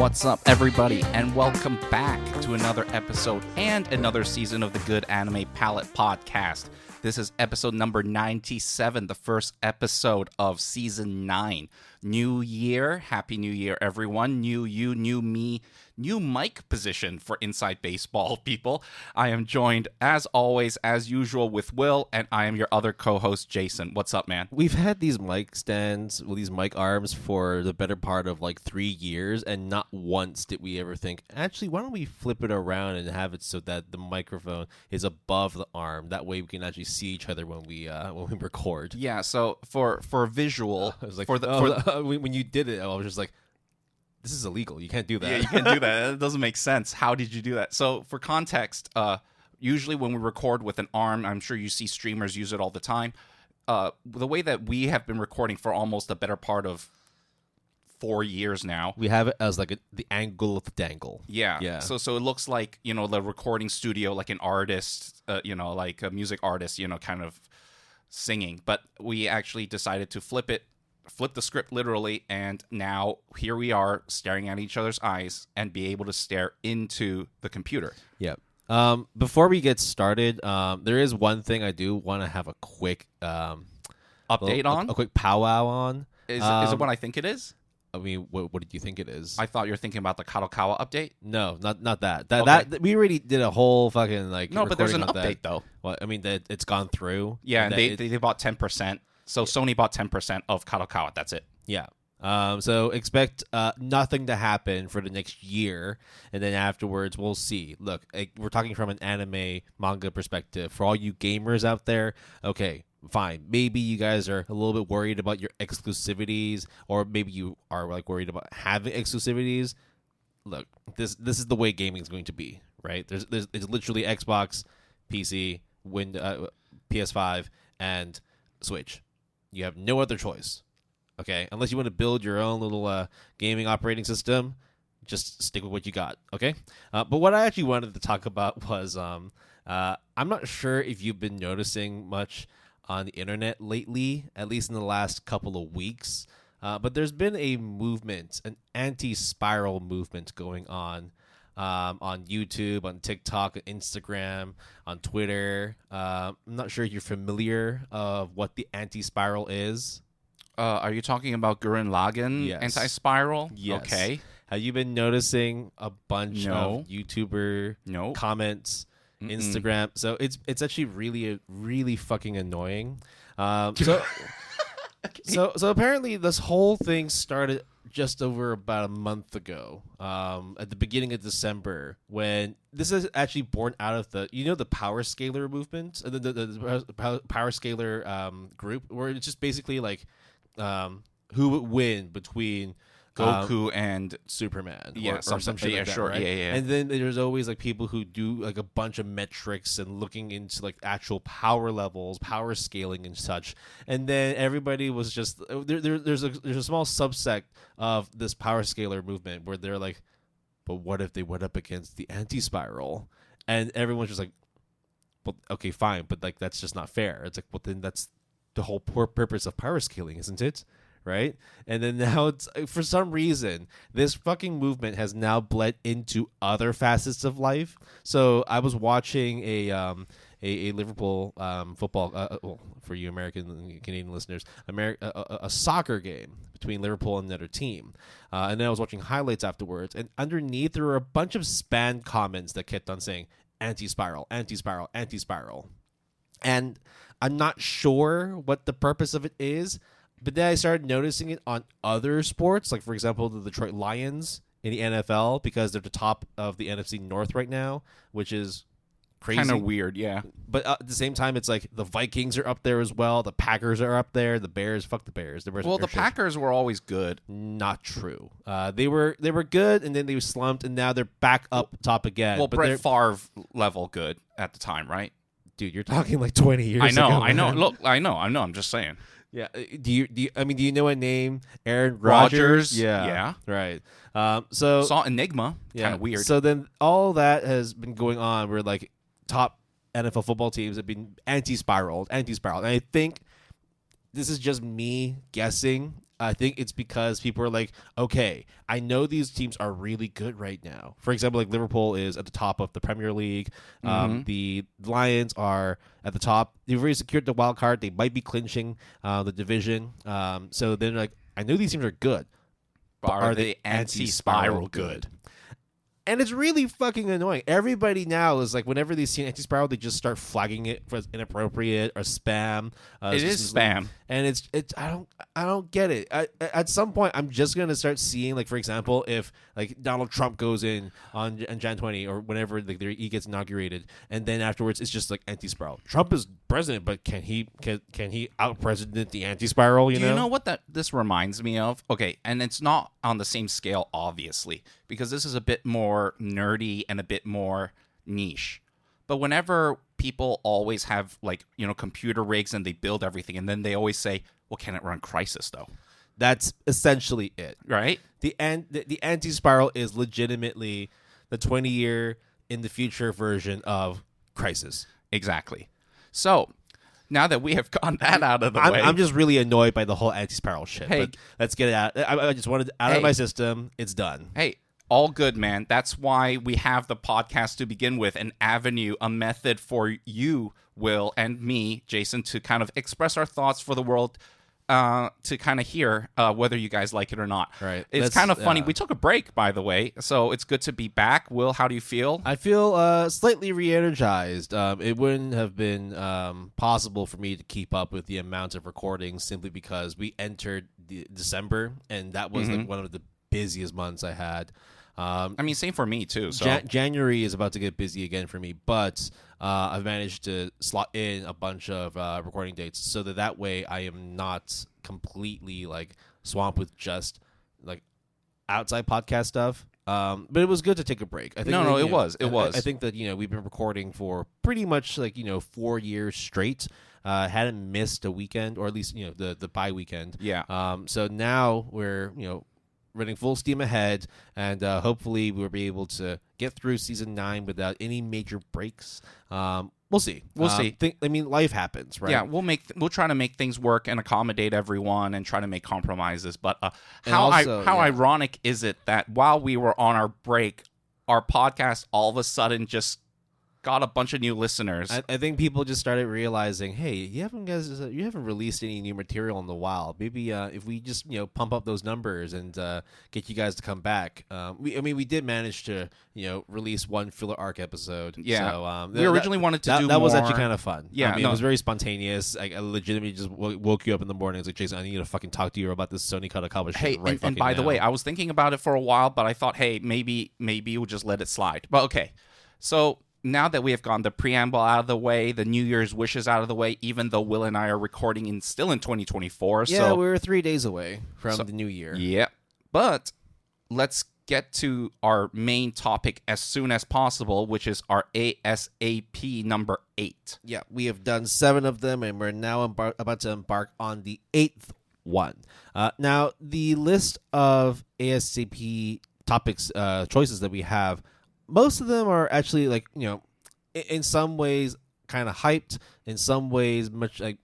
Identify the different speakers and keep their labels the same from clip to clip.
Speaker 1: What's up, everybody, and welcome back to another episode and another season of the Good Anime Palette Podcast. This is episode number 97, the first episode of season 9. New year. Happy New Year, everyone. New you, new me, new mic position for Inside Baseball, people. I am joined, as always, as usual, with Will, and I am your other co-host, Jason. What's up, man?
Speaker 2: We've had these mic stands, these mic arms for the better part of like 3 years, and not once did we ever think, actually, why don't we flip it around and have it so that the microphone is above the arm? That way we can actually see each other when we record.
Speaker 1: Yeah, so for visual,
Speaker 2: I was like, when you did it, I was just like, this is illegal. You can't do that.
Speaker 1: Yeah, you can't do that. It doesn't make sense. How did you do that? So for context, usually when we record with an arm, I'm sure you see streamers use it all the time. The way that we have been recording for almost the better part of 4 years now.
Speaker 2: We have it as like the angle of the dangle.
Speaker 1: Yeah. So it looks like, the recording studio, like an artist, like a music artist, kind of singing. But we actually decided to flip the script literally, and now here we are staring at each other's eyes and be able to stare into the computer.
Speaker 2: Yeah. Before we get started, there is one thing I do want to have a quick
Speaker 1: update on.
Speaker 2: A quick powwow on.
Speaker 1: Is it what I think it is?
Speaker 2: I mean, what did you think it is?
Speaker 1: I thought you were thinking about the Kadokawa update.
Speaker 2: No, not that.
Speaker 1: Okay.
Speaker 2: That we already did a whole fucking like.
Speaker 1: No, but there's an update
Speaker 2: that.
Speaker 1: though.
Speaker 2: Well, I mean, it's gone through.
Speaker 1: Yeah, and they bought 10%. So Sony bought 10% of Kadokawa. That's it.
Speaker 2: Yeah. So expect nothing to happen for the next year, and then afterwards we'll see. Look, we're talking from an anime manga perspective. For all you gamers out there, okay, fine. Maybe you guys are a little bit worried about your exclusivities, or maybe you are like worried about having exclusivities. Look, this is the way gaming is going to be, right? It's literally Xbox, PC, PS5, and Switch. You have no other choice, okay? Unless you want to build your own little gaming operating system, just stick with what you got, okay? But what I actually wanted to talk about was I'm not sure if you've been noticing much on the internet lately, at least in the last couple of weeks, but there's been a movement, an anti-spiral movement going on YouTube, on TikTok, on Instagram, on Twitter. I'm not sure if you're familiar of what the anti-spiral is.
Speaker 1: Are you talking about Gurren Lagann
Speaker 2: Yes.
Speaker 1: anti-spiral?
Speaker 2: Yes.
Speaker 1: Okay.
Speaker 2: Have you been noticing a bunch of YouTuber comments, Instagram? So it's actually really fucking annoying. So apparently this whole thing started just over about a month ago, at the beginning of December, when this is actually born out of the power scalar movement, the power scalar group, where it's just basically like who would win between
Speaker 1: Goku and
Speaker 2: Superman,
Speaker 1: or something like that,
Speaker 2: sure,
Speaker 1: right? Yeah.
Speaker 2: And then there's always like people who do like a bunch of metrics and looking into like actual power levels, power scaling and such. And then everybody was just there's a small subsect of this power scalar movement where they're like, but what if they went up against the anti-spiral? And everyone's just like, well, okay, fine, but like that's just not fair. It's like, well, then that's the whole purpose of power scaling, isn't it? Right? And then now it's, for some reason, this fucking movement has now bled into other facets of life. So I was watching a Liverpool football, for you American and Canadian listeners, a soccer game between Liverpool and another team. And then I was watching highlights afterwards, and underneath there were a bunch of spam comments that kept on saying, anti-spiral, anti-spiral, anti-spiral. And I'm not sure what the purpose of it is, but then I started noticing it on other sports, like, for example, the Detroit Lions in the NFL, because they're the top of the NFC North right now, which is crazy.
Speaker 1: Kind of weird, yeah.
Speaker 2: But at the same time, it's like the Vikings are up there as well. The Packers are up there. The Bears, fuck the Bears.
Speaker 1: The Packers were always good.
Speaker 2: Not true. They were good, and then they slumped, and now they're back up top again.
Speaker 1: Well, Brett Favre level good at the time, right?
Speaker 2: Dude, you're talking like 20 years ago.
Speaker 1: I know. Look, I know. I'm just saying.
Speaker 2: Yeah. Do you know a name? Aaron Rodgers?
Speaker 1: Yeah.
Speaker 2: Right. So
Speaker 1: saw Enigma.
Speaker 2: Yeah.
Speaker 1: Kind of weird.
Speaker 2: So then all that has been going on where like top NFL football teams have been anti-spiraled. And I think this is just me guessing. I think it's because people are like, okay, I know these teams are really good right now. For example, like Liverpool is at the top of the Premier League. The Lions are at the top. They've already secured the wild card. They might be clinching the division. So then, like, I know these teams are good,
Speaker 1: but are they anti-spiral good?
Speaker 2: And it's really fucking annoying. Everybody now is like, whenever they see an anti-spiral, they just start flagging it for inappropriate or spam.
Speaker 1: It is spam,
Speaker 2: and it's. I don't get it. At some point, I'm just gonna start seeing, like, for example, if like Donald Trump goes in on Jan 20 or whenever he gets inaugurated, and then afterwards it's just like anti-spiral. Trump is president, but can he out president the anti-spiral? You know
Speaker 1: what this reminds me of? Okay, and it's not on the same scale, obviously, because this is a bit more nerdy and a bit more niche. But whenever people always have, like, computer rigs and they build everything, and then they always say, well, can it run Crysis though?
Speaker 2: That's essentially it,
Speaker 1: right?
Speaker 2: The anti-spiral is legitimately the 20-year in the future version of Crysis.
Speaker 1: Exactly. So now that we have gotten that out of the way,
Speaker 2: I'm just really annoyed by the whole anti-spiral shit.
Speaker 1: Hey,
Speaker 2: but let's get it out. I just wanted it out of my system. It's done.
Speaker 1: Hey, all good, man. That's why we have the podcast to begin with, an avenue, a method for you, Will, and me, Jason, to kind of express our thoughts for the world, to kind of hear whether you guys like it or not.
Speaker 2: Right.
Speaker 1: It's kind of funny. We took a break, by the way, so it's good to be back. Will, how do you feel?
Speaker 2: I feel slightly re-energized. It wouldn't have been possible for me to keep up with the amount of recordings simply because we entered December, and that was like one of the busiest months I had.
Speaker 1: I mean, same for me, too. So
Speaker 2: January is about to get busy again for me, but I've managed to slot in a bunch of recording dates so that way I am not completely, like, swamped with just, like, outside podcast stuff. But it was good to take a break. I think
Speaker 1: it was.
Speaker 2: I think that, we've been recording for pretty much, like, 4 years straight. Hadn't missed a weekend, or at least, the bye weekend.
Speaker 1: Yeah.
Speaker 2: So now we're, running full steam ahead, and hopefully we'll be able to get through season 9 without any major breaks. We'll see.
Speaker 1: We'll see.
Speaker 2: Life happens, right?
Speaker 1: Yeah, we'll try to make things work and accommodate everyone and try to make compromises. But how ironic is it that while we were on our break, our podcast all of a sudden just got a bunch of new listeners?
Speaker 2: I think people just started realizing, hey, you haven't released any new material in a while. Maybe if we just pump up those numbers and get you guys to come back. We did manage to release one filler arc episode.
Speaker 1: Yeah,
Speaker 2: so,
Speaker 1: we originally wanted to do
Speaker 2: that
Speaker 1: more.
Speaker 2: was actually kind of fun.
Speaker 1: Yeah,
Speaker 2: it was very spontaneous. I legitimately just woke you up in the morning. I was like, Jason, I need to fucking talk to you about this Sony Kadakawa shit right
Speaker 1: and by the way, I was thinking about it for a while, but I thought, hey, maybe we'll just let it slide. But okay, so now that we have gone the preamble out of the way, the New Year's wishes out of the way, even though Will and I are recording still in 2024.
Speaker 2: Yeah,
Speaker 1: so
Speaker 2: we're 3 days away from the new year.
Speaker 1: Yeah. But let's get to our main topic as soon as possible, which is our ASAP number 8.
Speaker 2: Yeah, we have done 7 of them, and we're now about to embark on the 8th one. Now, the list of ASAP topics, choices that we have, most of them are actually, like, in some ways kind of hyped, in some ways much, like,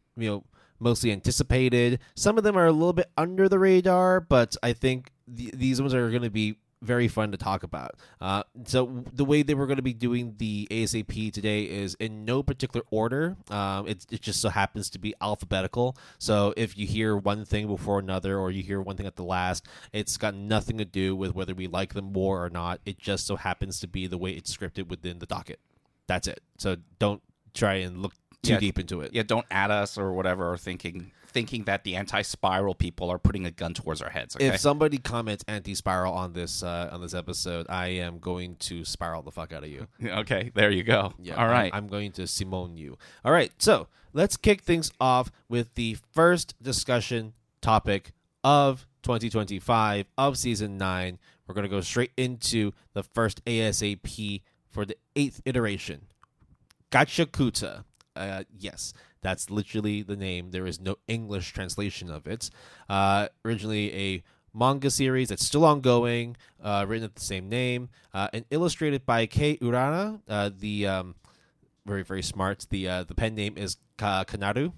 Speaker 2: mostly anticipated. Some of them are a little bit under the radar, but I think these ones are going to be very fun to talk about. So the way that we're going to be doing the ASAP today is in no particular order. It just so happens to be alphabetical. So if you hear one thing before another, or you hear one thing at the last, it's got nothing to do with whether we like them more or not. It just so happens to be the way it's scripted within the docket. That's it. So don't try and look too deep into it.
Speaker 1: Yeah, don't add us or whatever, or thinking that the anti-spiral people are putting a gun towards our heads. Okay?
Speaker 2: If somebody comments anti-spiral on this episode, I am going to spiral the fuck out of you.
Speaker 1: Okay, there you go.
Speaker 2: Yeah,
Speaker 1: all right.
Speaker 2: I'm going to Simone you. All right, so let's kick things off with the first discussion topic of 2025 of Season 9. We're going to go straight into the first ASAP for the 8th iteration. Gachiakuta. Yes, that's literally the name. There is no English translation of it. Originally a manga series that's still ongoing, written at the same name, and illustrated by Kei Urana. The very, very smart. The pen name is Kanaru.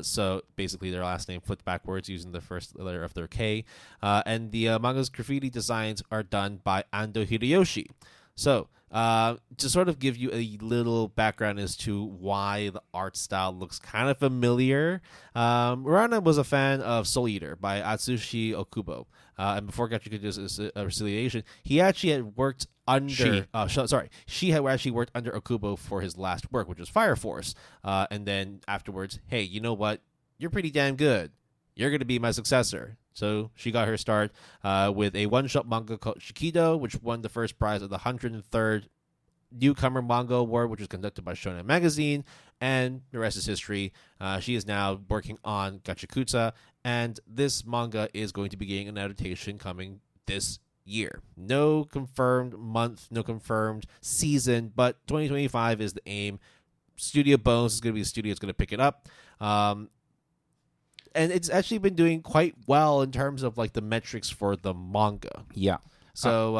Speaker 2: So basically, their last name flipped backwards using the first letter of their K. And the manga's graffiti designs are done by Ando Hideyoshi. So, to sort of give you a little background as to why the art style looks kind of familiar, Rana was a fan of Soul Eater by Atsushi Okubo. And before Gachikuta's reconciliation, he actually had worked under... She had actually worked under Okubo for his last work, which was Fire Force. And then afterwards, hey, you know what? You're pretty damn good. You're going to be my successor. So she got her start with a one-shot manga called Shikido, which won the first prize of the 103rd Newcomer Manga Award, which was conducted by Shonen Magazine, and the rest is history. She is now working on Gachiakuta, and this manga is going to be getting an adaptation coming this year. No confirmed month, no confirmed season, but 2025 is the aim. Studio Bones is going to be the studio that's going to pick it up. And it's actually been doing quite well in terms of like the metrics for the manga.
Speaker 1: Yeah.
Speaker 2: So,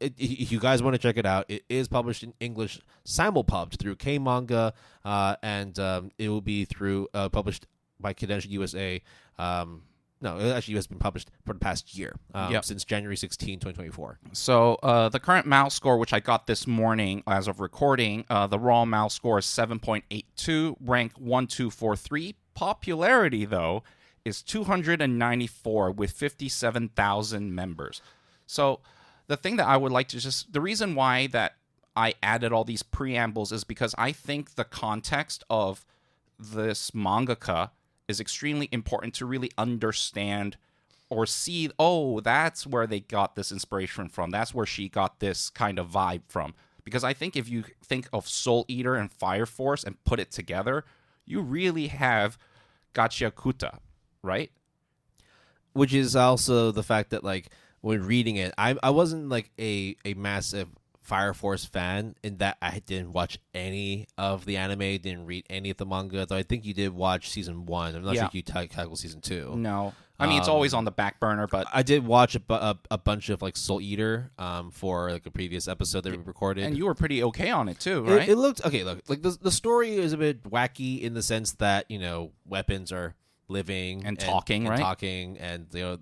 Speaker 2: if you guys want to check it out, it is published in English simulpubbed through K-Manga, and it will be through published by Kadensha USA. No, it actually has been published for the past year, since January 16, 2024.
Speaker 1: So the current MAL score, which I got this morning as of recording, the raw MAL score is 7.82, rank 1243. Popularity, though, is 294 with 57,000 members. So the thing that I would like to the reason why that I added all these preambles is because I think the context of this mangaka is extremely important to really understand or see, oh, that's where they got this inspiration from. That's where she got this kind of vibe from. Because I think if you think of Soul Eater and Fire Force and put it together, you really have Gachiakuta, right?
Speaker 2: Which is also the fact that, like, when reading it, I wasn't, like, a massive Fire Force fan in that I didn't watch any of the anime, didn't read any of the manga, though I think you did watch season 1. I'm not sure if you tackled season 2.
Speaker 1: No. I mean, it's always on the back burner, but...
Speaker 2: I did watch a bunch of, like, Soul Eater for, like, a previous episode that we recorded.
Speaker 1: And you were pretty okay on it, too, right?
Speaker 2: It looked... Okay, look, like, the story is a bit wacky in the sense that, you know, weapons are living...
Speaker 1: And talking, right?
Speaker 2: Talking, and, you know,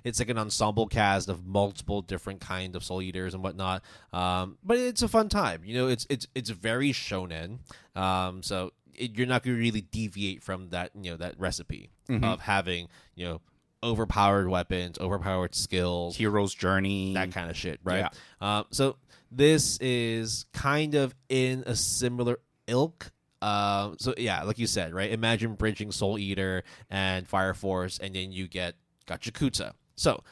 Speaker 2: it's like an ensemble cast of multiple different kind of Soul Eaters and whatnot. But it's a fun time. You know, it's very shonen. So you're not going to really deviate from that, you know, that recipe of having, you know, overpowered weapons, overpowered skills,
Speaker 1: hero's journey,
Speaker 2: that kind of shit, right? Yeah. So this is kind of in a similar ilk. So yeah, like you said, right? Imagine bridging Soul Eater and Fire Force, and then you get Gachiakuta. So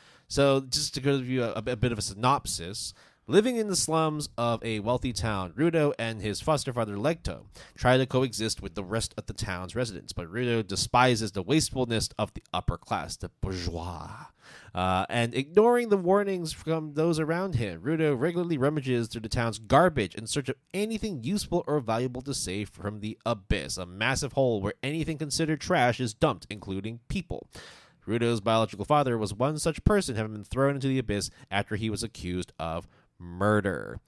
Speaker 2: just to give you a bit of a synopsis. Living in the slums of a wealthy town, Rudo and his foster father Legto try to coexist with the rest of the town's residents, but Rudo despises the wastefulness of the upper class, the bourgeois. And ignoring the warnings from those around him, Rudo regularly rummages through the town's garbage in search of anything useful or valuable to save from the abyss, a massive hole where anything considered trash is dumped, including people. Rudo's biological father was one such person, having been thrown into the abyss after he was accused of murder.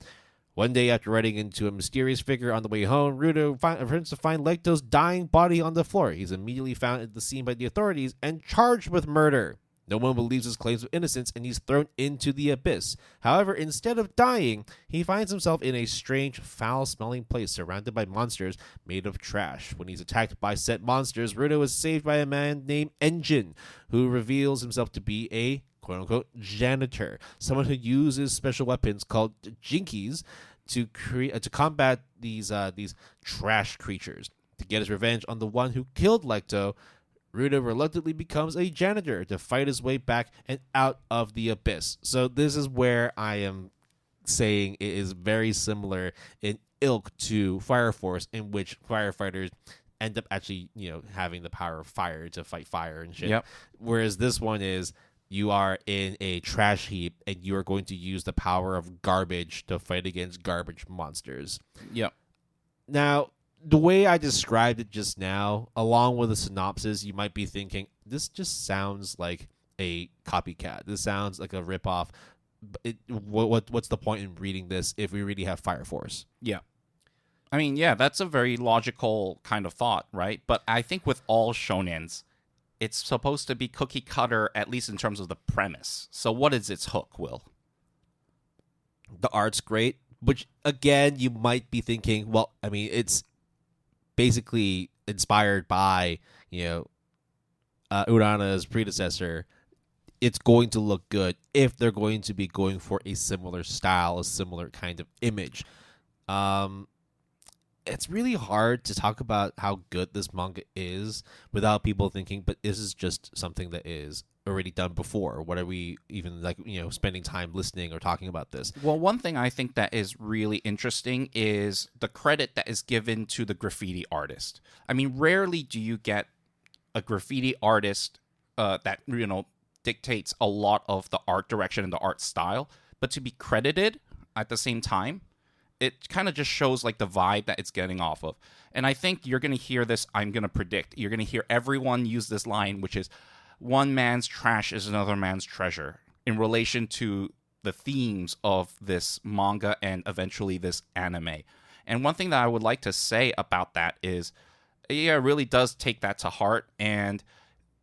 Speaker 2: One day, after running into a mysterious figure on the way home, Rudo happens to find Lecto's dying body on the floor. He's immediately found at the scene by the authorities and charged with murder. No one believes his claims of innocence, and he's thrown into the abyss. However, instead of dying, he finds himself in a strange, foul-smelling place surrounded by monsters made of trash. When he's attacked by said monsters, Rudo is saved by a man named Engine, who reveals himself to be a quote-unquote janitor, someone who uses special weapons called jinkies to combat these trash creatures. To get his revenge on the one who killed Lecto, Rudo reluctantly becomes a janitor to fight his way back and out of the abyss. So this is where I am saying it is very similar in ilk to Fire Force, in which firefighters end up actually, you know, having the power of fire to fight fire and shit.
Speaker 1: Yep.
Speaker 2: Whereas this one is, you are in a trash heap and you are going to use the power of garbage to fight against garbage monsters.
Speaker 1: Yep.
Speaker 2: Now, the way I described it just now, along with the synopsis, you might be thinking, this just sounds like a copycat. This sounds like a ripoff. What's the point in reading this if we really have Fire Force?
Speaker 1: Yeah. I mean, yeah, that's a very logical kind of thought, right? But I think with all shonens, it's supposed to be cookie cutter, at least in terms of the premise. So what is its hook, Will?
Speaker 2: The art's great, which again, you might be thinking, well, I mean, it's basically inspired by, Urana's predecessor. It's going to look good if they're going to be going for a similar style, a similar kind of image. It's really hard to talk about how good this manga is without people thinking, but this is just something that is already done before. What are we even spending time listening or talking about this?
Speaker 1: Well, one thing I think that is really interesting is the credit that is given to the graffiti artist. I mean, rarely do you get a graffiti artist that, dictates a lot of the art direction and the art style, but to be credited at the same time, it kind of just shows like the vibe that it's getting off of. And I think you're going to hear this, I'm going to predict, you're going to hear everyone use this line, which is, one man's trash is another man's treasure, in relation to the themes of this manga and eventually this anime. And one thing that I would like to say about that is, yeah, it really does take that to heart. And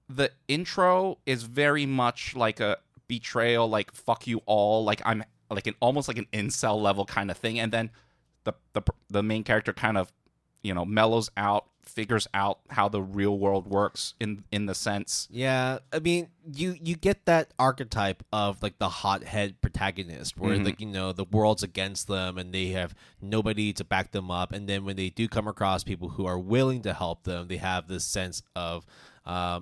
Speaker 1: the intro is very much like a betrayal, like fuck you all, like I'm like almost like an incel level kind of thing. And then the main character kind of, mellows out, figures out how the real world works in the sense.
Speaker 2: Yeah, I mean, you get that archetype of like the hothead protagonist where the world's against them and they have nobody to back them up, and then when they do come across people who are willing to help them, they have this sense of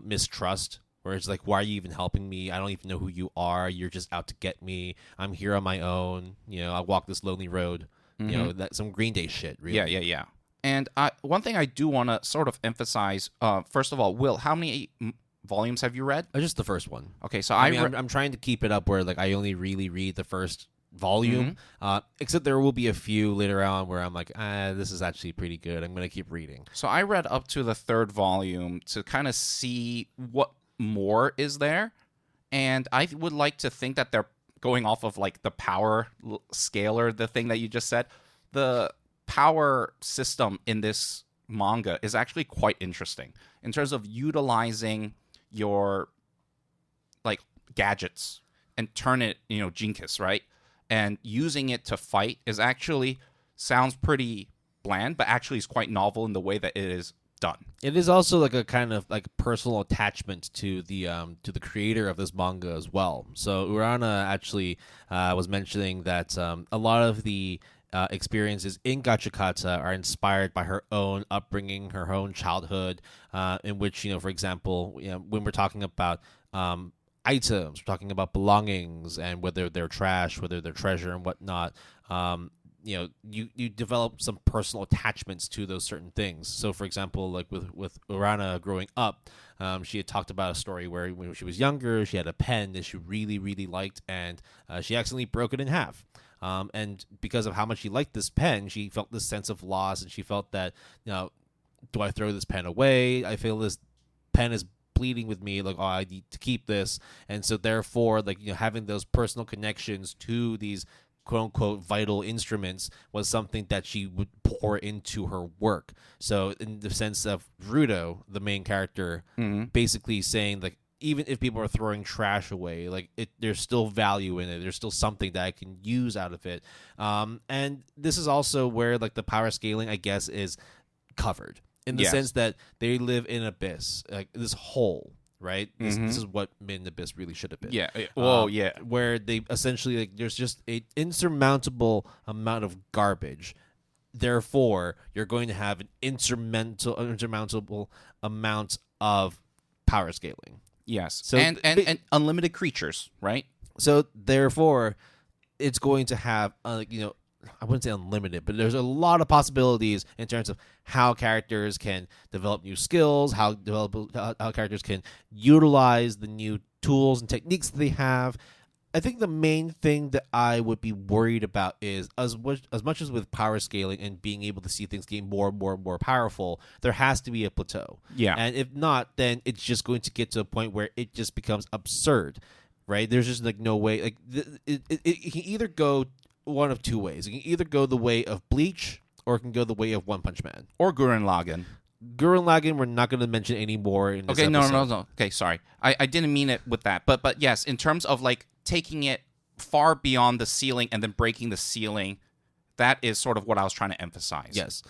Speaker 2: mistrust, where it's like, why are you even helping me? I don't even know who you are. You're just out to get me. I'm here on my own. I walk this lonely road. That's some Green Day shit, really.
Speaker 1: Yeah. And one thing I do want to sort of emphasize, first of all, Will, how many volumes have you read?
Speaker 2: Just the first one.
Speaker 1: Okay, so
Speaker 2: I'm trying to keep it up where like I only really read the first volume, except there will be a few later on where I'm like, this is actually pretty good. I'm going to keep reading.
Speaker 1: So I read up to the third volume to kind of see what more is there. And I would like to think that they're going off of like the power scalar, the thing that you just said. The power system in this manga is actually quite interesting in terms of utilizing your like gadgets and turn it, Jinkus, right? And using it to fight is actually sounds pretty bland, but actually is quite novel in the way that it is done.
Speaker 2: It is also like a kind of like personal attachment to the creator of this manga as well. So Urana actually was mentioning that a lot of the experiences in Gachiakuta are inspired by her own upbringing, her own childhood, in which, for example, when we're talking about items, we're talking about belongings and whether they're trash, whether they're treasure and whatnot, you develop some personal attachments to those certain things. So, for example, like with Urana growing up, she had talked about a story where when she was younger, she had a pen that she really, really liked, and she accidentally broke it in half. And because of how much she liked this pen, she felt this sense of loss, and she felt that, do I throw this pen away? I feel this pen is bleeding with me, like, I need to keep this. And so therefore, like, having those personal connections to these quote-unquote vital instruments was something that she would pour into her work. So in the sense of Rudo, the main character, basically saying, like, even if people are throwing trash away, like there's still value in it. There's still something that I can use out of it. And this is also where like the power scaling, I guess, is covered in the sense that they live in abyss, like this hole, right? This is what Mid Abyss really should have been.
Speaker 1: Yeah.
Speaker 2: Where they essentially like there's just an insurmountable amount of garbage. Therefore, you're going to have an insurmountable amount of power scaling.
Speaker 1: Yes. So and unlimited creatures, right?
Speaker 2: So therefore, it's going to have I wouldn't say unlimited, but there's a lot of possibilities in terms of how characters can develop new skills, how characters can utilize the new tools and techniques that they have. I think the main thing that I would be worried about is as much as with power scaling and being able to see things getting more and more and more powerful, there has to be a plateau.
Speaker 1: Yeah.
Speaker 2: And if not, then it's just going to get to a point where it just becomes absurd, right? There's just like no way. Like it can either go one of two ways. It can either go the way of Bleach or it can go the way of One Punch Man.
Speaker 1: Or Gurren Lagann.
Speaker 2: Gurren Lagann, we're not going to mention anymore in this episode.
Speaker 1: No. Okay, sorry. I didn't mean it with that. But yes, in terms of like taking it far beyond the ceiling and then breaking the ceiling, that is sort of what I was trying to emphasize.
Speaker 2: Yes.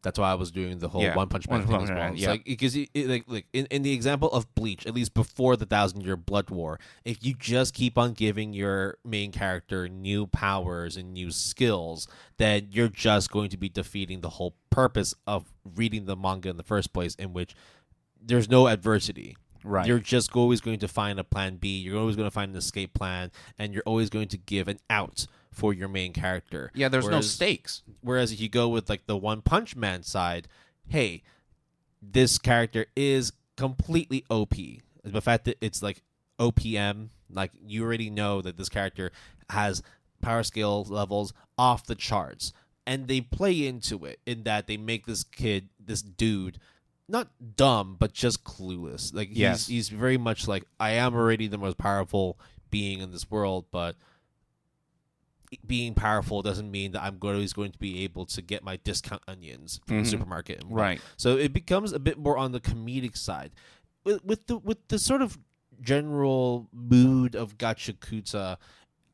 Speaker 2: That's why I was doing the whole One Punch Man thing as well.
Speaker 1: Yeah.
Speaker 2: Like, because like in the example of Bleach, at least before the 1,000-Year Blood War, if you just keep on giving your main character new powers and new skills, then you're just going to be defeating the whole purpose of reading the manga in the first place, in which there's no adversity.
Speaker 1: Right.
Speaker 2: You're just always going to find a plan B. You're always going to find an escape plan, and you're always going to give an out for your main character.
Speaker 1: Yeah, there's no stakes.
Speaker 2: Whereas if you go with like the One Punch Man side, hey, this character is completely OP. The fact that it's like OPM, like you already know that this character has power scale levels off the charts. And they play into it in that they make this dude, not dumb, but just clueless. Like he's very much like, I am already the most powerful being in this world, but being powerful doesn't mean that I'm always going to be able to get my discount onions from the supermarket.
Speaker 1: Right.
Speaker 2: So it becomes a bit more on the comedic side. With the sort of general mood of Gachiakuta,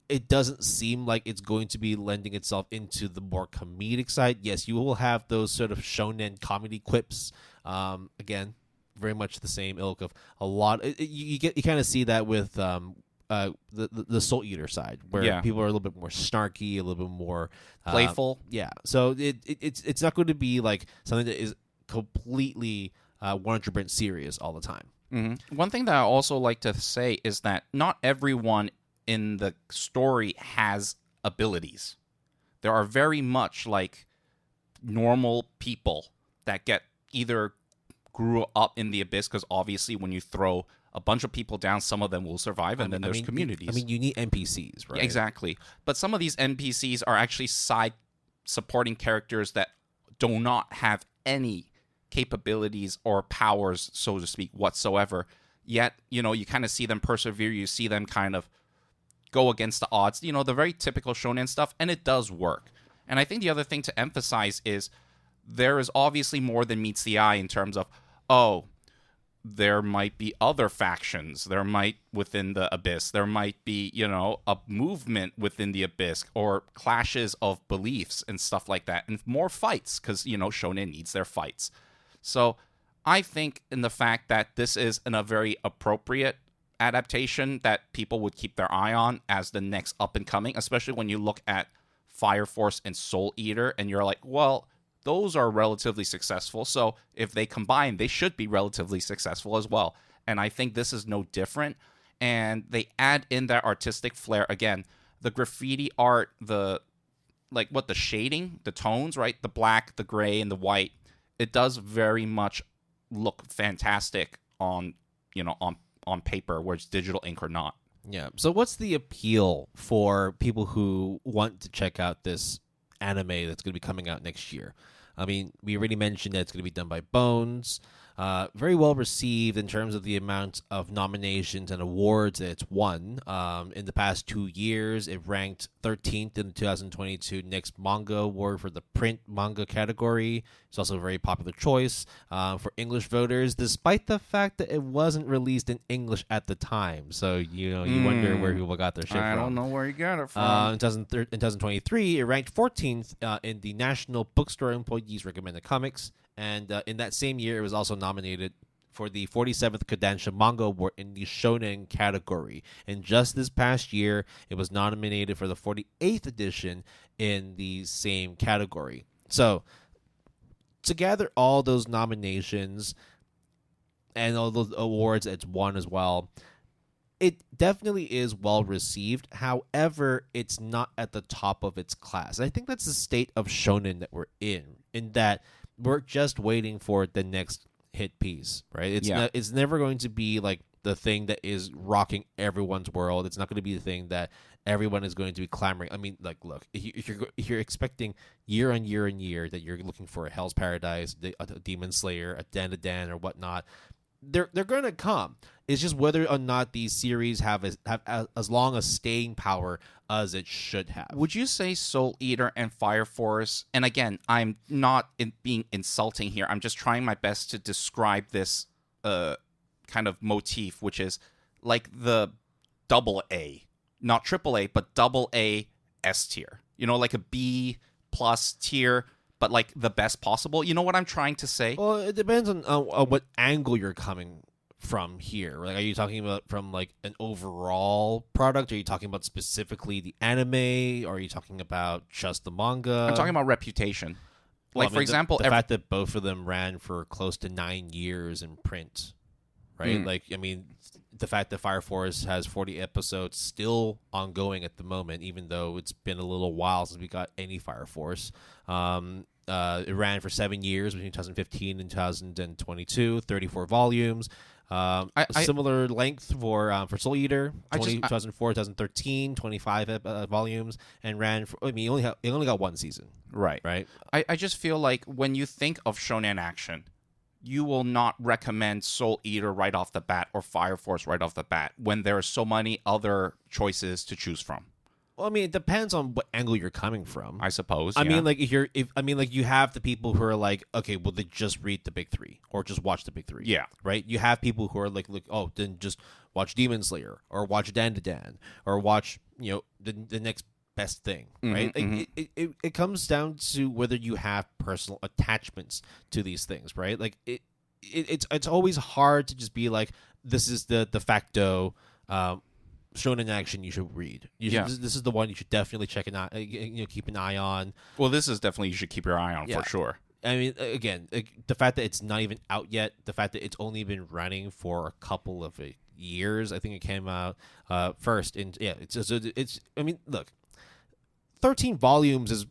Speaker 2: it doesn't seem like it's going to be lending itself into the more comedic side. Yes, you will have those sort of shonen comedy quips. Again, very much the same ilk of a lot. You kind of see that with the Soul Eater side, where people are a little bit more snarky, a little bit more
Speaker 1: playful.
Speaker 2: Yeah, so it's not going to be like something that is completely 100% serious all the time.
Speaker 1: Mm-hmm. One thing that I also like to say is that not everyone in the story has abilities. There are very much like normal people that get either grew up in the abyss, because obviously when you throw a bunch of people down, some of them will survive, and then there's communities.
Speaker 2: You need NPCs, right?
Speaker 1: Yeah, exactly. But some of these NPCs are actually side supporting characters that do not have any capabilities or powers, so to speak, whatsoever. Yet, you kind of see them persevere. You see them kind of go against the odds. The very typical shonen stuff, and it does work. And I think the other thing to emphasize is there is obviously more than meets the eye in terms of, there might be other factions. There might, within the abyss, there might be, a movement within the abyss, or clashes of beliefs and stuff like that, and more fights, because, shonen needs their fights. So I think in the fact that this is a very appropriate adaptation that people would keep their eye on as the next up and coming, especially when you look at Fire Force and Soul Eater, and you're like, well, those are relatively successful, so if they combine, they should be relatively successful as well. And I think this is no different. And they add in that artistic flair. Again, the graffiti art, the shading, the tones, right? The black, the gray, and the white. It does very much look fantastic on paper, where it's digital ink or not.
Speaker 2: Yeah. So what's the appeal for people who want to check out this anime that's going to be coming out next year? I mean, we already mentioned that it's going to be done by Bones. Very well received in terms of the amount of nominations and awards that it's won. In the past 2 years, it ranked 13th in the 2022 Next Manga Award for the print manga category. It's also a very popular choice for English voters, despite the fact that it wasn't released in English at the time. So, you wonder where people got their shit from.
Speaker 1: I don't know where you got it from.
Speaker 2: In 2023, it ranked 14th in the National Bookstore Employees Recommended Comics. And in that same year, it was also nominated for the 47th Kodansha Manga Award in the Shonen category. And just this past year, it was nominated for the 48th edition in the same category. So, to gather all those nominations and all those awards it's won as well, it definitely is well received. However, it's not at the top of its class. I think that's the state of shonen that we're in that we're just waiting for the next hit piece, right? It's never going to be like the thing that is rocking everyone's world. It's not going to be the thing that everyone is going to be clamoring. I mean, like, look, if you're expecting year on year and year that you're looking for a Hell's Paradise, a Demon Slayer, a Dan or whatnot, they're going to come. It's just whether or not these series have as long a staying power as it should have.
Speaker 1: Would you say Soul Eater and Fire Force, and again, I'm not being insulting here, I'm just trying my best to describe this kind of motif, which is like the double A, not triple A, but double A S tier. You know, like a B plus tier, but like the best possible. You know what I'm trying to say?
Speaker 2: Well, it depends on what angle you're coming from here. Like, are you talking about from like an overall product? Are you talking about specifically the anime? Or are you talking about just the manga?
Speaker 1: I'm talking about reputation.
Speaker 2: Well,
Speaker 1: Like, for example,
Speaker 2: the fact that both of them ran for close to 9 years in print, right? Like, I mean, the fact that Fire Force has 40 episodes still ongoing at the moment, even though it's been a little while since we got any Fire Force. It ran for 7 years between 2015 and 2022, 34 volumes. Similar length for Soul Eater, 2004, 2013, 25 volumes, and ran for, I mean, it only got one season.
Speaker 1: Right. I just feel like when you think of shonen action, you will not recommend Soul Eater right off the bat or Fire Force right off the bat when there are so many other choices to choose from.
Speaker 2: Well, I mean, it depends on what angle you're coming from,
Speaker 1: I suppose.
Speaker 2: I mean, like you have the people who are like, okay, well, they just read the big three or just watch the big three.
Speaker 1: Yeah.
Speaker 2: Right. You have people who are like, oh, then just watch Demon Slayer or watch Dan to Dan or watch, the next best thing. Right. It comes down to whether you have personal attachments to these things. Right. Like it's always hard to just be like, this is the de facto shonen action you should read. This is the one you should definitely check an eye, keep an eye on.
Speaker 1: Well, this is definitely you should keep your eye on for sure.
Speaker 2: I mean, again, the fact that it's not even out yet, the fact that it's only been running for a couple of years. I think it came out first in it's. I mean, look, 13 volumes is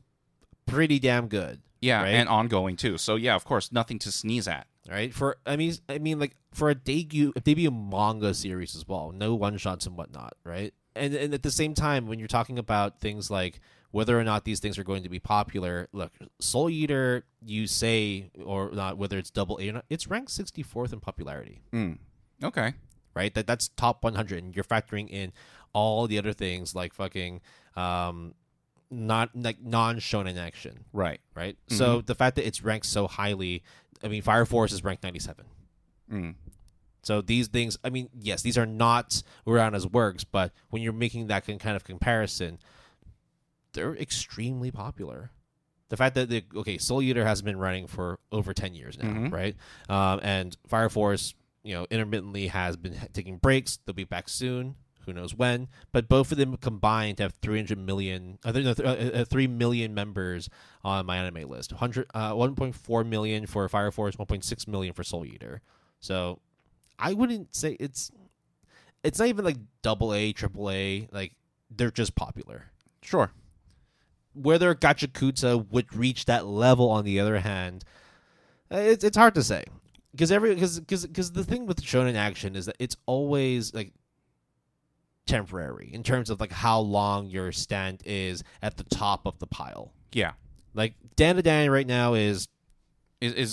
Speaker 2: pretty damn good.
Speaker 1: Yeah,
Speaker 2: right?
Speaker 1: And ongoing too. So yeah, of course, nothing to sneeze at.
Speaker 2: Right, I mean, like for a debut manga series as well, no one shots and whatnot, right? And at the same time, when you're talking about things like whether or not these things are going to be popular, look, Soul Eater, you say or not, whether it's double A or not, it's ranked 64th in popularity.
Speaker 1: Okay,
Speaker 2: right? That's top 100, and you're factoring in all the other things like fucking not like non-shonen action,
Speaker 1: right.
Speaker 2: So the fact that it's ranked so highly, I mean, Fire Force is ranked 97. So these things, I mean, yes, these are not Urana's works, but when you're making that kind of comparison, they're extremely popular. The fact that Soul Eater has been running for over 10 years now, right? And Fire Force, intermittently has been taking breaks. They'll be back soon. Who knows when? But both of them combined have 3 million members on my anime list. 1.4 million for Fire Force, 1.6 million for Soul Eater. So I wouldn't say it's not even like double A, triple A. Like, they're just popular.
Speaker 1: Sure.
Speaker 2: Whether Gachiakuta would reach that level, on the other hand, it's hard to say. Because the thing with shonen action is that it's always like temporary in terms of like how long your stand is at the top of the pile.
Speaker 1: Yeah.
Speaker 2: Like Dan to Dan right now is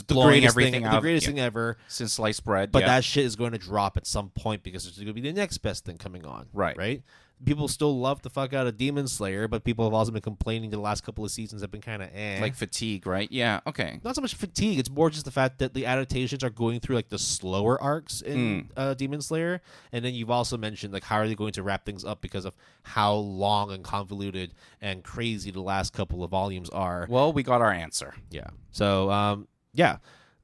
Speaker 1: blowing everything out.
Speaker 2: The greatest thing ever
Speaker 1: since sliced bread.
Speaker 2: But that shit is going to drop at some point because there's going to be the next best thing coming on. Right? People still love the fuck out of Demon Slayer, but people have also been complaining the last couple of seasons have been kind of
Speaker 1: like fatigue, right? Yeah, okay.
Speaker 2: Not so much fatigue, it's more just the fact that the adaptations are going through like the slower arcs in Demon Slayer, and then you've also mentioned like how are they going to wrap things up because of how long and convoluted and crazy the last couple of volumes are.
Speaker 1: Well, we got our answer.
Speaker 2: Yeah. So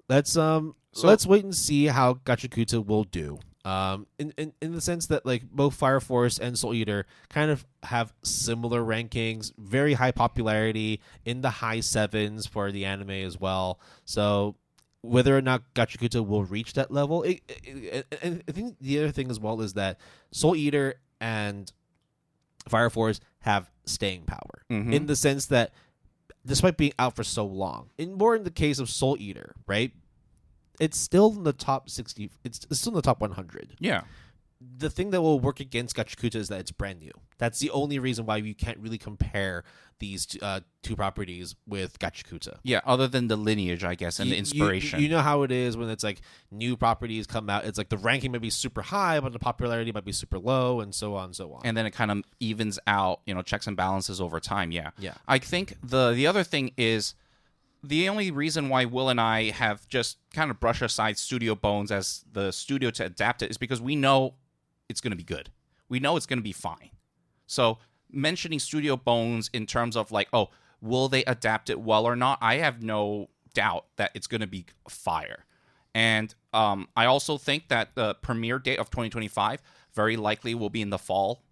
Speaker 2: let's wait and see how Gachiakuta will do. In the sense that like both Fire Force and Soul Eater kind of have similar rankings, very high popularity, in the high 7s for the anime as well. So whether or not Gachiakuta will reach that level, and I think the other thing as well is that Soul Eater and Fire Force have staying power in the sense that despite being out for so long, in the case of Soul Eater, right? It's still in the top 60. It's still in the top 100.
Speaker 1: Yeah.
Speaker 2: the thing that will work against Gachiakuta is that it's brand new. That's the only reason why you can't really compare these two properties with Gachiakuta.
Speaker 1: Yeah, other than the lineage, I guess, and the inspiration.
Speaker 2: You know how it is when it's like new properties come out. It's like the ranking might be super high, but the popularity might be super low, and so on and so on.
Speaker 1: And then it kind of evens out, checks and balances over time. Yeah.
Speaker 2: Yeah.
Speaker 1: I think the other thing is the only reason why Will and I have just kind of brushed aside Studio Bones as the studio to adapt it is because we know it's going to be good. We know it's going to be fine. So mentioning Studio Bones in terms of like, oh, will they adapt it well or not? I have no doubt that it's going to be fire. And I also think that the premiere date of 2025 very likely will be in the fall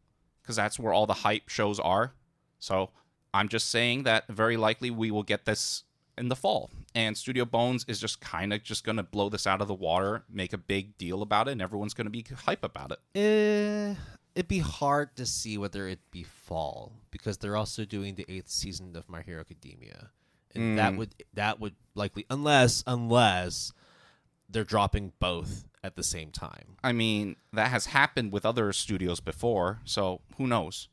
Speaker 1: because that's where all the hype shows are. So I'm just saying that very likely we will get this in the fall. And Studio Bones is just kind of just going to blow this out of the water, make a big deal about it, and everyone's going to be hype about it.
Speaker 2: It'd be hard to see whether it'd be fall because they're also doing the 8th season of My Hero Academia, and that would likely unless they're dropping both at the same time.
Speaker 1: I mean, that has happened with other studios before, so who knows?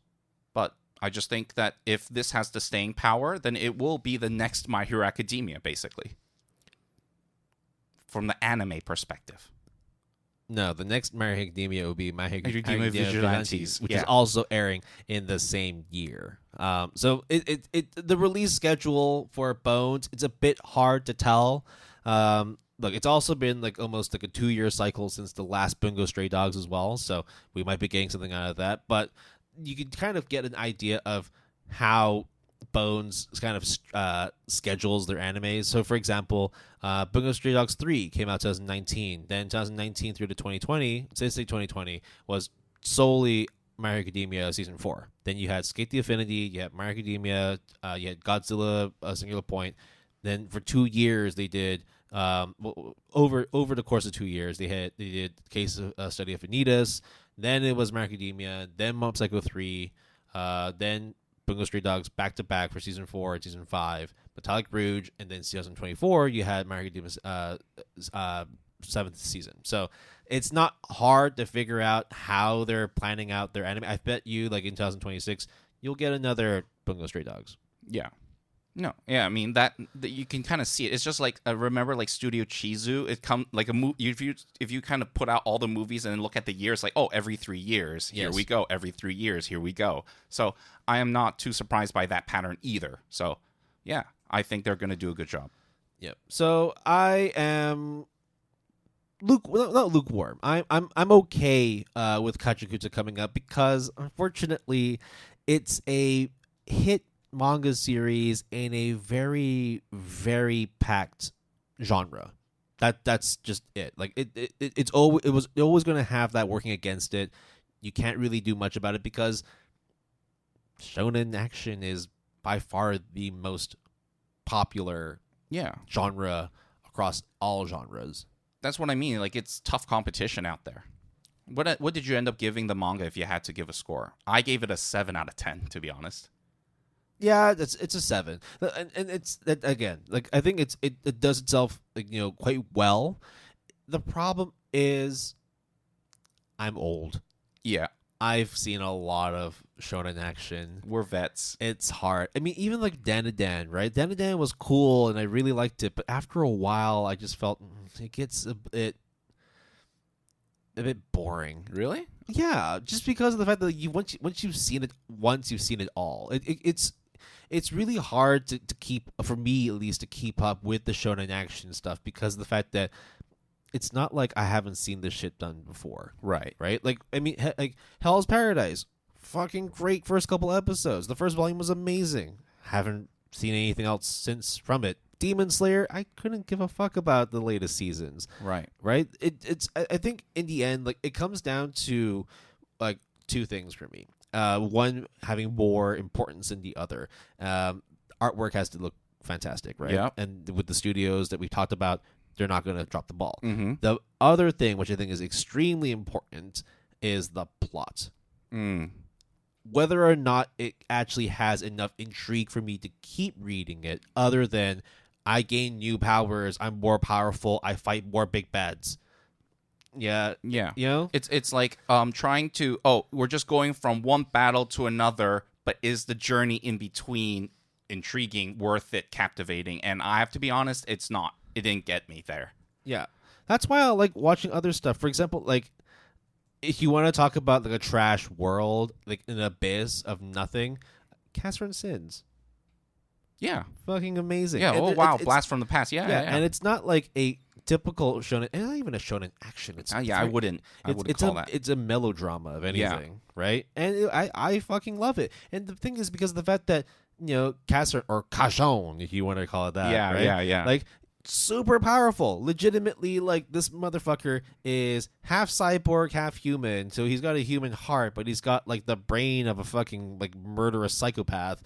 Speaker 1: But I just think that if this has the staying power, then it will be the next My Hero Academia, basically, from the anime perspective.
Speaker 2: No, the next My Hero Academia will be My Hero
Speaker 1: Academia Vigilantes,
Speaker 2: which is also airing in the same year. So the release schedule for Bones, it's a bit hard to tell. Look, it's also been like almost like a 2-year cycle since the last Bungo Stray Dogs as well, so we might be getting something out of that. But you can kind of get an idea of how Bones kind of schedules their animes. So, for example, Bungo Stray Dogs 3 came out 2019. Then 2019 through to 2020, since 2020, was solely My Hero Academia Season 4. Then you had Skate the Affinity, you had My Hero Academia, you had Godzilla Singular Point. Then for 2 years, they did... over the course of 2 years, they did Case Study of Vanitas. Then it was My Hero Academia. Then Mob Psycho 3. Then Bungo Stray Dogs back to back for season 4 and season 5. Metallic Rouge, and then 2024 you had My Hero Academia 7th season. So it's not hard to figure out how they're planning out their anime. I bet you, like in 2026, you'll get another Bungo Stray Dogs.
Speaker 1: Yeah. No, yeah, I mean that you can kind of see it. It's just like remember like Studio Chizu. It come like a if you kind of put out all the movies and look at the years, like every 3 years here we go, every 3 years here we go. So I am not too surprised by that pattern either. So yeah, I think they're going to do a good job.
Speaker 2: Yep. So I am not lukewarm. I'm okay with Gachiakuta coming up because unfortunately it's a hit manga series in a very, very packed genre. That's just it. Like it was always going to have that working against it. You can't really do much about it because shonen action is by far the most popular genre across all genres.
Speaker 1: That's what I mean. Like it's tough competition out there. What did you end up giving the manga if you had to give a score? I gave it a 7 out of 10, to be honest.
Speaker 2: Yeah, it's a 7, and it's again like I think it does itself quite well. The problem is I'm old.
Speaker 1: Yeah,
Speaker 2: I've seen a lot of shonen action.
Speaker 1: We're vets.
Speaker 2: It's hard. I mean, even like Dan, right? Dan was cool, and I really liked it, but after a while, I just felt it gets a bit boring.
Speaker 1: Really?
Speaker 2: Yeah, just because of the fact that once you've seen it once, you've seen it all. It's really hard to keep, for me at least, to keep up with the shonen action stuff because of the fact that it's not like I haven't seen this shit done before.
Speaker 1: Right.
Speaker 2: Like, I mean, like Hell's Paradise, fucking great first couple episodes. The first volume was amazing. Haven't seen anything else since from it. Demon Slayer, I couldn't give a fuck about the latest seasons.
Speaker 1: Right.
Speaker 2: I think in the end, like it comes down to like two things for me. One having more importance than the other. Artwork has to look fantastic, right?
Speaker 1: Yeah.
Speaker 2: And with the studios that we talked about, they're not going to drop the ball.
Speaker 1: Mm-hmm.
Speaker 2: The other thing, which I think is extremely important, is the plot. Whether or not it actually has enough intrigue for me to keep reading it, other than I gain new powers, I'm more powerful, I fight more big bads. Yeah.
Speaker 1: Yeah.
Speaker 2: You know?
Speaker 1: It's like trying to we're just going from one battle to another, but is the journey in between intriguing, worth it, captivating? And I have to be honest, it's not. It didn't get me there.
Speaker 2: Yeah. That's why I like watching other stuff. For example, like if you want to talk about like a trash world, like an abyss of nothing, Catherine Sins.
Speaker 1: Yeah.
Speaker 2: Fucking amazing.
Speaker 1: Yeah.
Speaker 2: And
Speaker 1: Wow.
Speaker 2: it's,
Speaker 1: Blast from the past. Yeah.
Speaker 2: and it's not like a typical shonen, and not even a shonen action. It's
Speaker 1: I wouldn't call that.
Speaker 2: It's a melodrama of anything, right? And I fucking love it. And the thing is, because of the fact that Catherine or Cachon, if you want to call it that,
Speaker 1: Yeah,
Speaker 2: right?
Speaker 1: yeah.
Speaker 2: Like super powerful, legitimately. Like this motherfucker is half cyborg, half human. So he's got a human heart, but he's got like the brain of a fucking like murderous psychopath.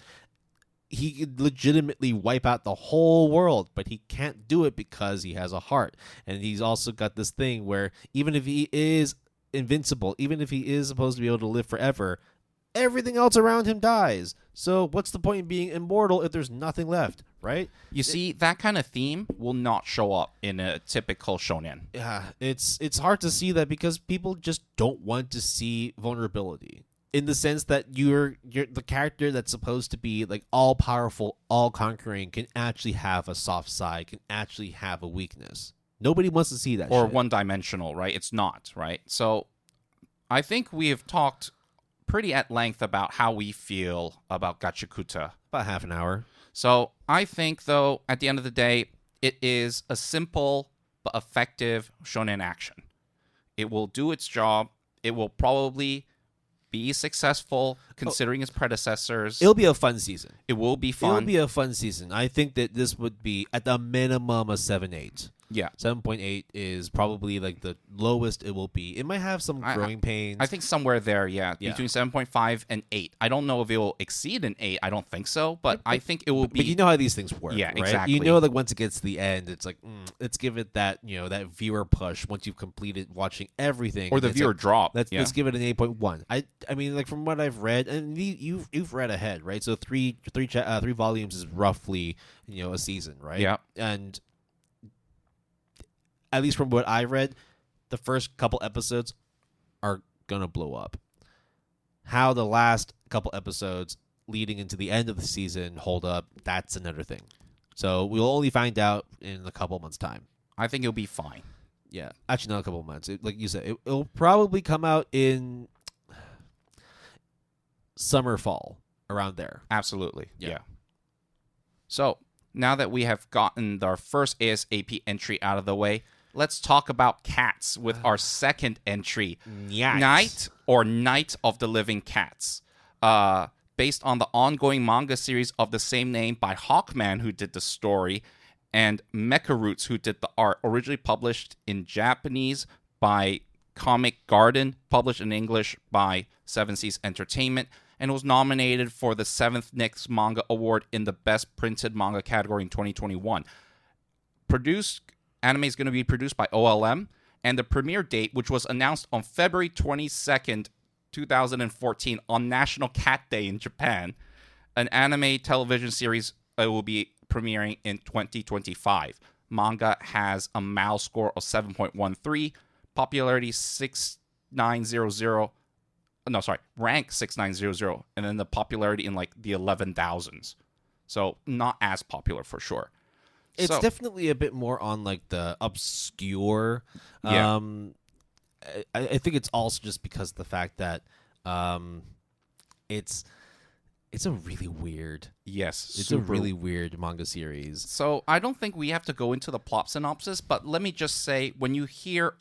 Speaker 2: He could legitimately wipe out the whole world, but he can't do it because he has a heart. And he's also got this thing where even if he is invincible, even if he is supposed to be able to live forever, everything else around him dies. So what's the point in being immortal if there's nothing left, right?
Speaker 1: You see, that kind of theme will not show up in a typical shonen.
Speaker 2: Yeah, it's hard to see that because people just don't want to see vulnerability. In the sense that you're the character that's supposed to be like all powerful, all conquering, can actually have a soft side, can actually have a weakness. Nobody wants to see that.
Speaker 1: Or
Speaker 2: shit.
Speaker 1: one dimensional, right? It's not, right? So I think we have talked pretty at length about how we feel about Gachiakuta.
Speaker 2: About half an hour.
Speaker 1: So I think, though, at the end of the day, it is a simple but effective shonen action. It will do its job. It will probably be successful considering its predecessors.
Speaker 2: It'll be a fun season.
Speaker 1: It will be fun.
Speaker 2: It'll be a fun season. I think that this would be at the minimum a 7.8.
Speaker 1: Yeah.
Speaker 2: 7.8 is probably like the lowest it will be. It might have some growing pains.
Speaker 1: I think somewhere there, between 7.5 and 8. I don't know if it will exceed an 8. I don't think so, but I think it will be.
Speaker 2: But you know how these things work,
Speaker 1: Yeah,
Speaker 2: right?
Speaker 1: exactly.
Speaker 2: You know, like once it gets to the end, it's like, let's give it that, that viewer push once you've completed watching everything.
Speaker 1: Or the viewer drop.
Speaker 2: Let's give it an 8.1. I mean, like from what I've read, and you've read ahead, right? So three volumes is roughly, a season, right?
Speaker 1: Yeah.
Speaker 2: And at least from what I read, the first couple episodes are gonna blow up. How the last couple episodes leading into the end of the season hold up, that's another thing. So we'll only find out in a couple months' time.
Speaker 1: I think it'll be fine.
Speaker 2: Yeah, actually not a couple of months. Like you said, it'll probably come out in summer, fall, around there.
Speaker 1: Absolutely.
Speaker 2: Yeah.
Speaker 1: So now that we have gotten our first ASAP entry out of the way, let's talk about cats with our second entry,
Speaker 2: Night
Speaker 1: Night of the Living Cats, based on the ongoing manga series of the same name by Hawkman, who did the story, and Mecha Roots, who did the art, originally published in Japanese by Comic Garden, published in English by Seven Seas Entertainment, and was nominated for the 7th Nick's Manga Award in the Best Printed Manga category in 2021. Anime is going to be produced by OLM, and the premiere date, which was announced on February 22nd, 2014, on National Cat Day in Japan. An anime television series will be premiering in 2025. Manga has a MAL score of 7.13, popularity 6900. No, sorry, rank 6900, and then the popularity in like the 11,000s. So not as popular for sure.
Speaker 2: It's definitely a bit more on like the obscure.
Speaker 1: Yeah.
Speaker 2: I think it's also just because of the fact that it's a really weird.
Speaker 1: Yes,
Speaker 2: it's a really weird manga series.
Speaker 1: So I don't think we have to go into the plot synopsis, but let me just say, when you hear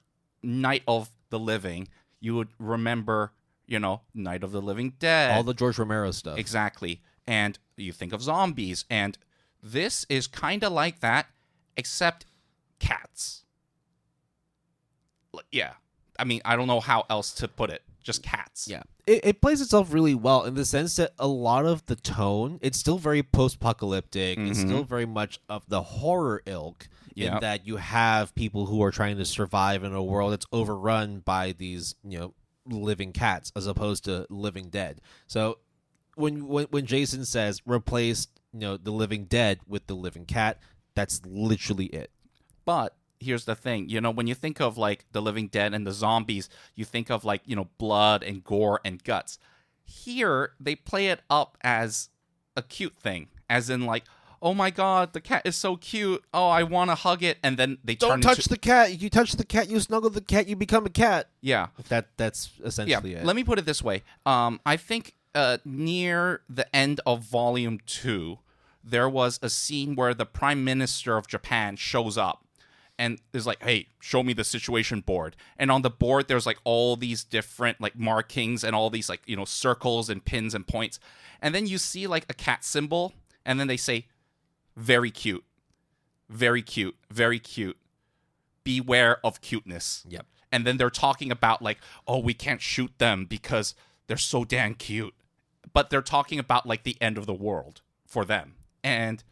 Speaker 1: Night of the Living, you would remember, Night of the Living Dead.
Speaker 2: All the George Romero stuff.
Speaker 1: Exactly. And you think of zombies, and this is kind of like that, except cats. Yeah. I mean, I don't know how else to put it. Just cats.
Speaker 2: Yeah. It plays itself really well in the sense that a lot of the tone, it's still very post-apocalyptic. It's still very much of the horror ilk in that you have people who are trying to survive in a world that's overrun by these, living cats as opposed to living dead. So when Jason says replace, the living dead with the living cat, that's literally it.
Speaker 1: But here's the thing. When you think of like the Living Dead and the zombies, you think of like, blood and gore and guts. Here, they play it up as a cute thing, as in like, oh my god, the cat is so cute. Oh, I want to hug it. And then they
Speaker 2: don't touch the cat. You touch the cat, you snuggle the cat, you become a cat.
Speaker 1: Yeah.
Speaker 2: That's essentially it.
Speaker 1: Let me put it this way. I think near the end of Volume 2, there was a scene where the Prime Minister of Japan shows up and is like, hey, show me the situation board. And on the board, there's like all these different like markings and all these like, circles and pins and points. And then you see like a cat symbol, and then they say, very cute, very cute, very cute. Beware of cuteness.
Speaker 2: Yep.
Speaker 1: And then they're talking about like, oh, we can't shoot them because they're so damn cute. But they're talking about like the end of the world for them. And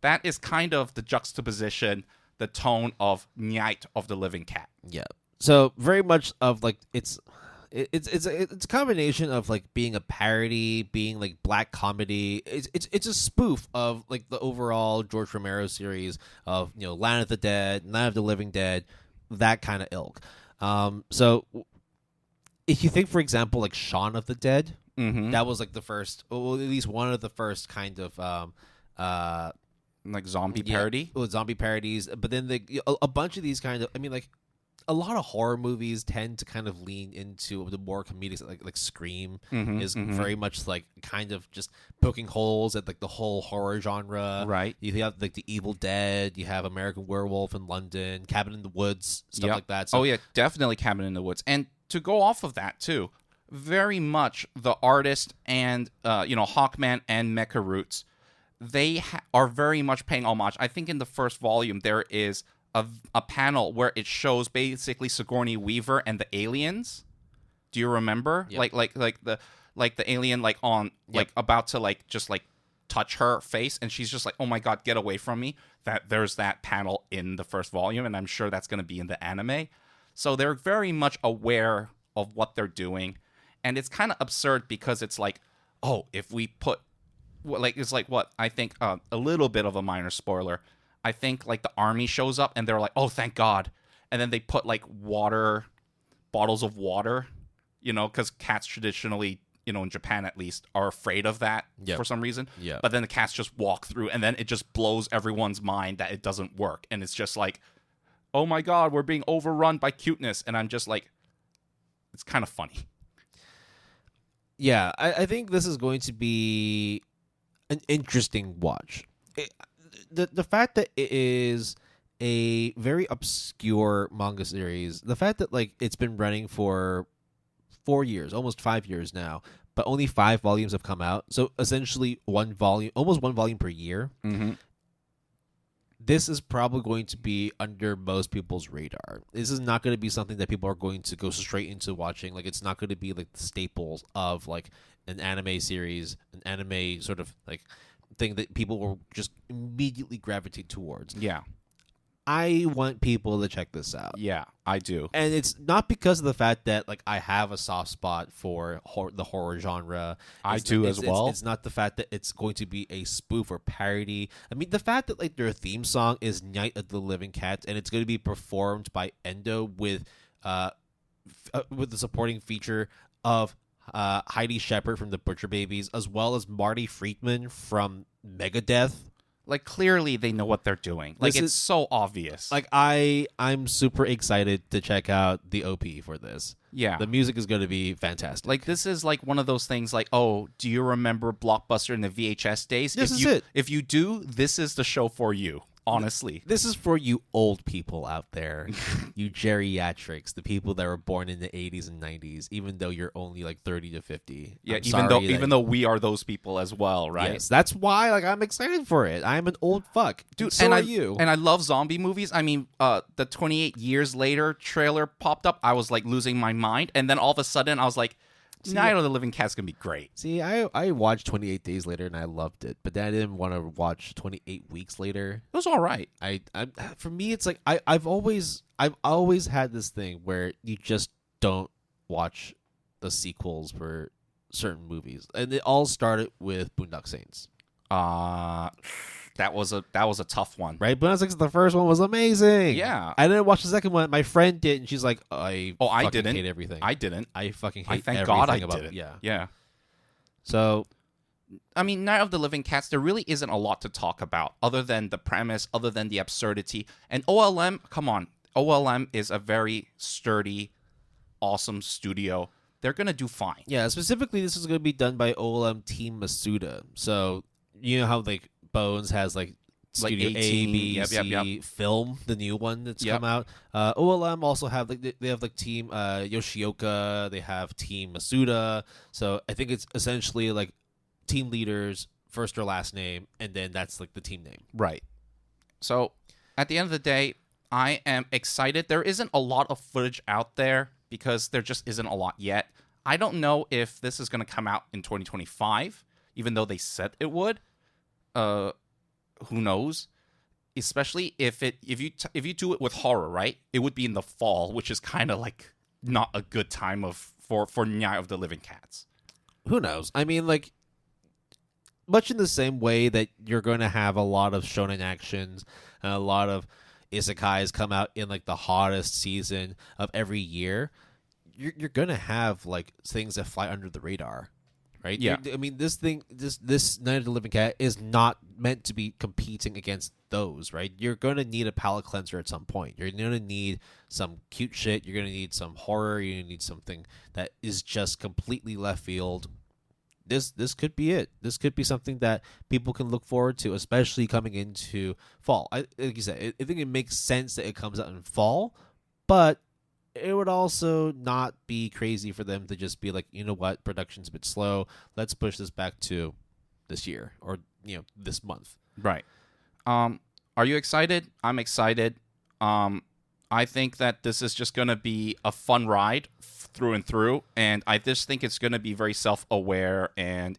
Speaker 1: that is kind of the juxtaposition, the tone of Night of the Living Cat.
Speaker 2: Yeah. So very much of like it's a combination of like being a parody, being like black comedy. It's a spoof of like the overall George Romero series of Land of the Dead, Night of the Living Dead, that kind of ilk. So if you think, for example, like Shaun of the Dead, that was like the first, well, at least one of the first kind of
Speaker 1: like zombie parody.
Speaker 2: Well, zombie parodies, but then a bunch of these kind of, I mean, like a lot of horror movies tend to kind of lean into the more comedic, like Scream is very much like kind of just poking holes at like the whole horror genre.
Speaker 1: Right.
Speaker 2: You have like the Evil Dead, you have American Werewolf in London, Cabin in the Woods, stuff like that. So,
Speaker 1: oh yeah, definitely Cabin in the Woods. And to go off of that too, very much the artist and Hawkman and Mecha Roots, they are very much paying homage. I think in the first volume there is a panel where it shows basically Sigourney Weaver and the aliens. Do you remember? Yep. Like the alien like on like about to like just like touch her face, and she's just like, oh my god, get away from me. There's that panel in the first volume, and I'm sure that's going to be in the anime. So they're very much aware of what they're doing, and it's kind of absurd because it's like, oh, if we put like, it's like what I think a little bit of a minor spoiler. I think like the army shows up and they're like, oh, thank God. And then they put like bottles of water, because cats traditionally, in Japan at least, are afraid of that for some reason.
Speaker 2: Yeah.
Speaker 1: But then the cats just walk through, and then it just blows everyone's mind that it doesn't work. And it's just like, oh my God, we're being overrun by cuteness. And I'm just like, it's kind of funny.
Speaker 2: Yeah, I think this is going to be an interesting watch. The fact that it is a very obscure manga series, the fact that like it's been running for 4 years, almost 5 years now, but only 5 volumes have come out. So essentially almost one volume per year.
Speaker 1: Mm-hmm.
Speaker 2: This is probably going to be under most people's radar. This is not going to be something that people are going to go straight into watching. Like, it's not going to be like the staples of like an anime series, an anime sort of like thing that people will just immediately gravitate towards.
Speaker 1: Yeah.
Speaker 2: I want people to check this out.
Speaker 1: Yeah, I do.
Speaker 2: And it's not because of the fact that like I have a soft spot for the horror genre.
Speaker 1: I do as well.
Speaker 2: It's not the fact that it's going to be a spoof or parody. I mean, the fact that like their theme song is Night of the Living Cat, and it's going to be performed by Endo with the supporting feature of Heidi Shepard from the Butcher Babies, as well as Marty Friedman from Megadeth.
Speaker 1: Like, clearly they know what they're doing. Like, it's so obvious.
Speaker 2: Like, I'm super excited to check out the OP for this.
Speaker 1: Yeah.
Speaker 2: The music is going to be fantastic.
Speaker 1: Like, this is like one of those things like, oh, do you remember Blockbuster in the VHS days?
Speaker 2: This is it.
Speaker 1: If you do, this is the show for you. Honestly,
Speaker 2: this is for you old people out there, you geriatrics, the people that were born in the 80s and 90s, even though you're only like 30 to 50.
Speaker 1: Yeah, even though we are those people as well, right?
Speaker 2: Yes, that's why like I'm excited for it. I'm an old fuck,
Speaker 1: dude.
Speaker 2: So are you?
Speaker 1: And I love zombie movies. I mean, the 28 Years Later trailer popped up. I was like losing my mind, and then all of a sudden I was like, Night of the Living Cat's gonna be great.
Speaker 2: See, I watched 28 Days Later and I loved it, but then I didn't want to watch 28 Weeks Later.
Speaker 1: It was all right.
Speaker 2: I for me, it's like I've always had this thing where you just don't watch the sequels for certain movies, and it all started with Boondock Saints.
Speaker 1: That was a tough one.
Speaker 2: Right? But I was like, the first one was amazing.
Speaker 1: Yeah.
Speaker 2: I didn't watch the second one. My friend did, and she's like, I
Speaker 1: didn't
Speaker 2: hate everything.
Speaker 1: I didn't.
Speaker 2: I fucking hate
Speaker 1: thank
Speaker 2: everything
Speaker 1: God I
Speaker 2: about
Speaker 1: didn't.
Speaker 2: it. Yeah.
Speaker 1: Yeah.
Speaker 2: So,
Speaker 1: I mean, Night of the Living Cats, there really isn't a lot to talk about other than the premise, other than the absurdity. And OLM, come on. OLM is a very sturdy, awesome studio. They're going to do fine.
Speaker 2: yeah, specifically, this is going to be done by OLM Team Masuda. So, you know how, like, Bones has, like Studio
Speaker 1: 18,
Speaker 2: A, B, C,
Speaker 1: yep.
Speaker 2: Film, the new one that's
Speaker 1: Yep.
Speaker 2: come out. OLM also have, like, they have, like, Team Yoshioka. They have Team Masuda. So, I think it's essentially, like, team leaders, first or last name, and then that's, like, the team name.
Speaker 1: Right. So, at the end of the day, I am excited. There isn't a lot of footage out there because there just isn't a lot yet. I don't know if this is going to come out in 2025, even though they said it would. Who knows? Especially if you do it with horror, right? It would be in the fall, which is kind of like not a good time for Night of the Living Cats.
Speaker 2: Who knows? I mean, like, much in the same way that you're going to have a lot of shonen actions and a lot of isekais come out in, like, the hottest season of every year, you're going to have, like, things that fly under the radar, right?
Speaker 1: Yeah.
Speaker 2: I mean, this Night of the Living Cat is not meant to be competing against those, right? You're going to need a palate cleanser at some point. You're going to need some cute shit. You're going to need some horror. You're going to need something that is just completely left field. This could be it. This could be something that people can look forward to, especially coming into fall. Like you said, I think it makes sense that it comes out in fall, but it would also not be crazy for them to just be like, you know what, production's a bit slow. Let's push this back to this year or this month.
Speaker 1: Right. Are you excited? I'm excited. I think that this is just going to be a fun ride through and through, and I just think it's going to be very self-aware, and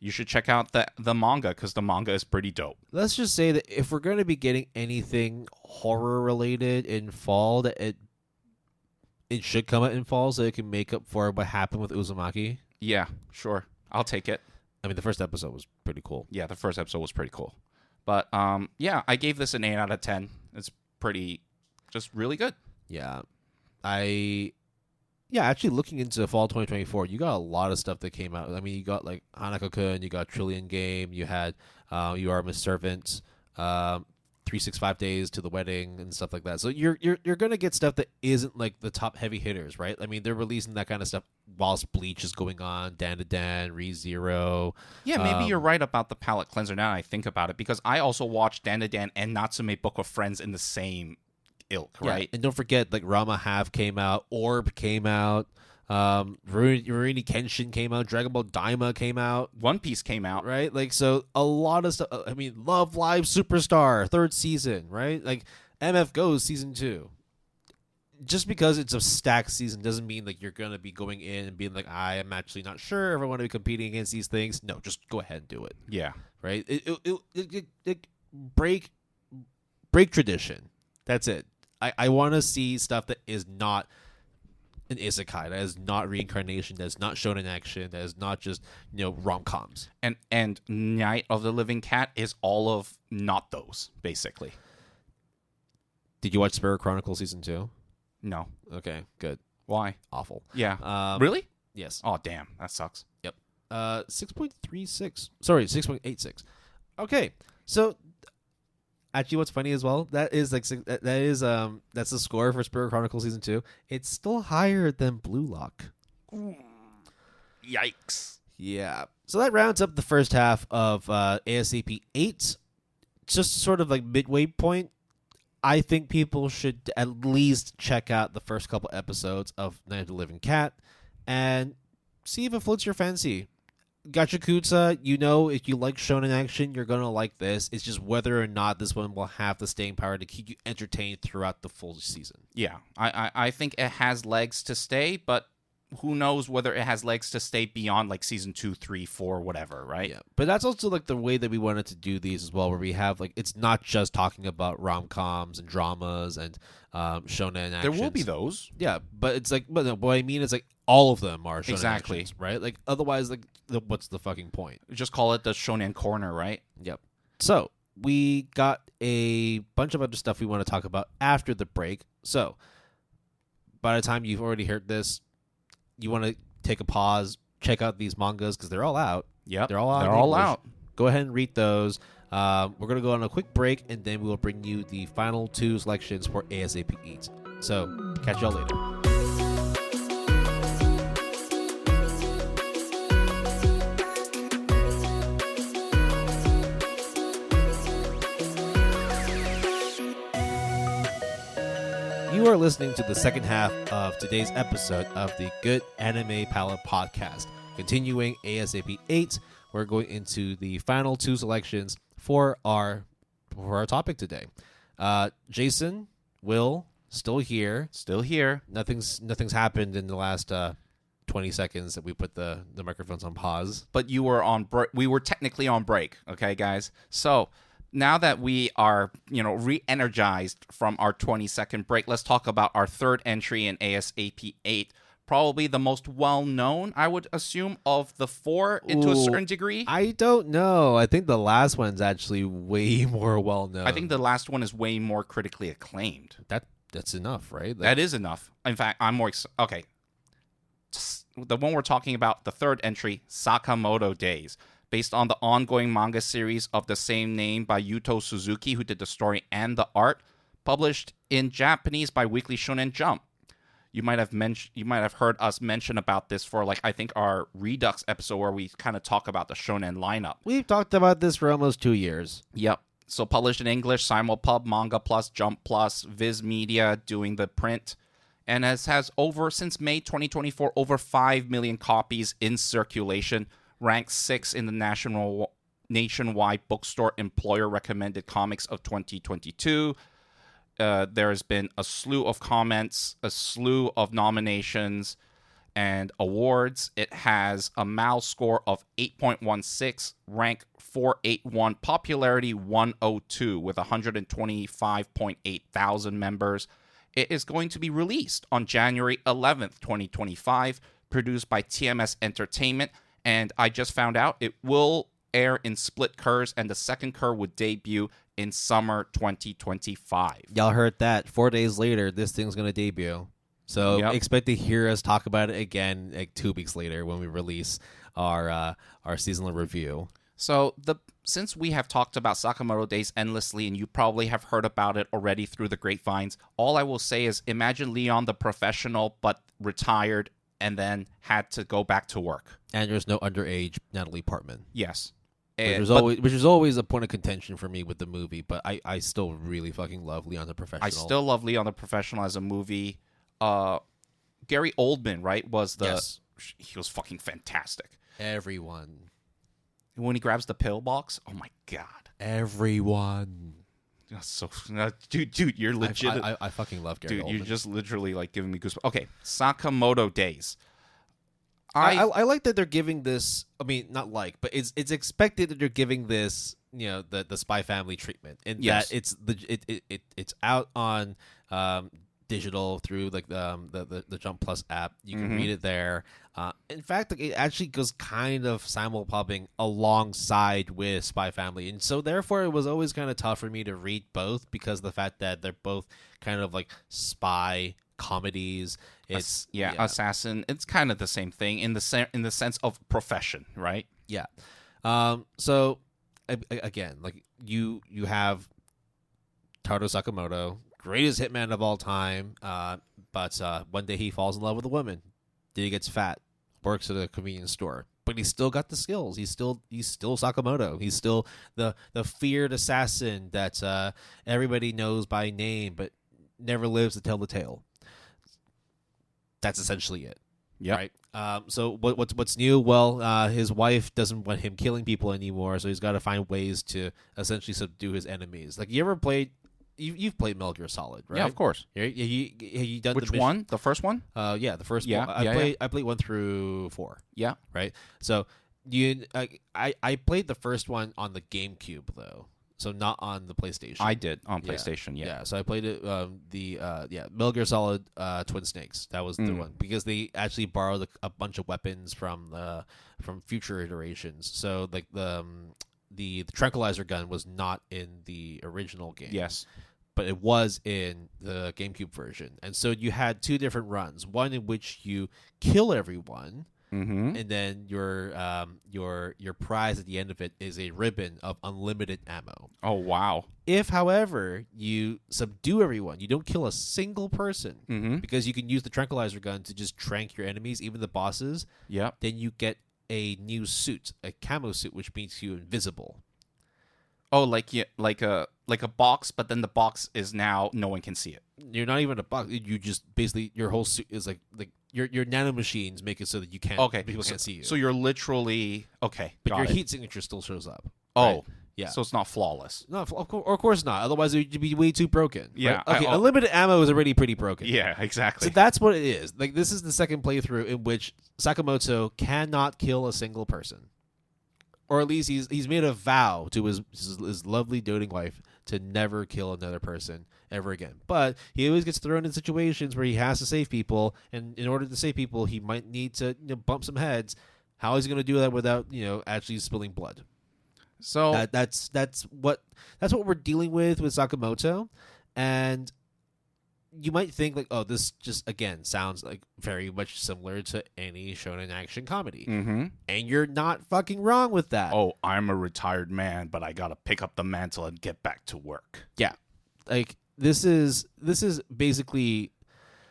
Speaker 1: you should check out the manga because the manga is pretty dope.
Speaker 2: Let's just say that if we're going to be getting anything horror related in fall, that it should come out in fall so it can make up for what happened with Uzumaki.
Speaker 1: Yeah, sure. I'll take it.
Speaker 2: I mean, the first episode was pretty cool.
Speaker 1: Yeah, the first episode was pretty cool. But, yeah, I gave this an 8 out of 10. It's just really good.
Speaker 2: Yeah. Actually looking into fall 2024, you got a lot of stuff that came out. I mean, you got, like, Hanako-kun, you got Trillion Game, you had You Are My Servant, 365 Days to the Wedding and stuff like that. So you're going to get stuff that isn't, like, the top heavy hitters, right? I mean, they're releasing that kind of stuff whilst Bleach is going on, Dan to Dan, ReZero.
Speaker 1: Yeah, maybe you're right about the palate cleanser now that I think about it, because I also watched Dan to Dan and Natsume Book of Friends in the same ilk, right?
Speaker 2: And don't forget, like, Rama Half came out, Orb came out, Rurouni Kenshin came out, Dragon Ball Daima came out,
Speaker 1: One Piece came out.
Speaker 2: right? Like, so a lot of stuff. I mean, Love Live Superstar, 3rd season, right? Like, MF Goes season 2. Just because it's a stacked season doesn't mean, like, you're going to be going in and being like, I am actually not sure if I want to be competing against these things. No, just go ahead and do it.
Speaker 1: Yeah.
Speaker 2: Right? It break tradition. That's it. I want to see stuff that is not an isekai, that is not reincarnation, that is not shonen action, that is not just, rom-coms.
Speaker 1: And Night of the Living Cat is all of not those, basically.
Speaker 2: Did you watch Spirit Chronicles season 2?
Speaker 1: No.
Speaker 2: Okay, good.
Speaker 1: Why?
Speaker 2: Awful.
Speaker 1: Yeah. Really?
Speaker 2: Yes.
Speaker 1: Oh, damn. That sucks.
Speaker 2: Yep. 6.36. Sorry, 6.86. Okay, so actually, what's funny as well, that's the score for Spirit Chronicles season 2. It's still higher than Blue Lock.
Speaker 1: Yikes.
Speaker 2: Yeah. So that rounds up the first half of ASAP 8. Just sort of like midway point. I think people should at least check out the first couple episodes of Night of the Living Cat and see if it floats your fancy. Gachiakuta, if you like shonen action, you're going to like this. It's just whether or not this one will have the staying power to keep you entertained throughout the full season.
Speaker 1: Yeah. I think it has legs to stay, but who knows whether it has legs to stay beyond, like, season 2, 3, 4, whatever, right?
Speaker 2: Yeah. But that's also, like, the way that we wanted to do these as well, where we have, like, it's not just talking about rom-coms and dramas and shonen actions.
Speaker 1: There will be those.
Speaker 2: Yeah, but it's like, but what I mean is, like, all of them are shonen
Speaker 1: Exactly.
Speaker 2: actions, right? Like, otherwise, like, what's the fucking point?
Speaker 1: Just call it the Shonen Corner, right?
Speaker 2: Yep. So, we got a bunch of other stuff we want to talk about after the break. So by the time you've already heard this, you want to take a pause, check out these mangas because they're all out.
Speaker 1: Yep,
Speaker 2: they're all out.
Speaker 1: They're all out.
Speaker 2: Go ahead and read those. We're going to go on a quick break, and then we will bring you the final 2 selections for ASAP Eats. So catch y'all later. You are listening to the second half of today's episode of the Good Anime Palette Podcast. Continuing ASAP 8, we're going into the final 2 selections for our topic today. Jason, Will, still here.
Speaker 1: Still here.
Speaker 2: Nothing's happened in the last 20 seconds that we put the microphones on pause.
Speaker 1: But you were on break. We were technically on break, okay, guys? So now that we are, re-energized from our 20-second break, let's talk about our third entry in ASAP 8. Probably the most well-known, I would assume, of the 4 to a certain degree.
Speaker 2: I don't know. I think the last one's actually way more well-known.
Speaker 1: I think the last one is way more critically acclaimed.
Speaker 2: That's enough, right?
Speaker 1: That is enough. In fact, I'm more... Okay. The one we're talking about, the third entry, Sakamoto Days, based on the ongoing manga series of the same name by Yuto Suzuki, who did the story and the art, published in Japanese by Weekly Shonen Jump. You might have heard us mention about this for, I think our Redux episode where we kind of talk about the shonen lineup.
Speaker 2: We've talked about this for almost 2 years.
Speaker 1: Yep. So published in English, Simulpub, Manga Plus, Jump Plus, Viz Media doing the print, and has over, since May 2024, over 5 million copies in circulation, ranked 6 in the nationwide bookstore employer recommended comics of 2022. There has been a slew of comments, a slew of nominations and awards. It has a MAL score of 8.16, rank 481, popularity 102 with 125.8 thousand members. It is going to be released on January 11th, 2025, produced by TMS Entertainment, and I just found out it will air in split curves, and the second curve would debut in summer 2025.
Speaker 2: Y'all heard that. 4 days later, this thing's going to debut. So expect to hear us talk about it again 2 weeks later when we release our seasonal review.
Speaker 1: So since we have talked about Sakamoto Days endlessly, and you probably have heard about it already through the grapevines, all I will say is imagine Leon the professional, but retired and then had to go back to work.
Speaker 2: And there's no underage Natalie Portman.
Speaker 1: Yes.
Speaker 2: Which is always a point of contention for me with the movie, but I still really fucking love Leon the Professional.
Speaker 1: I still love Leon the Professional as a movie. Gary Oldman, right, was the... Yes. He was fucking fantastic.
Speaker 2: Everyone.
Speaker 1: When he grabs the pillbox, oh my God.
Speaker 2: Everyone.
Speaker 1: So, dude, you're legit.
Speaker 2: I fucking love Gary Oldman.
Speaker 1: Dude, you're just literally giving me goosebumps. Okay, Sakamoto Days.
Speaker 2: I like that they're giving this. I mean, not but it's expected that they're giving this, the Spy Family treatment, and that it's out on digital through the Jump Plus app. You can read it there. In fact, it actually goes kind of simulpubbing alongside with Spy Family, and so therefore it was always kind of tough for me to read both because of the fact that they're both kind of spy comedies. It's assassin. It's kind of the same thing in the sense of profession, right? Yeah. So again, you have Taro Sakamoto, greatest hitman of all time. But one day he falls in love with a woman. Then he gets fat, works at a convenience store. But he's still got the skills. He's still Sakamoto. He's still the feared assassin that everybody knows by name, but never lives to tell the tale. That's essentially it.
Speaker 1: Yeah.
Speaker 2: Right. So what's new? Well, his wife doesn't want him killing people anymore, so he's got to find ways to essentially subdue his enemies. You ever played? You've played Metal Gear Solid, right?
Speaker 1: Yeah, of course.
Speaker 2: You done
Speaker 1: which one? The first one?
Speaker 2: Yeah, the first
Speaker 1: one.
Speaker 2: I played 1 through 4.
Speaker 1: Yeah.
Speaker 2: Right. So I played the first one on the GameCube though. So not on the PlayStation.
Speaker 1: I did on PlayStation,
Speaker 2: yeah. So I played it. Metal Gear Solid Twin Snakes. That was the one because they actually borrowed a bunch of weapons from future iterations. So the tranquilizer gun was not in the original game.
Speaker 1: Yes.
Speaker 2: But it was in the GameCube version. And so you had two different runs. One in which you kill everyone,
Speaker 1: Mm-hmm.
Speaker 2: and then your prize at the end of it is a ribbon of unlimited ammo.
Speaker 1: Oh, wow.
Speaker 2: If, however, you subdue everyone, you don't kill a single person,
Speaker 1: Mm-hmm.
Speaker 2: because you can use the tranquilizer gun to just trank your enemies, even the bosses,
Speaker 1: Yep.
Speaker 2: then you get a new suit, a camo suit, which makes you invisible.
Speaker 1: Oh, like a box, but then the box is now no one can see it.
Speaker 2: You're not even a box. You just basically, your whole suit is like your nanomachines make it so that you can't.
Speaker 1: Okay.
Speaker 2: People can't see you.
Speaker 1: So you're literally okay.
Speaker 2: But your
Speaker 1: got it.
Speaker 2: heat signature still shows up.
Speaker 1: Oh,
Speaker 2: right? Yeah.
Speaker 1: So it's not flawless.
Speaker 2: No, of course not. Otherwise, it would be way too broken.
Speaker 1: Yeah,
Speaker 2: Right? Okay. Unlimited ammo is already pretty broken.
Speaker 1: Yeah, exactly.
Speaker 2: So that's what it is. Like, this is the second playthrough in which Sakamoto cannot kill a single person, or at least he's made a vow to his lovely doting wife to never kill another person ever again. But he always gets thrown in situations where he has to save people, and in order to save people, he might need to bump some heads. How is he going to do that without actually spilling blood?
Speaker 1: So
Speaker 2: That's what we're dealing with Sakamoto, and you might think like, oh, this just again sounds like very much similar to any shonen action comedy,
Speaker 1: mm-hmm.
Speaker 2: and you're not fucking wrong with that.
Speaker 1: Oh, I'm a retired man, but I gotta pick up the mantle and get back to work.
Speaker 2: Yeah, like this is basically.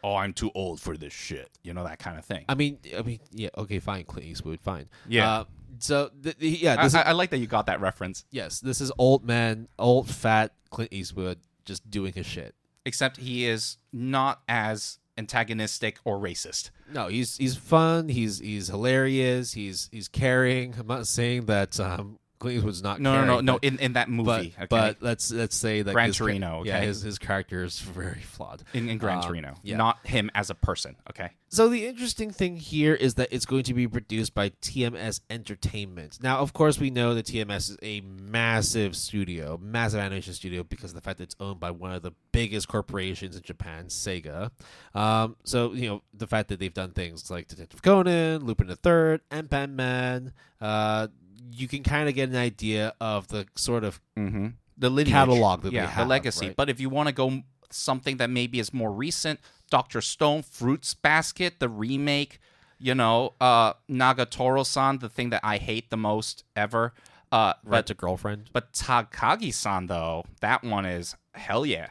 Speaker 1: Oh, I'm too old for this shit. That kind of thing.
Speaker 2: I mean, yeah, okay, fine, Clint Eastwood, fine.
Speaker 1: Yeah.
Speaker 2: So this
Speaker 1: I like that you got that reference.
Speaker 2: yes, this is old fat Clint Eastwood just doing his shit.
Speaker 1: Except he is not as antagonistic or racist.
Speaker 2: No, he's fun. He's hilarious. He's caring. I'm not saying that Clint Eastwood's not. caring,
Speaker 1: No. In that movie, okay?
Speaker 2: But let's say that
Speaker 1: Gran Torino. Okay,
Speaker 2: yeah, his character is very flawed
Speaker 1: in Gran Torino,
Speaker 2: yeah.
Speaker 1: not him as a person. Okay.
Speaker 2: So the interesting thing here is that it's going to be produced by TMS Entertainment. Now, of course, we know that TMS is a massive animation studio, because of the fact that it's owned by one of the biggest corporations in Japan, Sega. So the fact that they've done things like Detective Conan, Lupin the Third, Ant Man. You can kind of get an idea of the sort of
Speaker 1: the lineage,
Speaker 2: catalog that we have,
Speaker 1: the legacy.
Speaker 2: right?
Speaker 1: But if you want to go something that maybe is more recent, Dr. Stone, Fruits Basket, the remake, Nagatoro-san, the thing that I hate the most ever.
Speaker 2: Rent a Girlfriend.
Speaker 1: But Takagi-san, though, that one is hell yeah.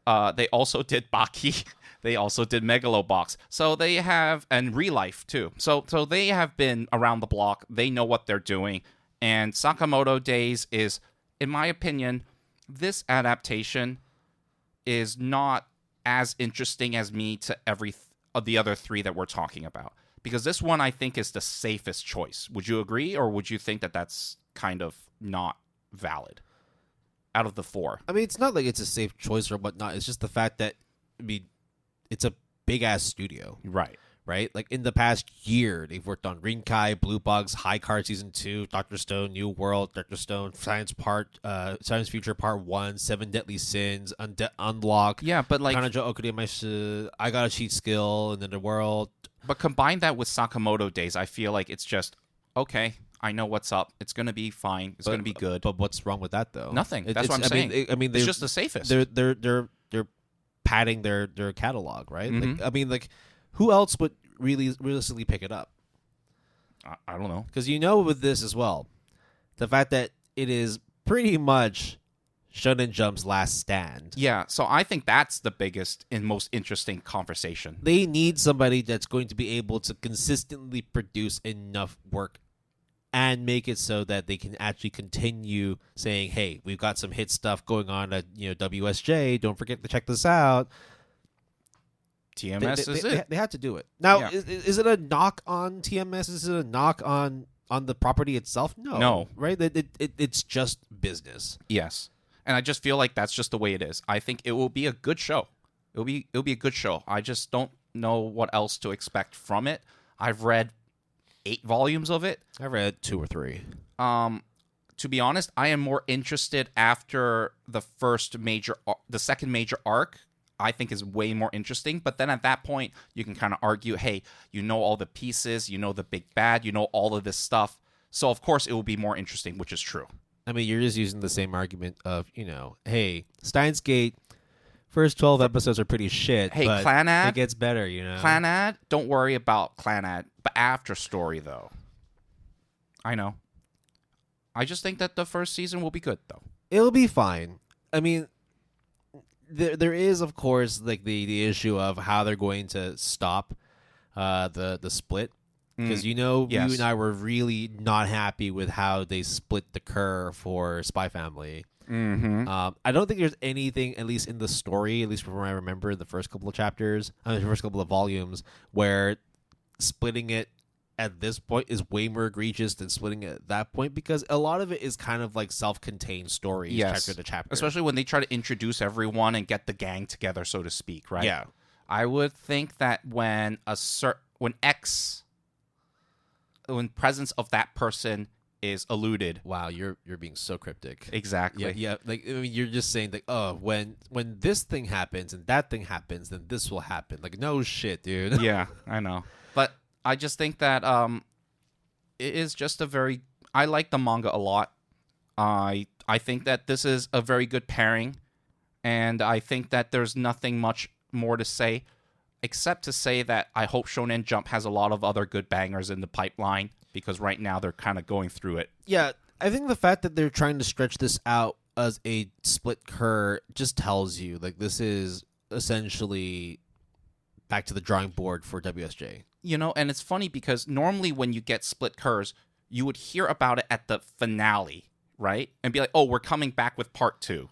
Speaker 1: They also did Baki. They also did Megalobox. So they have, and Real Life too. So they have been around the block. They know what they're doing. And Sakamoto Days is, in my opinion, this adaptation is not as interesting as me to every the other three that we're talking about. Because this one, I think, is the safest choice. Would you agree, or would you think that that's kind of not valid out of the four?
Speaker 2: I mean, it's not like it's a safe choice or whatnot. It's just the fact that, it's a big-ass studio. Right? Like, in the past year, they've worked on Rinkai, Blue Bugs, High Card Season 2, Dr. Stone, New World, Dr. Stone, Science Future Part 1, Seven Deadly Sins, Unlock.
Speaker 1: Yeah, but like...
Speaker 2: Kanajo Okudemasu, I Got a Cheat Skill, and then The World.
Speaker 1: But combine that with Sakamoto Days, I feel like it's just, okay, I know what's up. It's going to be fine. It's going to be good.
Speaker 2: But what's wrong with that, though?
Speaker 1: Nothing. That's what I'm saying. It's just the safest.
Speaker 2: They're padding their catalog, right?
Speaker 1: Mm-hmm.
Speaker 2: Who else would realistically pick it up?
Speaker 1: I don't know.
Speaker 2: Because with this as well, the fact that it is pretty much Shonen Jump's last stand.
Speaker 1: Yeah, so I think that's the biggest and most interesting conversation.
Speaker 2: They need somebody that's going to be able to consistently produce enough work and make it so that they can actually continue saying, hey, we've got some hit stuff going on at WSJ. Don't forget to check this out.
Speaker 1: TMS is it.
Speaker 2: They had to do it. Now,
Speaker 1: Yeah.
Speaker 2: is it a knock on TMS? Is it a knock on the property itself? No. Right? It's just business.
Speaker 1: Yes. And I just feel like that's just the way it is. I think it will be a good show. It'll be a good show. I just don't know what else to expect from it. I've read 8 volumes of it.
Speaker 2: I read 2 or 3.
Speaker 1: To be honest, I am more interested after the second major arc. I think is way more interesting. But then at that point, you can kind of argue, hey, you know all the pieces, you know the big bad, you know all of this stuff. So of course it will be more interesting, which is true.
Speaker 2: I mean, you're just using the same argument of, hey, Steins Gate, first 12 episodes are pretty shit,
Speaker 1: Hey,
Speaker 2: but
Speaker 1: Clanad,
Speaker 2: it gets better,
Speaker 1: Clanad, don't worry about Clanad, but after story, though. I know. I just think that the first season will be good, though.
Speaker 2: It'll be fine. I mean, there is, of course, like the issue of how they're going to stop the split. Because
Speaker 1: Yes.
Speaker 2: you and I were really not happy with how they split the Cur for Spy Family.
Speaker 1: Mm-hmm.
Speaker 2: I don't think there's anything, at least in the story, at least from what I remember, the first couple of chapters, the first couple of volumes, where splitting it at this point is way more egregious than splitting it at that point, because a lot of it is kind of like self-contained stories, chapter to chapter.
Speaker 1: Especially when they try to introduce everyone and get the gang together, so to speak, right?
Speaker 2: Yeah.
Speaker 1: I would think that when presence of that person is eluded.
Speaker 2: Wow, you're being so cryptic.
Speaker 1: Exactly.
Speaker 2: Yeah. Like, I mean, you're just saying like, oh, when this thing happens and that thing happens, then this will happen. Like, no shit, dude.
Speaker 1: Yeah, I know. But I just think that it is just I like the manga a lot. I think that this is a very good pairing, and I think that there's nothing much more to say except to say that I hope Shonen Jump has a lot of other good bangers in the pipeline, because right now they're kind of going through it.
Speaker 2: Yeah, I think the fact that they're trying to stretch this out as a split Cur just tells you, like, this is essentially back to the drawing board for WSJ.
Speaker 1: And it's funny because normally when you get split Curs, you would hear about it at the finale, right? And be like, oh, we're coming back with part 2.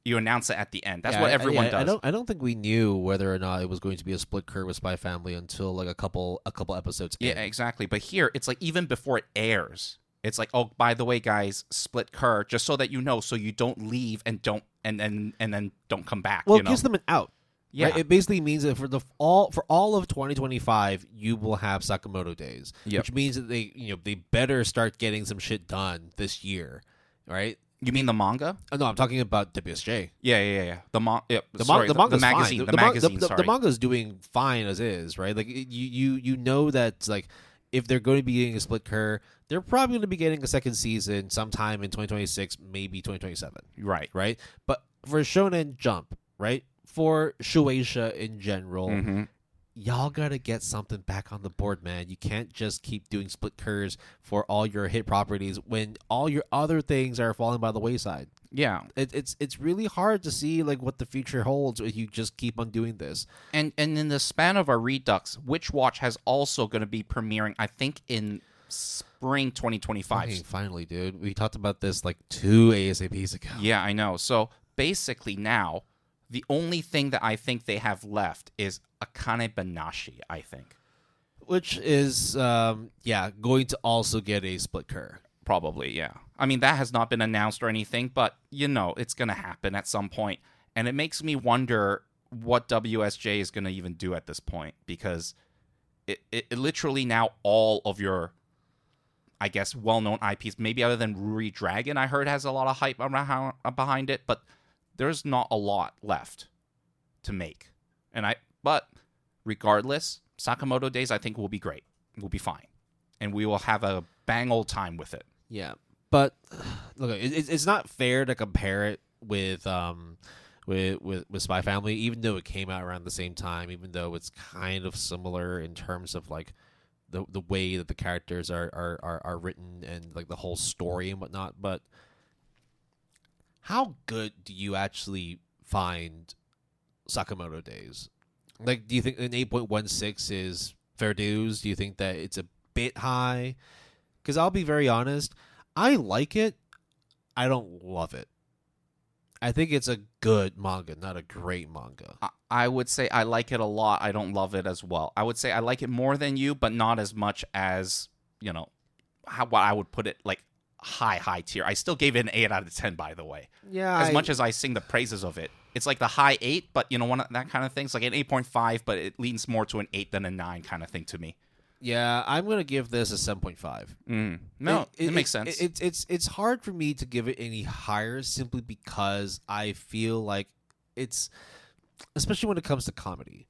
Speaker 1: You announce it at the end. That's what everyone does.
Speaker 2: I don't think we knew whether or not it was going to be a split Cur with Spy Family until like a couple episodes in.
Speaker 1: Yeah, exactly. But here, it's like even before it airs, it's like, oh, by the way, guys, split Cur, just so that you know, so you don't leave and then don't come back.
Speaker 2: Well, it gives them an out.
Speaker 1: Yeah,
Speaker 2: right? It basically means that for all of 2025, you will have Sakamoto Days, which means that they better start getting some shit done this year, right?
Speaker 1: You mean the manga?
Speaker 2: Oh, no, I'm talking about WSJ.
Speaker 1: Yeah. The
Speaker 2: manga's
Speaker 1: magazine.
Speaker 2: Fine. The manga's doing fine as is, right? Like you know that like if they're going to be getting a split Cur, they're probably going to be getting a second season sometime in 2026, maybe 2027. Right. But for Shonen Jump, right? For Shueisha in general, y'all gotta get something back on the board, man. You can't just keep doing split Curs for all your hit properties when all your other things are falling by the wayside.
Speaker 1: Yeah,
Speaker 2: it's really hard to see like what the future holds if you just keep on doing this.
Speaker 1: And in the span of our Redux, Witch Watch has also going to be premiering, I think, in spring 2025.
Speaker 2: Finally, dude. We talked about this like 2 ASAPs ago.
Speaker 1: Yeah, I know. So basically now, the only thing that I think they have left is Akane Banashi, I think.
Speaker 2: Which is, going to also get a split Cur.
Speaker 1: Probably, yeah. I mean, that has not been announced or anything, but, it's going to happen at some point. And it makes me wonder what WSJ is going to even do at this point, because it literally now all of your, I guess, well-known IPs, maybe other than Ruri Dragon, I heard has a lot of hype behind it, but there's not a lot left to make. But regardless, Sakamoto Days I think will be great. We'll be fine. And we will have a bang old time with it.
Speaker 2: Yeah. But look, it's not fair to compare it with Spy Family, even though it came out around the same time, even though it's kind of similar in terms of like the way that the characters are written and like the whole story and whatnot. But how good do you actually find Sakamoto Days? Like, do you think an 8.16 is fair dues? Do you think that it's a bit high? Because I'll be very honest, I like it. I don't love it. I think it's a good manga, not a great manga.
Speaker 1: I would say I like it a lot. I don't love it as well. I would say I like it more than you, but not as much as, what I would put it, like, high tier. I still gave it an 8 out of 10, by the way.
Speaker 2: Yeah.
Speaker 1: As much as I sing the praises of it. It's like the high 8, but one of that kind of thing. It's like an 8.5, but it leans more to an 8 than a 9 kind of thing to me.
Speaker 2: Yeah, I'm going to give this a 7.5.
Speaker 1: No, it makes sense.
Speaker 2: It's hard for me to give it any higher simply because I feel like it's, especially when it comes to comedy,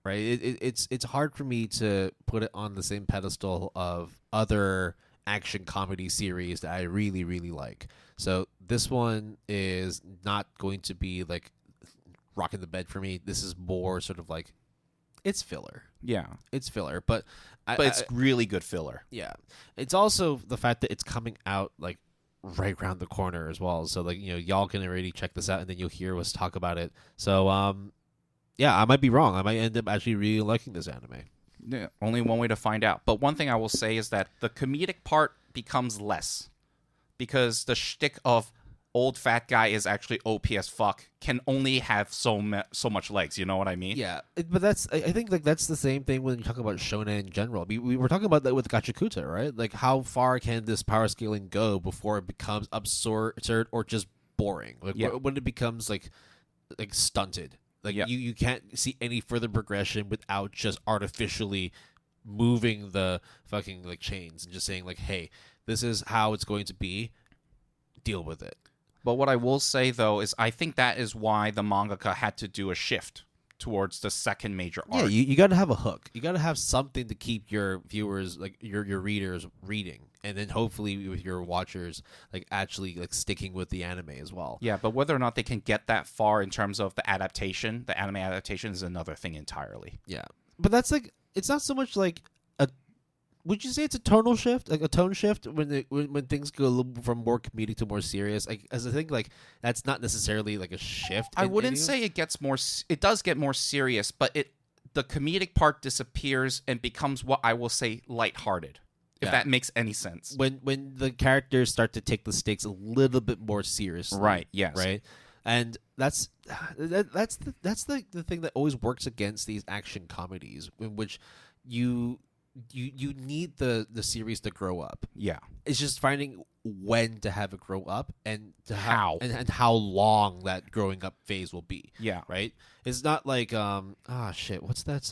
Speaker 2: right? It's hard for me to put it on the same pedestal of other action comedy series that I really, really like. So this one is not going to be like rocking the bed for me. This is more sort of like it's filler.
Speaker 1: Yeah.
Speaker 2: It's filler, but
Speaker 1: It's really good filler.
Speaker 2: yeah. It's also the fact that it's coming out like right around the corner as well. So like, y'all can already check this out and then you'll hear us talk about it. So yeah, I might be wrong. I might end up actually really liking this anime.
Speaker 1: Yeah, only one way to find out. But one thing I will say is that the comedic part becomes less because the shtick of old fat guy is actually OP as fuck can only have so much legs. You know what I mean?
Speaker 2: Yeah, but I think like that's the same thing when you talk about shonen in general. We were talking about that with Gachiakuta, right? Like how far can this power scaling go before it becomes absurd or just boring? Like when it becomes like stunted. Like you can't see any further progression without just artificially moving the fucking like chains and just saying like, hey, this is how it's going to be. Deal with it.
Speaker 1: But what I will say, though, is I think that is why the mangaka had to do a shift towards the second major arc.
Speaker 2: Yeah, you got to have a hook. You got to have something to keep your viewers, like your readers, reading, and then hopefully with your watchers, like actually like sticking with the anime as well.
Speaker 1: Yeah, but whether or not they can get that far in terms of the adaptation, the anime adaptation, is another thing entirely.
Speaker 2: Yeah, but that's like it's not so much like a. Would you say it's a tonal shift, like a tone shift when things go a little from more comedic to more serious? Like, as I think, like that's not necessarily like a shift.
Speaker 1: I wouldn't say it gets more. It does get more serious, but the comedic part disappears and becomes what I will say lighthearted. If that makes any sense.
Speaker 2: When the characters start to take the stakes a little bit more seriously,
Speaker 1: right? Yes,
Speaker 2: right, and that's the thing that always works against these action comedies in which you need the series to grow up.
Speaker 1: Yeah.
Speaker 2: It's just finding when to have it grow up and to
Speaker 1: how
Speaker 2: and how long that growing up phase will be.
Speaker 1: Yeah.
Speaker 2: Right? It's not like shit, what's that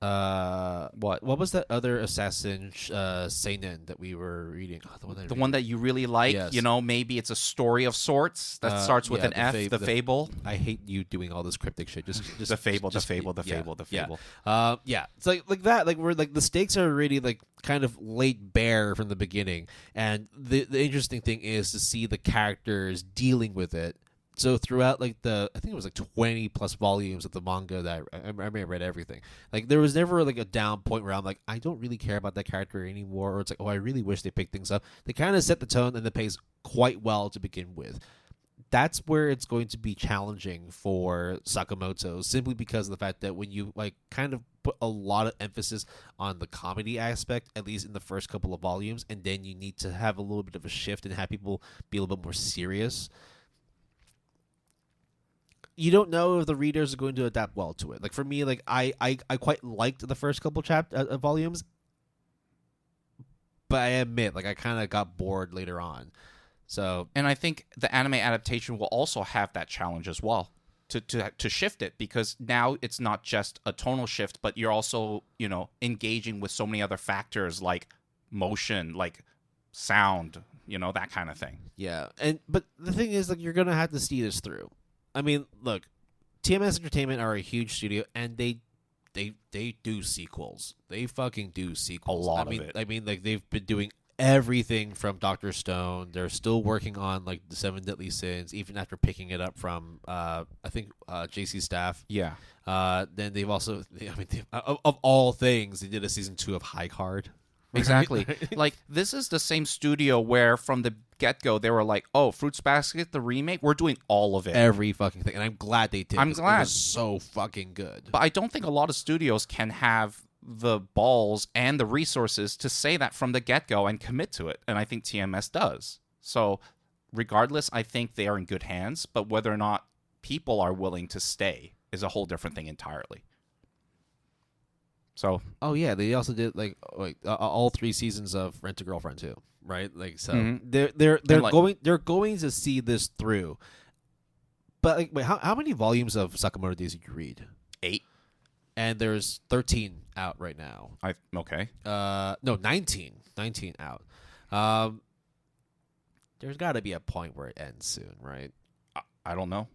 Speaker 2: what was that other assassin seinen that we were reading? Oh,
Speaker 1: the one that you really like,
Speaker 2: yes.
Speaker 1: Maybe it's a story of sorts that starts with an F, the Fable.
Speaker 2: I hate you doing all this cryptic shit. Just
Speaker 1: the Fable.
Speaker 2: Yeah. It's like that. Like we're like the stakes are already like kind of laid bare from the beginning, and the interesting thing is to see the characters dealing with it. So throughout like I think it was like 20 plus volumes of the manga that I may have read everything. Like there was never like a down point where I'm like, I don't really care about that character anymore. Or it's like, oh, I really wish they picked things up. They kind of set the tone and the pace quite well to begin with. That's where it's going to be challenging for Sakamoto, simply because of the fact that when you like kind of put a lot of emphasis on the comedy aspect, at least in the first couple of volumes, and then you need to have a little bit of a shift and have people be a little bit more serious. You don't know if the readers are going to adapt well to it. Like for me, like I quite liked the first couple volumes, but I admit, like I kind of got bored later on. So,
Speaker 1: and I think the anime adaptation will also have that challenge as well to shift it, because now it's not just a tonal shift, but you're also engaging with so many other factors like motion, like sound, that kind of thing.
Speaker 2: Yeah, but the thing is, like, you're gonna have to see this through. I mean, look, TMS Entertainment are a huge studio, and they do sequels. They fucking do sequels.
Speaker 1: A lot of it.
Speaker 2: I mean, like, they've been doing everything from Dr. Stone. They're still working on, like, the Seven Deadly Sins, even after picking it up from, I think, JC Staff.
Speaker 1: Yeah.
Speaker 2: Then they've also, of all things, they did a season 2 of High Card.
Speaker 1: Exactly. Like, this is the same studio where from the get-go they were like, oh, Fruits Basket, the remake, we're doing all of it.
Speaker 2: Every fucking thing. And I'm glad they did.
Speaker 1: I'm glad.
Speaker 2: It was so fucking good.
Speaker 1: But I don't think a lot of studios can have the balls and the resources to say that from the get-go and commit to it. And I think TMS does. So regardless, I think they are in good hands. But whether or not people are willing to stay is a whole different thing entirely. So,
Speaker 2: oh yeah, they also did like all 3 seasons of Rent a Girlfriend too, right? Like, so they're going to see this through. But like, wait, how many volumes of Sakamoto Days did you read?
Speaker 1: 8,
Speaker 2: and there's 13 out right now.
Speaker 1: Okay.
Speaker 2: No, 19 out. There's got to be a point where it ends soon, right?
Speaker 1: I don't know.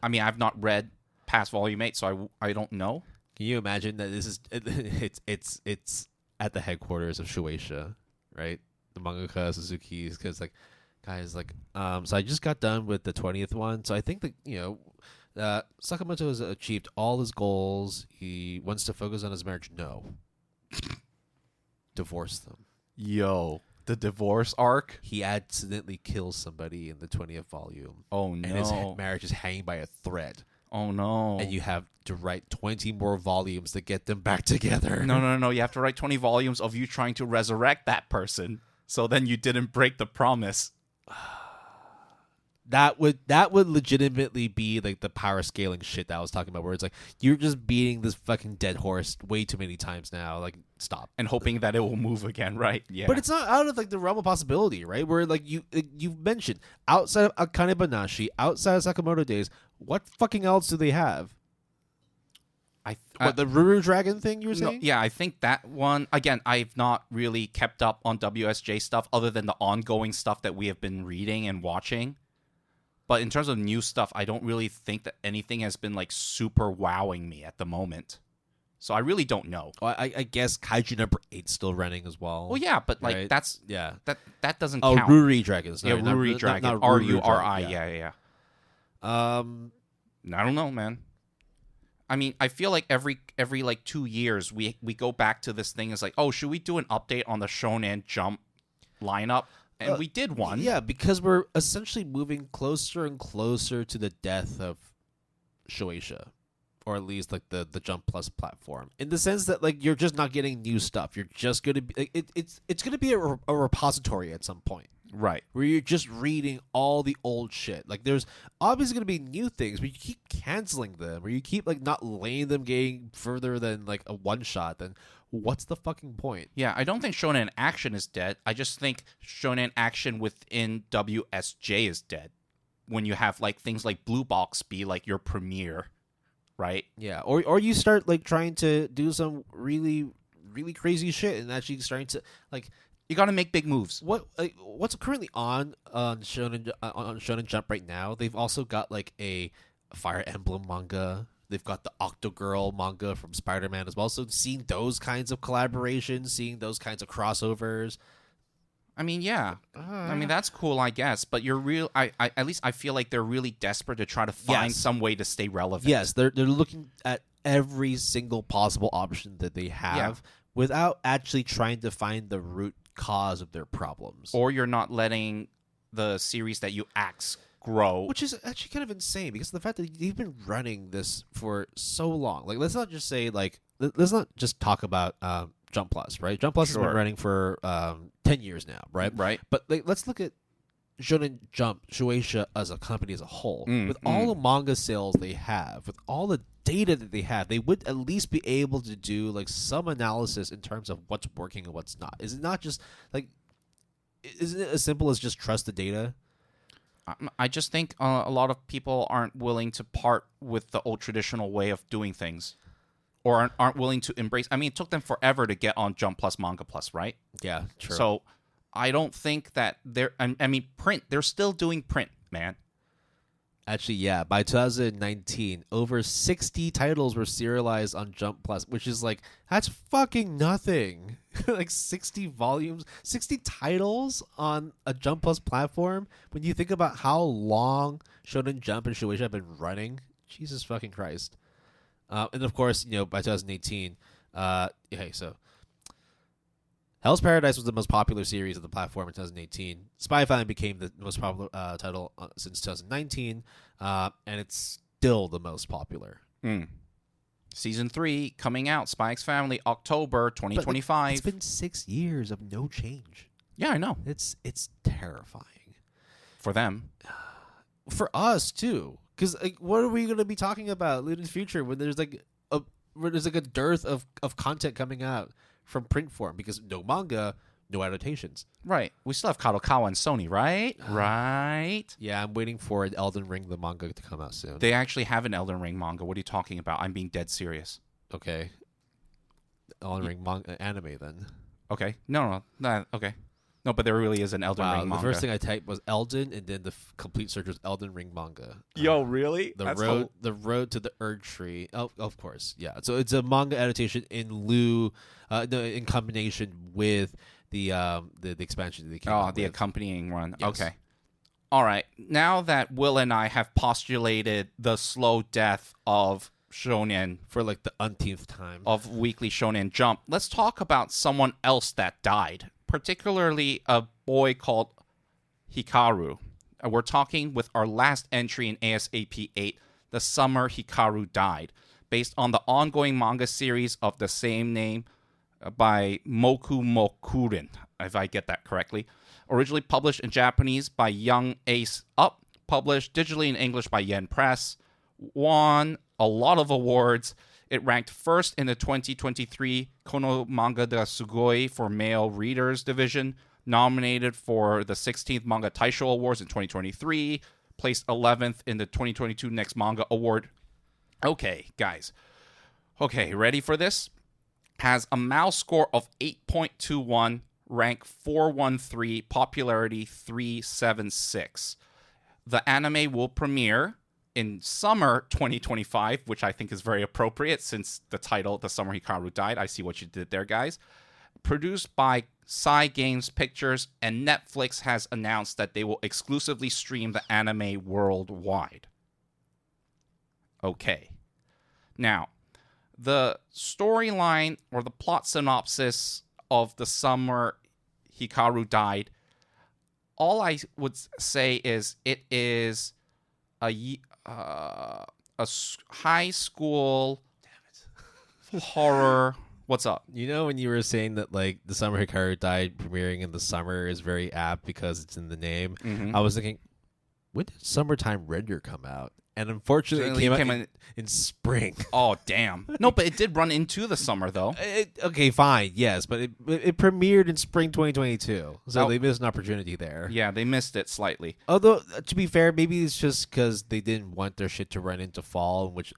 Speaker 1: I mean, I've not read past volume 8, so I don't know.
Speaker 2: Can you imagine that this is it's at the headquarters of Shueisha, right? The mangaka Suzuki's, because like, guys, like, so I just got done with the 20th one, so I think that Sakamoto has achieved all his goals. He wants to focus on his marriage. No, divorce them.
Speaker 1: Yo, the divorce arc.
Speaker 2: He accidentally kills somebody in the 20th volume.
Speaker 1: Oh no!
Speaker 2: And his marriage is hanging by a thread.
Speaker 1: Oh no!
Speaker 2: And you have to write 20 more volumes to get them back together.
Speaker 1: No! You have to write 20 volumes of you trying to resurrect that person. So then you didn't break the promise.
Speaker 2: That would legitimately be like the power scaling shit that I was talking about, where it's like you're just beating this fucking dead horse way too many times now. Like, stop.
Speaker 1: And hoping that it will move again, right? Yeah.
Speaker 2: But it's not out of like the realm of possibility, right? Where like you've mentioned outside of Akane Banashi, outside of Sakamoto Days, what fucking else do they have? The Ruru Dragon thing you were saying?
Speaker 1: No, yeah, I think that one, again, I've not really kept up on WSJ stuff other than the ongoing stuff that we have been reading and watching. But in terms of new stuff, I don't really think that anything has been like super wowing me at the moment. So I really don't know.
Speaker 2: Well, I guess Kaiju number 8's still running as well.
Speaker 1: Well, yeah, but like
Speaker 2: right?
Speaker 1: that's
Speaker 2: yeah,
Speaker 1: that doesn't count.
Speaker 2: Ruri Dragons.
Speaker 1: Yeah, Ruri Dragon. Ruri. Yeah. I don't know, man. I mean, I feel like every like 2 years we go back to this thing. It's like, oh, should we do an update on the Shonen Jump lineup? And we did one.
Speaker 2: Yeah, because we're essentially moving closer and closer to the death of Shueisha, or at least like the Jump Plus platform, in the sense that like you're just not getting new stuff. You're just gonna be like, it's gonna be a repository at some point.
Speaker 1: Right.
Speaker 2: Where you're just reading all the old shit. Like, there's obviously going to be new things, but you keep canceling them, or you keep, like, not letting them getting further than, like, a one-shot. Then what's the fucking point?
Speaker 1: Yeah, I don't think Shonen Action is dead. I just think Shonen Action within WSJ is dead. When you have, like, things like Blue Box be, like, your premiere, right?
Speaker 2: Yeah, or you start, like, trying to do some really, really crazy shit and actually starting to, like...
Speaker 1: You got to make big moves.
Speaker 2: What's currently on Shonen Jump right now? They've also got like a Fire Emblem manga. They've got the Octogirl manga from Spider-Man as well. So seeing those kinds of collaborations, seeing those kinds of crossovers.
Speaker 1: I mean, yeah. I mean, that's cool, I guess. But you're real. I at least I feel like they're really desperate to try to find some way to stay relevant.
Speaker 2: Yes, they're looking at every single possible option that they have without actually trying to find the root cause of their problems.
Speaker 1: Or you're not letting the series that you axe grow.
Speaker 2: Which is actually kind of insane, because of the fact that you've been running this for so long. Like, let's not just say, like, let's not just talk about Jump Plus, right? Jump Plus has been running for 10 years now, right?
Speaker 1: Right.
Speaker 2: But like, let's look at Shonen Jump, Shueisha as a company as a whole. With all the manga sales they have, with all the data that they have, they would at least be able to do like some analysis in terms of what's working and what's not. Is it not just like, isn't it as simple as just trust the data?
Speaker 1: I just think a lot of people aren't willing to part with the old traditional way of doing things, or aren't willing to embrace. I mean, it took them forever to get on Jump Plus, Manga Plus, right?
Speaker 2: Yeah, true.
Speaker 1: So I don't think that they're. I mean, print. They're still doing print, man.
Speaker 2: Actually, yeah. By 2019, over 60 titles were serialized on Jump Plus, which is like, that's fucking nothing. Like 60 volumes, 60 titles on a Jump Plus platform. When you think about how long Shonen Jump and Shueisha have been running, Jesus fucking Christ. And of course, by 2018, so Hell's Paradise was the most popular series of the platform in 2018. Spy Family became the most popular title since 2019, and it's still the most popular.
Speaker 1: Season 3 coming out, Spy X Family, October 2025.
Speaker 2: It's been 6 years of no change.
Speaker 1: Yeah, I know.
Speaker 2: It's terrifying.
Speaker 1: For them.
Speaker 2: For us, too. Because what are we going to be talking about in the future when there's like a dearth of content coming out from print form, because no manga, no adaptations.
Speaker 1: Right. We still have Kadokawa and Sony, right? Right.
Speaker 2: Yeah, I'm waiting for Elden Ring, the manga, to come out soon.
Speaker 1: They actually have an Elden Ring manga. What are you talking about? I'm being dead serious.
Speaker 2: Okay. Elden Ring manga anime, then.
Speaker 1: Okay. No. Okay. No, but there really is an Elden Ring manga.
Speaker 2: The first thing I typed was Elden, and then the complete search was Elden Ring manga.
Speaker 1: Yo, really?
Speaker 2: The road to the Erd Tree. Oh, of course, yeah. So it's a manga adaptation in combination with the expansion that they came out
Speaker 1: the
Speaker 2: with.
Speaker 1: accompanying one.
Speaker 2: Yes.
Speaker 1: Okay. All right. Now that Will and I have postulated the slow death of shonen
Speaker 2: for like the umpteenth time
Speaker 1: of Weekly Shonen Jump, let's talk about someone else that died, particularly a boy called Hikaru. We're talking with our last entry in ASAP 8, The Summer Hikaru Died, based on the ongoing manga series of the same name by Moku Mokurin, if I get that correctly. Originally published in Japanese by Young Ace Up, published digitally in English by Yen Press, won a lot of awards. It ranked first in the 2023 Kono Manga da Sugoi for male readers division, nominated for the 16th Manga Taisho Awards in 2023, placed 11th in the 2022 Next Manga Award. Okay, guys. Okay, ready for this? Has a mouse score of 8.21, rank 413, popularity 376. The anime will premiere in summer 2025, which I think is very appropriate since the title, The Summer Hikaru Died. I see what you did there, guys. Produced by Psy Games Pictures, and Netflix has announced that they will exclusively stream the anime worldwide. Okay. Now, the storyline or the plot synopsis of The Summer Hikaru Died, all I would say is it is a high school horror. What's up?
Speaker 2: You know, when you were saying that like The Summer Hikaru Died premiering in the summer is very apt because it's in the name, I was thinking, when did Summertime Render come out? And unfortunately, it came out in spring.
Speaker 1: Oh, damn. No, but it did run into the summer, though.
Speaker 2: Okay, fine, yes, but it premiered in spring 2022, so they missed an opportunity there.
Speaker 1: Yeah, they missed it slightly.
Speaker 2: Although, to be fair, maybe it's just because they didn't want their shit to run into fall, in which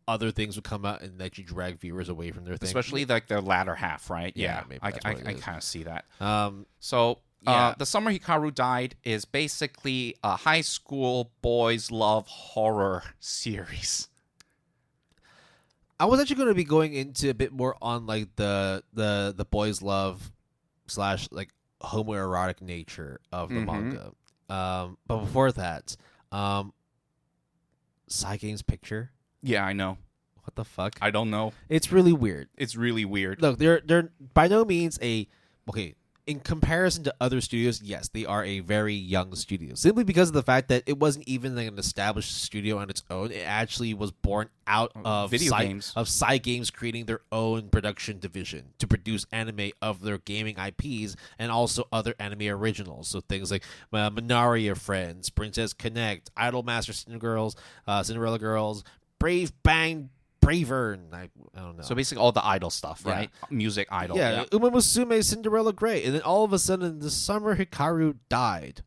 Speaker 2: other things would come out and actually drag viewers away from their thing.
Speaker 1: Especially like their latter half, right?
Speaker 2: Yeah, maybe
Speaker 1: I kind of see that.
Speaker 2: Yeah.
Speaker 1: The Summer Hikaru Died is basically a high school boys love horror series.
Speaker 2: I was actually going to be going into a bit more on like the boys love / like homoerotic nature of the manga. But before that, Psy Games Picture.
Speaker 1: Yeah, I know.
Speaker 2: What the fuck?
Speaker 1: I don't know.
Speaker 2: It's really weird.
Speaker 1: It's really weird.
Speaker 2: Look, they're by no means okay. In comparison to other studios, yes, they are a very young studio. Simply because of the fact that it wasn't even like an established studio on its own. It actually was born out of
Speaker 1: video games.
Speaker 2: Of Psy Games creating their own production division to produce anime of their gaming IPs and also other anime originals. So things like Minaria Friends, Princess Connect, Idolmaster Cinderella Girls, Brave Bang Braver, and I don't know.
Speaker 1: So basically all the idol stuff, right? Music idol.
Speaker 2: Yeah, Uma Musume, Cinderella Grey, and then all of a sudden, The Summer Hikaru Died.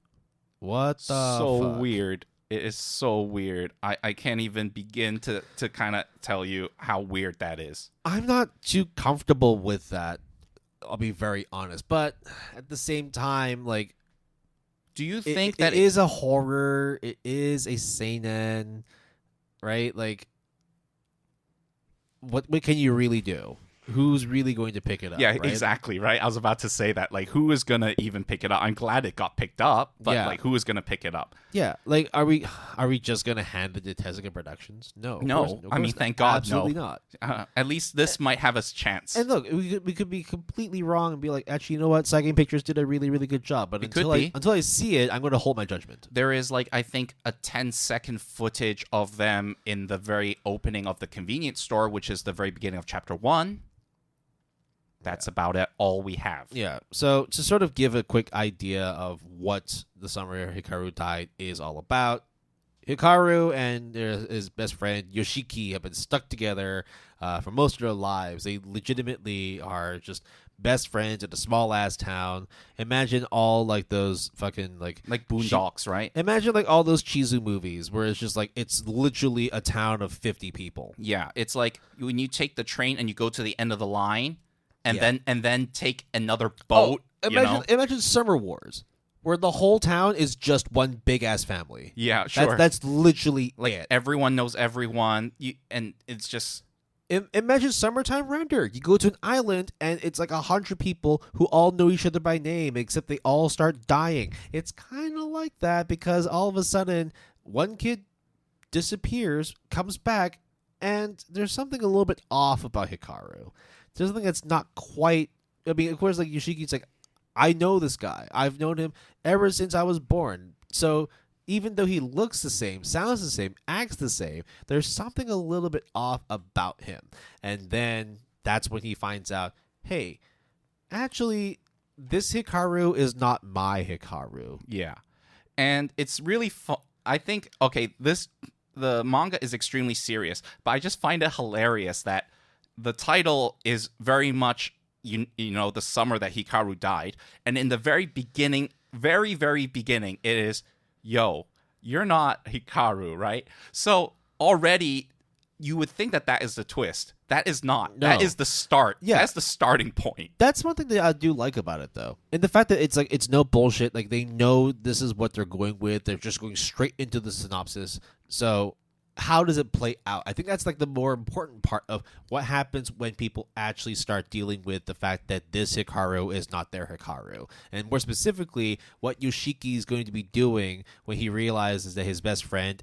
Speaker 2: What the fuck?
Speaker 1: Weird. It is so weird. I can't even begin to kind of tell you how weird that is.
Speaker 2: I'm not too comfortable with that. I'll be very honest. But at the same time, like,
Speaker 1: do you think that
Speaker 2: it is a horror? It is a seinen, right? Like, what can you really do? Who's really going to pick it up?
Speaker 1: Yeah,
Speaker 2: right?
Speaker 1: exactly, right? I was about to say that. Like, who is going to even pick it up? I'm glad it got picked up, but like, who is going to pick it up?
Speaker 2: Yeah, like, are we just going to hand it to Tezuka Productions? No.
Speaker 1: I mean, thank God,
Speaker 2: absolutely
Speaker 1: no.
Speaker 2: not.
Speaker 1: At least this might have a chance.
Speaker 2: And look, we could be completely wrong and be like, actually, you know what? Psy Game Pictures did a really, really good job. But until I see it, I'm going to hold my judgment.
Speaker 1: There is, like, I think a 10-second footage of them in the very opening of the convenience store, which is the very beginning of Chapter 1. That's about it, all we have.
Speaker 2: Yeah. So to sort of give a quick idea of what The Summer Hikaru Died is all about, Hikaru and his best friend Yoshiki have been stuck together for most of their lives. They legitimately are just best friends at a small ass town. Imagine all like those fucking like
Speaker 1: Boondocks, right?
Speaker 2: Imagine like all those Chizu movies where it's just like it's literally a town of 50 people.
Speaker 1: Yeah, it's like when you take the train and you go to the end of the line. And then take another boat
Speaker 2: Imagine Summer Wars, where the whole town is just one big ass family.
Speaker 1: Yeah, sure.
Speaker 2: That's literally
Speaker 1: like
Speaker 2: it.
Speaker 1: everyone knows everyone, and it's just.
Speaker 2: Imagine Summertime Render. You go to an island and it's like 100 people who all know each other by name, except they all start dying. It's kind of like that because all of a sudden one kid disappears, comes back, and there's something a little bit off about Hikaru. There's something that's not quite. I mean, of course, like Yoshiki's like, I know this guy. I've known him ever since I was born. So even though he looks the same, sounds the same, acts the same, there's something a little bit off about him. And then that's when he finds out, hey, actually, this Hikaru is not my Hikaru.
Speaker 1: Yeah. And it's really fun. I think, okay, the manga is extremely serious, but I just find it hilarious that the title is very much, you know, the summer that Hikaru died. And in the very beginning, very, very beginning, it is, yo, you're not Hikaru, right? So already you would think that is the twist. That is not.
Speaker 2: No.
Speaker 1: That is the start.
Speaker 2: Yeah.
Speaker 1: That's the starting point.
Speaker 2: That's one thing that I do like about it, though. And the fact that it's no bullshit. Like, they know this is what they're going with. They're just going straight into the synopsis. So how does it play out? I think that's like the more important part of what happens when people actually start dealing with the fact that this Hikaru is not their Hikaru. And more specifically, what Yoshiki is going to be doing when he realizes that his best friend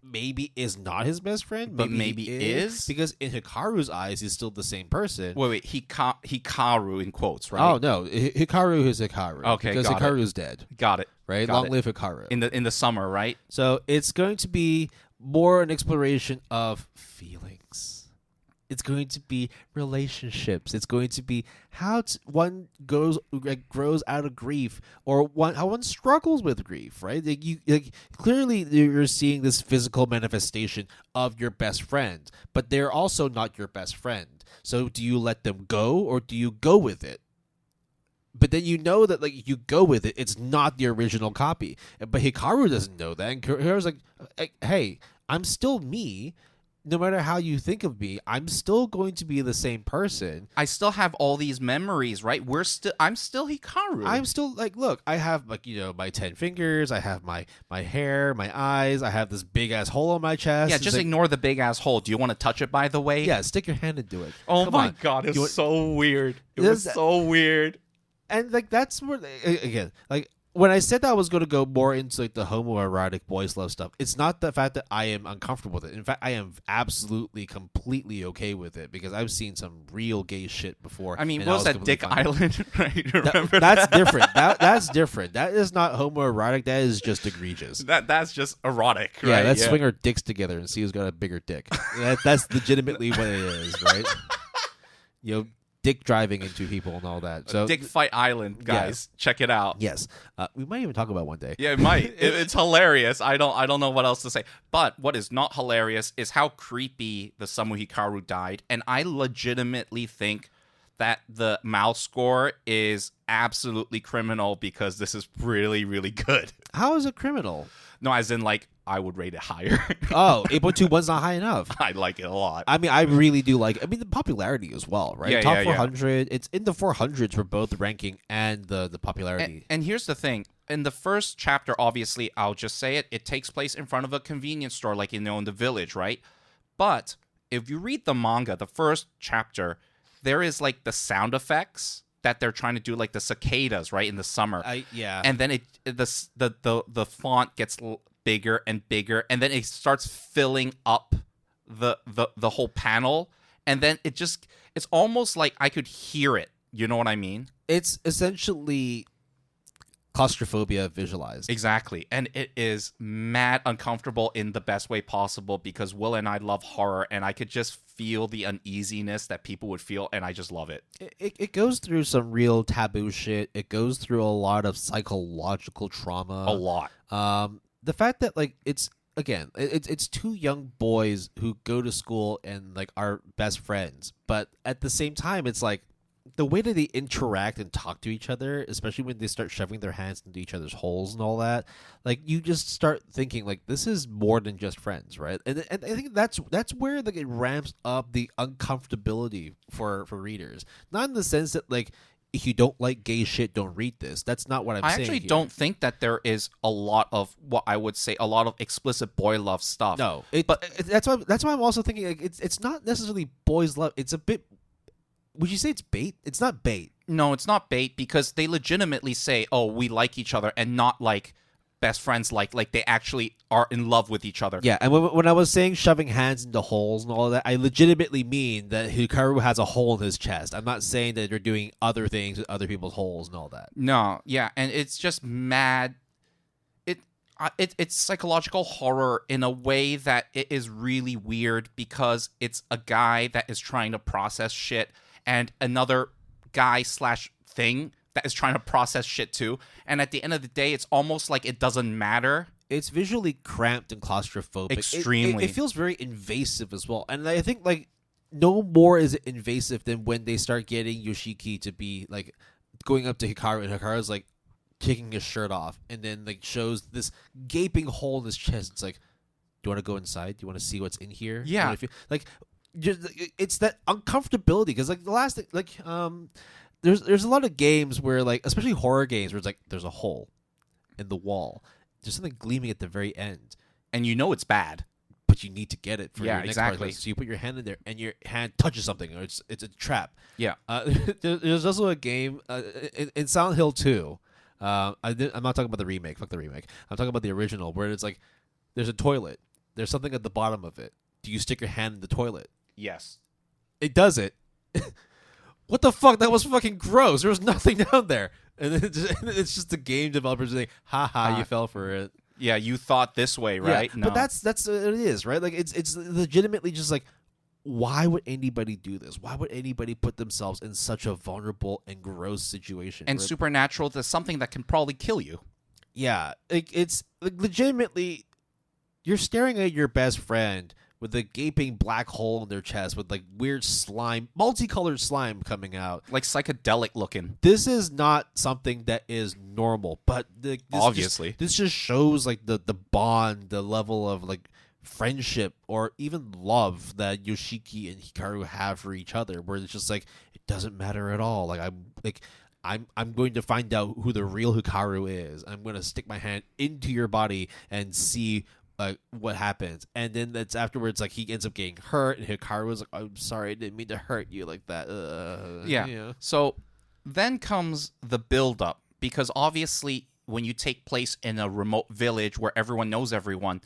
Speaker 2: maybe is not his best friend,
Speaker 1: but maybe is.
Speaker 2: Because in Hikaru's eyes, he's still the same person.
Speaker 1: Wait, Hikaru in quotes, right?
Speaker 2: Oh, no. Hikaru is Hikaru.
Speaker 1: Okay,
Speaker 2: because
Speaker 1: got
Speaker 2: Hikaru's dead.
Speaker 1: Got it.
Speaker 2: Right?
Speaker 1: Got
Speaker 2: Long
Speaker 1: it.
Speaker 2: live Hikaru.
Speaker 1: In the summer, right?
Speaker 2: So it's going to be more an exploration of feelings. It's going to be relationships. It's going to be how one grows out of grief, or how one struggles with grief. Right? Clearly, you're seeing this physical manifestation of your best friend, but they're also not your best friend. So, do you let them go, or do you go with it? But then you know that, like, you go with it. It's not the original copy. But Hikaru doesn't know that. And Hikaru's like, hey, I'm still me. No matter how you think of me, I'm still going to be the same person.
Speaker 1: I still have all these memories, right? I'm still Hikaru.
Speaker 2: I'm still, like, look, I have, like, you know, my 10 fingers. I have my hair, my eyes. I have this big-ass hole on my chest.
Speaker 1: Yeah, just ignore the big-ass hole. Do you want to touch it, by the way?
Speaker 2: Yeah, stick your hand into it.
Speaker 1: Oh,
Speaker 2: Come
Speaker 1: my
Speaker 2: on.
Speaker 1: God. It was so weird. It was so weird.
Speaker 2: And, like, that's where, again, like, when I said that I was going to go more into, like, the homoerotic boys love stuff, it's not the fact that I am uncomfortable with it. In fact, I am absolutely, completely okay with it because I've seen some real gay shit before.
Speaker 1: I mean, what was that Dick Island? Right?
Speaker 2: That's different. That's different. That is not homoerotic. That is just egregious.
Speaker 1: That's just erotic, right?
Speaker 2: Yeah, let's swing our dicks together and see who's got a bigger dick. That's legitimately what it is, right? You know, dick driving into people and all that. So
Speaker 1: Dick Fight Island, guys, check it out.
Speaker 2: Yes, we might even talk about it one day.
Speaker 1: Yeah, it might. It's hilarious. I don't know what else to say. But what is not hilarious is how creepy the Samu Hikaru died, and I legitimately think that the mouse score is absolutely criminal because this is really, really good.
Speaker 2: How is it criminal?
Speaker 1: No, as in, like, I would rate it higher.
Speaker 2: Oh, 8.21's not high enough.
Speaker 1: I like it a lot.
Speaker 2: I mean, I really do like it. I mean, the popularity as well, right?
Speaker 1: Yeah,
Speaker 2: Top 400. It's in the 400s for both the ranking and the popularity.
Speaker 1: And here's the thing. In the first chapter, obviously, I'll just say it takes place in front of a convenience store, like, you know, in the village, right? But if you read the manga, the first chapter, there is, like, the sound effects that they're trying to do, like the cicadas, right, in the summer.
Speaker 2: Yeah.
Speaker 1: And then the font gets bigger and bigger, and then it starts filling up the whole panel, and then it's almost like I could hear it. You know what I mean?
Speaker 2: It's essentially claustrophobia visualized.
Speaker 1: Exactly. And it is mad uncomfortable in the best way possible because Will and I love horror, and I could just feel the uneasiness that people would feel, and I just love it.
Speaker 2: It goes through some real taboo shit. It goes through a lot of psychological trauma.
Speaker 1: A lot.
Speaker 2: The fact that, like, it's two young boys who go to school and, like, are best friends, but at the same time, it's like the way that they interact and talk to each other, especially when they start shoving their hands into each other's holes and all that, like, you just start thinking, like, this is more than just friends, right? And I think that's where, like, it ramps up the uncomfortability for readers. Not in the sense that, like, if you don't like gay shit, don't read this. That's not what I'm saying.
Speaker 1: I actually
Speaker 2: here.
Speaker 1: don't think that there is a lot of what I would say a lot of explicit boy love stuff.
Speaker 2: No,
Speaker 1: but
Speaker 2: that's why I'm also thinking like it's not necessarily boys love. It's a bit. Would you say it's bait? It's not bait.
Speaker 1: No, it's not bait because they legitimately say, "Oh, we like each other," and not like best friends. Like they actually are in love with each other.
Speaker 2: Yeah, and when I was saying shoving hands into holes and all of that, I legitimately mean that Hikaru has a hole in his chest. I'm not saying that they're doing other things with other people's holes and all that.
Speaker 1: No, yeah, and it's just mad. It's psychological horror in a way that it is really weird because it's a guy that is trying to process shit and another guy / thing that is trying to process shit too. And at the end of the day, it's almost like it doesn't matter.
Speaker 2: It's visually cramped and claustrophobic.
Speaker 1: Extremely.
Speaker 2: It feels very invasive as well. And I think like no more is it invasive than when they start getting Yoshiki to be like going up to Hikaru, and Hikaru's like taking his shirt off and then like shows this gaping hole in his chest. It's like, do you want to go inside? Do you want to see what's in here?
Speaker 1: Yeah.
Speaker 2: Like just, it's that uncomfortability because like the last thing, like there's a lot of games where like especially horror games where it's like there's a hole in the wall, there's something gleaming at the very end,
Speaker 1: And you know it's bad.
Speaker 2: but you need to get it for
Speaker 1: Yeah,
Speaker 2: your next
Speaker 1: exactly.
Speaker 2: part. So you put your hand in there and your hand touches something or it's a trap.
Speaker 1: Yeah.
Speaker 2: There's also a game in Silent Hill 2. I'm not talking about the remake. Fuck the remake. I'm talking about the original where it's like there's a toilet. There's something at the bottom of it. Do you stick your hand in the toilet?
Speaker 1: Yes.
Speaker 2: It does it. What the fuck? That was fucking gross. There was nothing down there. And then it's just the game developers saying, "Ha, you fell for it."
Speaker 1: Yeah, you thought this way, right?
Speaker 2: Yeah, but that's what it is, right? Like it's legitimately just like, why would anybody do this? Why would anybody put themselves in such a vulnerable and gross situation?
Speaker 1: and supernatural to something that can probably kill you.
Speaker 2: Yeah, it's like legitimately, you're staring at your best friend with a gaping black hole in their chest with like weird slime, multicolored slime coming out.
Speaker 1: Like psychedelic looking.
Speaker 2: This is not something that is normal, but
Speaker 1: Obviously.
Speaker 2: this just shows like the bond, the level of like friendship or even love that Yoshiki and Hikaru have for each other, where it's just like it doesn't matter at all. Like I'm going to find out who the real Hikaru is. I'm going to stick my hand into your body and see what happens. And then that's afterwards like he ends up getting hurt and Hikaru was like, I'm sorry, I didn't mean to hurt you like that.
Speaker 1: Yeah. So then comes the build up, because obviously when you take place in a remote village where everyone knows everyone,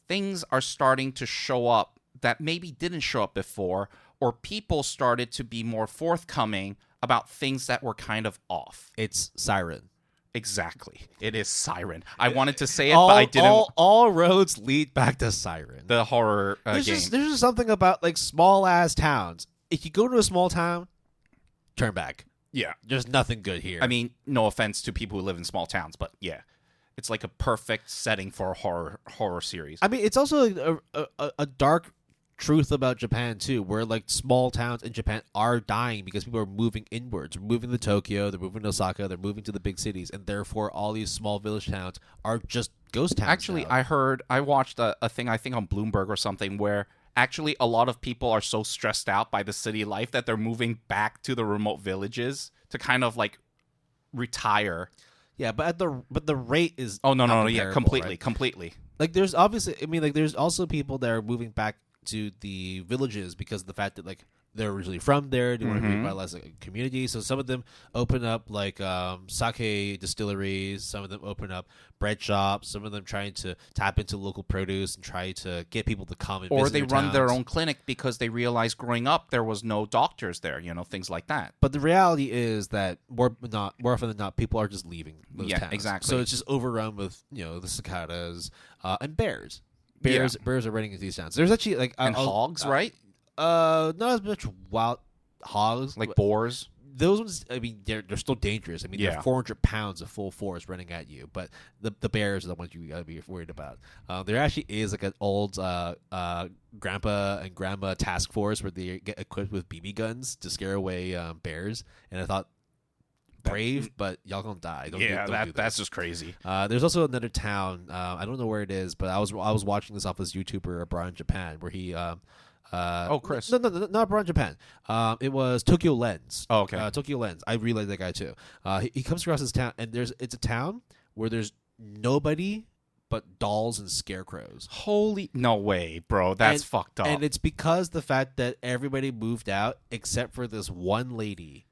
Speaker 1: things are starting to show up that maybe didn't show up before, or people started to be more forthcoming about things that were kind of off.
Speaker 2: It's Siren.
Speaker 1: Exactly. It is Siren. I wanted to say it, but I didn't.
Speaker 2: All roads lead back to Siren.
Speaker 1: The horror
Speaker 2: there's
Speaker 1: game.
Speaker 2: There's just something about like small ass towns. If you go to a small town, turn back.
Speaker 1: Yeah.
Speaker 2: There's nothing good here.
Speaker 1: I mean, no offense to people who live in small towns, but yeah. It's like a perfect setting for a horror series.
Speaker 2: I mean, it's also a dark truth about Japan too, where like small towns in Japan are dying because people are moving inwards. They're moving to Tokyo, they're moving to Osaka, they're moving to the big cities, and therefore all these small village towns are just ghost towns.
Speaker 1: Actually,
Speaker 2: now.
Speaker 1: I watched a thing, I think on Bloomberg or something, where actually a lot of people are so stressed out by the city life that they're moving back to the remote villages to kind of like retire.
Speaker 2: Yeah, but the rate is
Speaker 1: yeah, completely,
Speaker 2: right?
Speaker 1: completely.
Speaker 2: Like there's obviously, I mean, like there's also people that are moving back to the villages because of the fact that like they're originally from there, they want to revitalize like, a community. So some of them open up like sake distilleries, some of them open up bread shops, some of them trying to tap into local produce and try to get people to come and
Speaker 1: or
Speaker 2: visit
Speaker 1: they
Speaker 2: their
Speaker 1: run their
Speaker 2: towns.
Speaker 1: own clinic because they realized growing up there was no doctors there, things like that.
Speaker 2: But the reality is that more often than not, people are just leaving those towns.
Speaker 1: Exactly.
Speaker 2: So it's just overrun with the cicadas and bears. Bears are running into these towns. There's actually like
Speaker 1: and hogs, right?
Speaker 2: Not as much wild hogs,
Speaker 1: Like boars.
Speaker 2: Those ones, I mean, they're still dangerous. I mean, they're 400 pounds of full force running at you. But the bears are the ones you gotta be worried about. There actually is like an old grandpa and grandma task force where they get equipped with BB guns to scare away bears. And I thought, brave, but y'all gonna die. Don't do this.
Speaker 1: That's just crazy.
Speaker 2: There's also another town. I don't know where it is, but I was watching this off this YouTuber abroad in Japan where he
Speaker 1: Chris.
Speaker 2: No, not Abroad Japan. It was Tokyo Lens.
Speaker 1: Oh, okay.
Speaker 2: Tokyo Lens. I really like that guy too. He comes across this town, and it's a town where there's nobody but dolls and scarecrows.
Speaker 1: Holy no way, bro. That's fucked up.
Speaker 2: And it's because the fact that everybody moved out except for this one lady,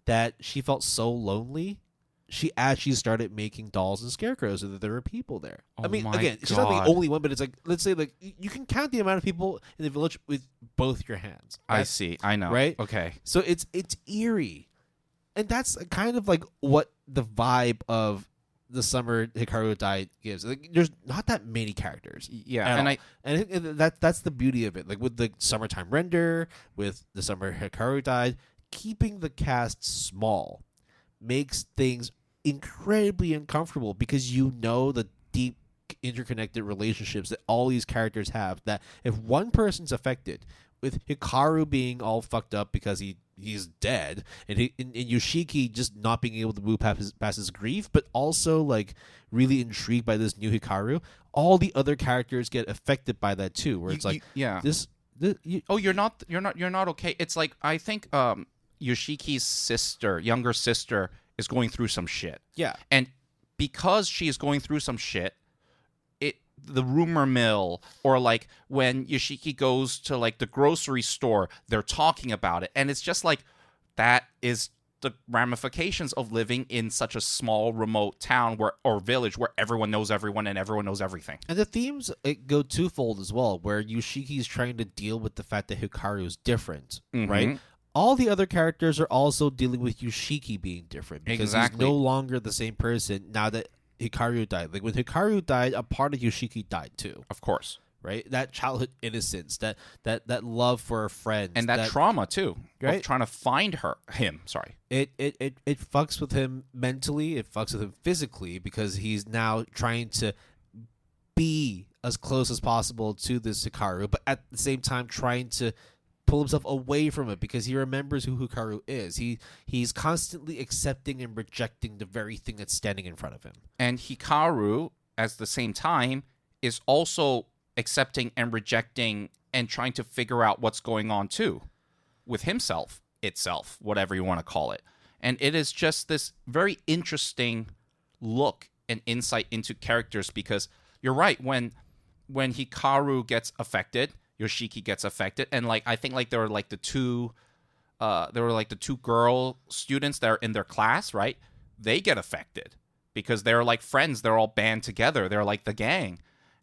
Speaker 2: that she felt so lonely. She actually started making dolls and scarecrows so that there were people there.
Speaker 1: Oh,
Speaker 2: I mean,
Speaker 1: my
Speaker 2: again, she's not the only one, but it's like, let's say, like, you can count the amount of people in the village with both your hands.
Speaker 1: I see. I know.
Speaker 2: Right?
Speaker 1: Okay.
Speaker 2: So it's eerie. And that's kind of like what the vibe of the summer Hikaru died gives. Like, there's not that many characters.
Speaker 1: Yeah.
Speaker 2: And that's the beauty of it. Like with the summertime render, with the summer Hikaru died, keeping the cast small makes things incredibly uncomfortable, because you know the deep interconnected relationships that all these characters have, that if one person's affected, with Hikaru being all fucked up because he's dead, and Yoshiki just not being able to move past his grief, but also like really intrigued by this new Hikaru, all the other characters get affected by that too, where it's
Speaker 1: you're not okay. It's like, I think Yoshiki's younger sister is going through some shit.
Speaker 2: Yeah.
Speaker 1: And because she is going through some shit, the rumor mill, or like when Yoshiki goes to like the grocery store, they're talking about it. And it's just like, that is the ramifications of living in such a small, remote town or village where everyone knows everyone and everyone knows everything.
Speaker 2: And the themes go twofold as well, where Yoshiki's trying to deal with the fact that Hikaru is different, right? All the other characters are also dealing with Yoshiki being different, because he's no longer the same person now that Hikaru died. Like when Hikaru died, a part of Yoshiki died too.
Speaker 1: Of course.
Speaker 2: Right? That childhood innocence, that love for a friend.
Speaker 1: And that trauma too.
Speaker 2: Right?
Speaker 1: Of trying to find him. Sorry.
Speaker 2: It fucks with him mentally, it fucks with him physically, because he's now trying to be as close as possible to this Hikaru, but at the same time trying to pull himself away from it, because he remembers who Hikaru is. He's constantly accepting and rejecting the very thing that's standing in front of him.
Speaker 1: And Hikaru, at the same time, is also accepting and rejecting and trying to figure out what's going on too, with itself, whatever you want to call it. And it is just this very interesting look and insight into characters, because you're right, when Hikaru gets affected, Yoshiki gets affected, and like I think like there were like the two girl students that are in their class, right? They get affected because they're like friends, they're all band together, they're like the gang.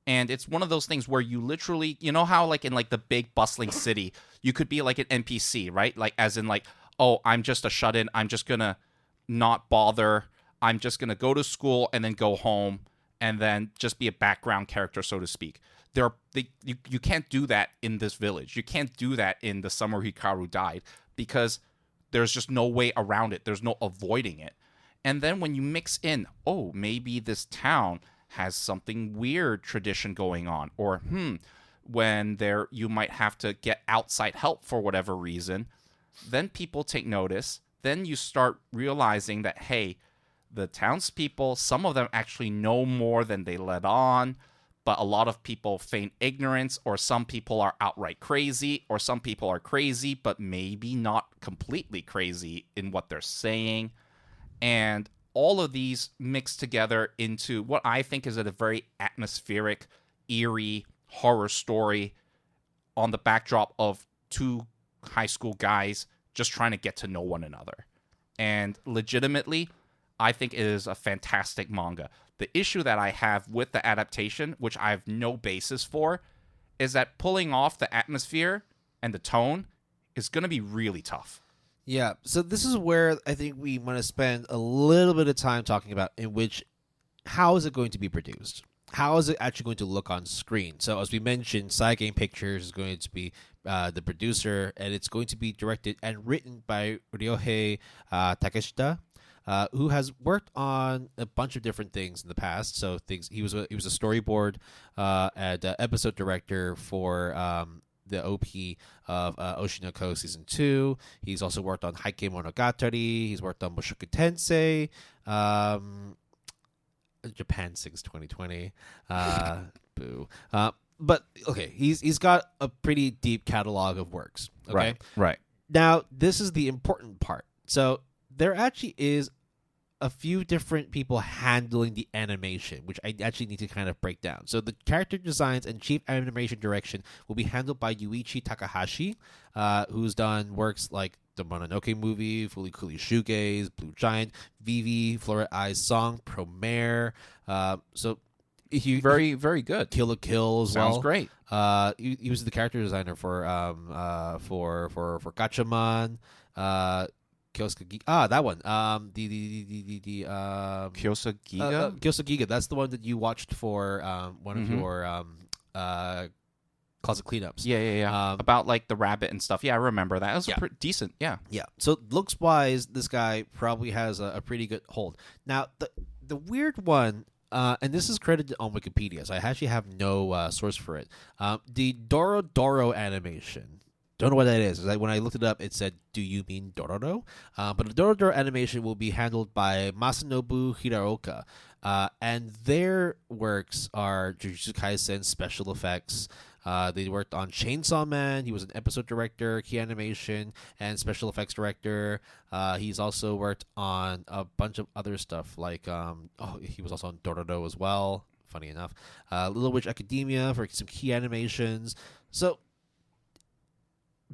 Speaker 1: And it's one of those things where you literally, you know how like in like the big bustling city, you could be like an NPC, right? Like as in like, oh, I'm just a shut-in, I'm just gonna not bother, I'm just gonna go to school and then go home and then just be a background character, so to speak. You can't do that in this village. You can't do that in the summer Hikaru died, because there's just no way around it. There's no avoiding it. And then when you mix in, oh, maybe this town has something weird tradition going on, or when you might have to get outside help for whatever reason, then people take notice. Then you start realizing that, hey, the townspeople, some of them actually know more than they let on. But a lot of people feign ignorance, or some people are outright crazy, or some people are crazy, but maybe not completely crazy in what they're saying. And all of these mix together into what I think is a very atmospheric, eerie horror story on the backdrop of two high school guys just trying to get to know one another. And legitimately, I think it is a fantastic manga. The issue that I have with the adaptation, which I have no basis for, is that pulling off the atmosphere and the tone is going to be really tough.
Speaker 2: Yeah, so this is where I think we want to spend a little bit of time talking about how is it going to be produced? How is it actually going to look on screen? So as we mentioned, Cygames Pictures is going to be the producer, and it's going to be directed and written by Ryohei Takeshita, who has worked on a bunch of different things in the past. So he was a storyboard and episode director for the OP of Oshinoko Season 2. He's also worked on Heike Monogatari. He's worked on Mushoku Tensei. Japan Sings 2020. Boo. but okay, he's got a pretty deep catalog of works. Okay,
Speaker 1: Right.
Speaker 2: now this is the important part. So there actually is a few different people handling the animation, which I actually need to kind of break down. So the character designs and chief animation direction will be handled by Yuichi Takahashi, who's done works like the Mononoke movie, Fooly Cooly Shoegaze, Blue Giant, Vivi, Floret Eye's Song, Promare. So
Speaker 1: Very, very good.
Speaker 2: Kill la Kill as well.
Speaker 1: Sounds great.
Speaker 2: He was the character designer for Gatchaman. That one.
Speaker 1: Kyosagiga?
Speaker 2: Kyosagiga. That's the one that you watched for one of your closet cleanups.
Speaker 1: Yeah. About like the rabbit and stuff. Yeah, I remember that. It was pretty decent. Yeah.
Speaker 2: Yeah. So looks wise, this guy probably has a pretty good hold. Now the weird one. And this is credited on Wikipedia, so I actually have no source for it. The Doro Doro animation. Don't know what that is. Like when I looked it up, it said, "Do you mean Dororo?" But the Dororo animation will be handled by Masanobu Hiraoka, and their works are Jujutsu Kaisen special effects. They worked on Chainsaw Man. He was an episode director, key animation, and special effects director. He's also worked on a bunch of other stuff, like he was also on Dororo as well. Funny enough, Little Witch Academia for some key animations. So.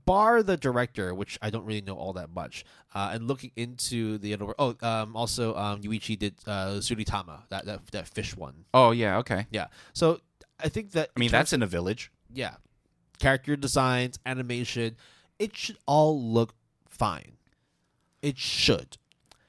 Speaker 2: Bar the director, which I don't really know all that much, and looking into the other. Also Yuichi did Suritama, that fish one.
Speaker 1: Oh yeah, okay.
Speaker 2: Yeah, so I think that
Speaker 1: that's in a village.
Speaker 2: Yeah, character designs, animation, it should all look fine. It should.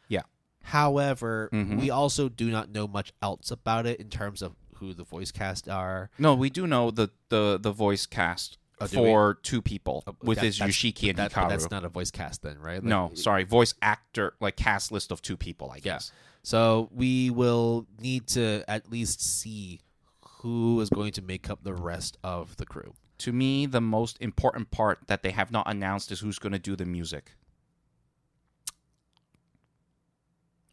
Speaker 1: Yeah.
Speaker 2: However, we also do not know much else about it in terms of who the voice cast are.
Speaker 1: No, we do know the voice cast. For two people, with is Yoshiki and Hikaru.
Speaker 2: That's not a voice cast then, right? Like,
Speaker 1: no, sorry. Voice actor, like cast list of two people, I guess.
Speaker 2: So we will need to at least see who is going to make up the rest of the crew.
Speaker 1: To me, the most important part that they have not announced is who's going to do the music.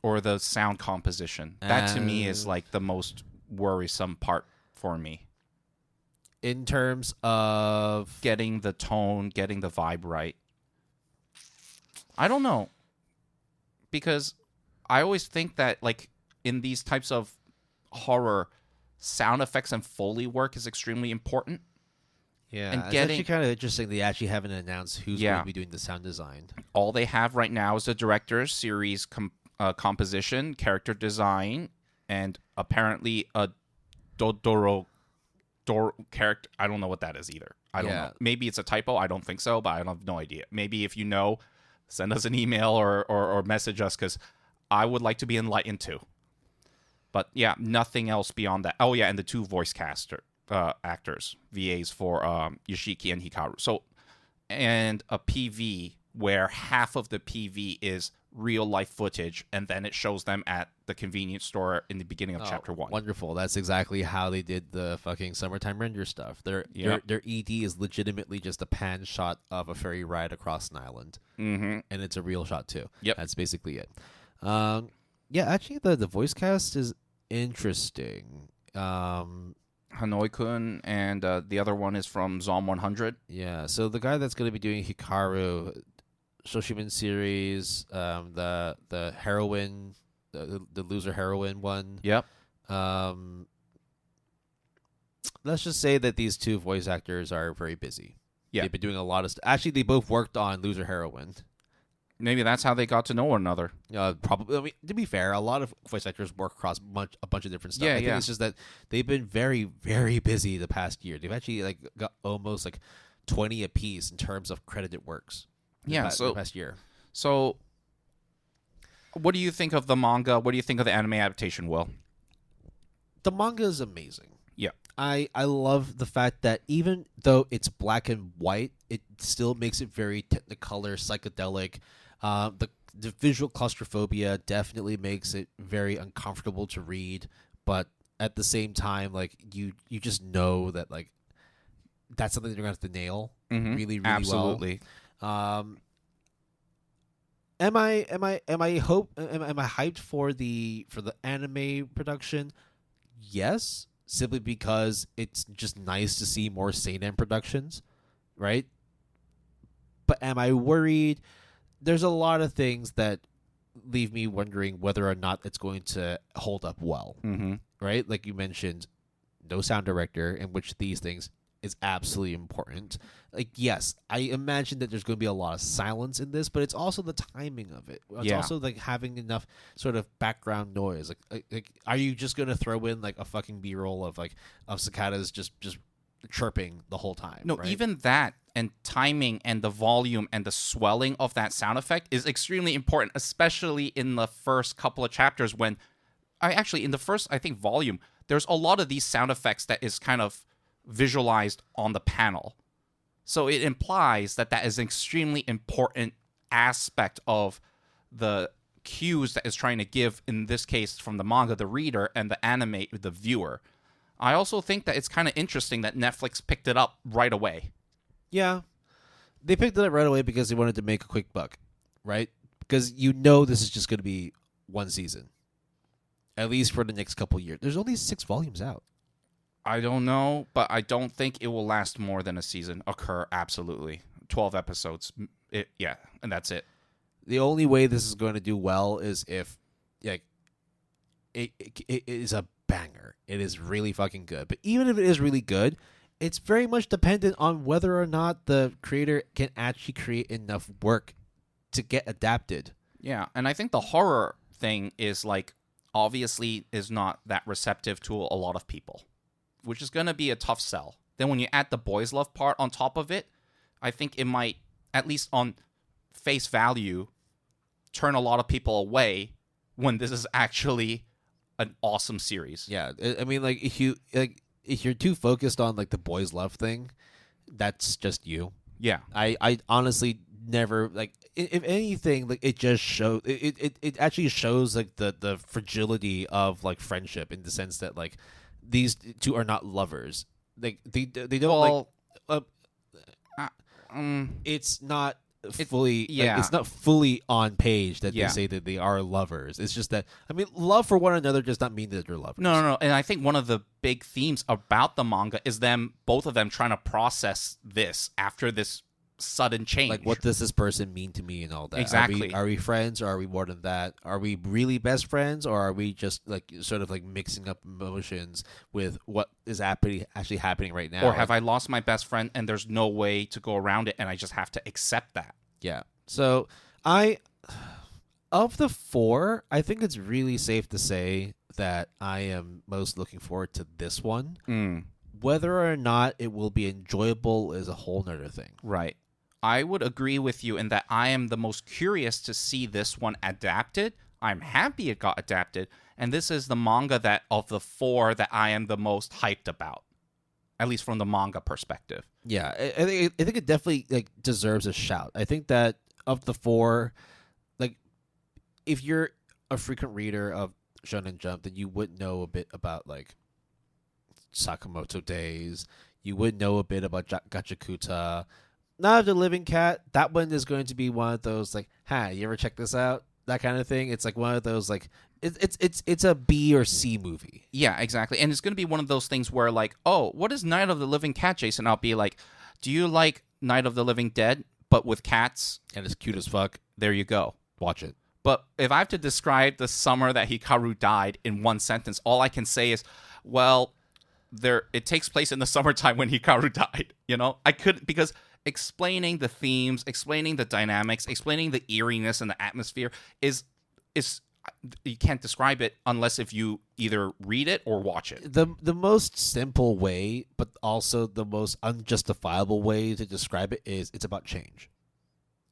Speaker 1: Or the sound composition. That to me is like the most worrisome part for me.
Speaker 2: In terms of
Speaker 1: getting the tone, getting the vibe right. I don't know. Because I always think that, like, in these types of horror, sound effects and Foley work is extremely important.
Speaker 2: Yeah,
Speaker 1: and
Speaker 2: it's actually kind of interesting they actually haven't announced who's going to be doing the sound design.
Speaker 1: All they have right now is the director, series composition, character design, and apparently a Dodoro character. I don't know what that is either. I don't know. Maybe it's a typo. I don't think so, but I have no idea. Maybe if you know, send us an email or message us, because I would like to be enlightened too. But yeah, nothing else beyond that. Oh yeah, and the two voice actors, VAs for Yoshiki and Hikaru. So, and a PV where half of the PV is real life footage, and then it shows them at the convenience store in the beginning of chapter 1.
Speaker 2: Wonderful. That's exactly how they did the fucking summertime render stuff. Their ED is legitimately just a pan shot of a ferry ride across an island, and it's a real shot too.
Speaker 1: Yep,
Speaker 2: that's basically it. Actually, the voice cast is interesting.
Speaker 1: Hanoi-kun, and the other one is from Zom 100.
Speaker 2: Yeah, so the guy that's going to be doing Hikaru, Shoshimin series, the heroine, the loser heroine one.
Speaker 1: Yep.
Speaker 2: Let's just say that these two voice actors are very busy.
Speaker 1: Yeah,
Speaker 2: they've been doing a lot of stuff. Actually, they both worked on Loser Heroine.
Speaker 1: Maybe that's how they got to know one another.
Speaker 2: Probably. I mean, to be fair, a lot of voice actors work across a bunch of different stuff.
Speaker 1: Yeah,
Speaker 2: I think it's just that they've been very, very busy the past year. They've actually got almost 20 apiece in terms of credited works. The past year.
Speaker 1: So, what do you think of the manga? What do you think of the anime adaptation, Will?
Speaker 2: The manga is amazing.
Speaker 1: Yeah.
Speaker 2: I love the fact that even though it's black and white, it still makes it very technicolor, psychedelic. The visual claustrophobia definitely makes it very uncomfortable to read, but at the same time, you just know that that's something they're gonna have to nail really, really
Speaker 1: absolutely
Speaker 2: well. Am I hyped for the anime production? Yes. simply because it's just nice to see more seinen productions, right? But am I worried? There's a lot of things that leave me wondering whether or not it's going to hold up well, right? Like you mentioned, no sound director, in which these things is absolutely important. Like, yes, I imagine that there's going to be a lot of silence in this, but it's also the timing of it. It's also like having enough sort of background noise. Like, are you just going to throw in like a fucking B-roll of cicadas just chirping the whole time?
Speaker 1: No,
Speaker 2: right?
Speaker 1: even that and timing and the volume and the swelling of that sound effect is extremely important, especially in the first couple of chapters when in the first, I think, volume, there's a lot of these sound effects that is kind of visualized on the panel. So it implies that is an extremely important aspect of the cues that is trying to give, in this case, from the manga, the reader, and the anime, the viewer. I also think that it's kind of interesting that Netflix picked it up right away.
Speaker 2: Yeah. They picked it up right away because they wanted to make a quick buck, right? Because this is just going to be one season, at least for the next couple years. There's only 6 volumes out.
Speaker 1: I don't know, but I don't think it will last more than a season. Occur, absolutely. 12 episodes. And that's it.
Speaker 2: The only way this is going to do well is if it is a banger. It is really fucking good. But even if it is really good, it's very much dependent on whether or not the creator can actually create enough work to get adapted.
Speaker 1: Yeah, and I think the horror thing is obviously is not that receptive to a lot of people, which is going to be a tough sell. Then when you add the boys love part on top of it, I think it might, at least on face value, turn a lot of people away when this is actually an awesome series.
Speaker 2: Yeah, I mean, if you're too focused on the boys love thing, that's just you.
Speaker 1: Yeah,
Speaker 2: I honestly never if anything, it just shows it actually shows the fragility of friendship, in the sense that these two are not lovers. They don't it's not fully it's not fully on page that they say that they are lovers. It's just that, I mean, love for one another does not mean that they're lovers.
Speaker 1: No. And I think one of the big themes about the manga is both of them trying to process this after this sudden change.
Speaker 2: What does this person mean to me and all that?
Speaker 1: Exactly.
Speaker 2: Are we friends, or are we more than that? Are we really best friends, or are we just sort of mixing up emotions with what is actually happening right now?
Speaker 1: Or have I lost my best friend and there's no way to go around it and I just have to accept that?
Speaker 2: Yeah. So of the 4, I think it's really safe to say that I am most looking forward to this one. Whether or not it will be enjoyable is a whole nother thing.
Speaker 1: Right. I would agree with you in that I am the most curious to see this one adapted. I'm happy it got adapted, and this is the manga that of the 4 that I am the most hyped about, at least from the manga perspective.
Speaker 2: Yeah, I think it definitely deserves a shout. I think that of the 4, if you're a frequent reader of Shonen Jump, then you would know a bit about Sakamoto Days. You would know a bit about Gachiakuta. Night of the Living Cat, that one is going to be one of those you ever check this out? That kind of thing. It's one of those it's a B or C movie.
Speaker 1: Yeah, exactly. And it's going to be one of those things where oh, what is Night of the Living Cat, Jason? I'll be like, do you like Night of the Living Dead but with cats?
Speaker 2: And it's cute as fuck.
Speaker 1: There you go.
Speaker 2: Watch it.
Speaker 1: But if I have to describe the summer that Hikaru died in one sentence, all I can say is, well, it takes place in the summertime when Hikaru died. I couldn't, because explaining the themes, explaining the dynamics, explaining the eeriness and the atmosphere is you can't describe it unless if you either read it or watch it.
Speaker 2: The most simple way, but also the most unjustifiable way to describe it is it's about change.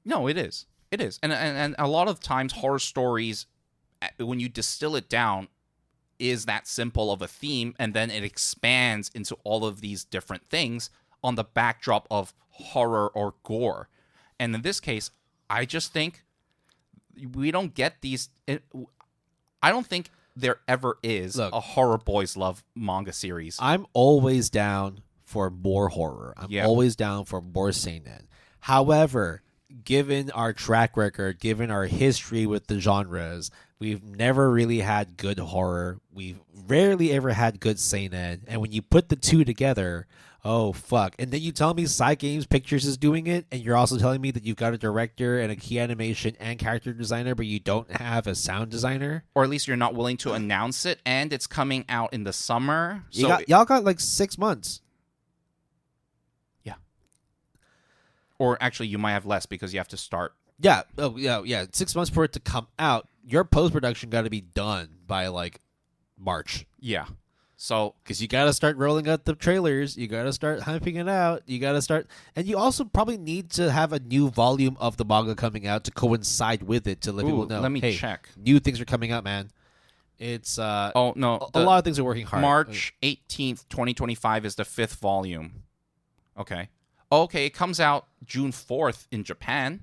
Speaker 1: No, it is. It is. And a lot of times horror stories, when you distill it down, is that simple of a theme, and then it expands into all of these different things on the backdrop of horror or gore. And in this case, I just think we don't get these. I don't think there ever is a horror boys love manga series.
Speaker 2: I'm always down for more horror. I'm always down for more seinen. However, given our track record, given our history with the genres, we've never really had good horror. We've rarely ever had good seinen. And when you put the two together, oh, fuck. And then you tell me Cygames Pictures is doing it, and you're also telling me that you've got a director and a key animation and character designer, but you don't have a sound designer?
Speaker 1: Or at least you're not willing to announce it, and it's coming out in the summer.
Speaker 2: Y'all got like 6 months.
Speaker 1: Or actually, you might have less because you have to start.
Speaker 2: Yeah. Oh, yeah. 6 months for it to come out. Your post-production got to be done by, like, March.
Speaker 1: Yeah. So,
Speaker 2: because you got to start rolling out the trailers. You got to start hyping it out. You got to start. And you also probably need to have a new volume of the manga coming out to coincide with it to let people know.
Speaker 1: Let me
Speaker 2: hey,
Speaker 1: check.
Speaker 2: New things are coming out, man. It's
Speaker 1: oh no,
Speaker 2: a lot of things are working hard.
Speaker 1: March 18th, 2025 is the 5th volume. Okay, it comes out June 4th in Japan.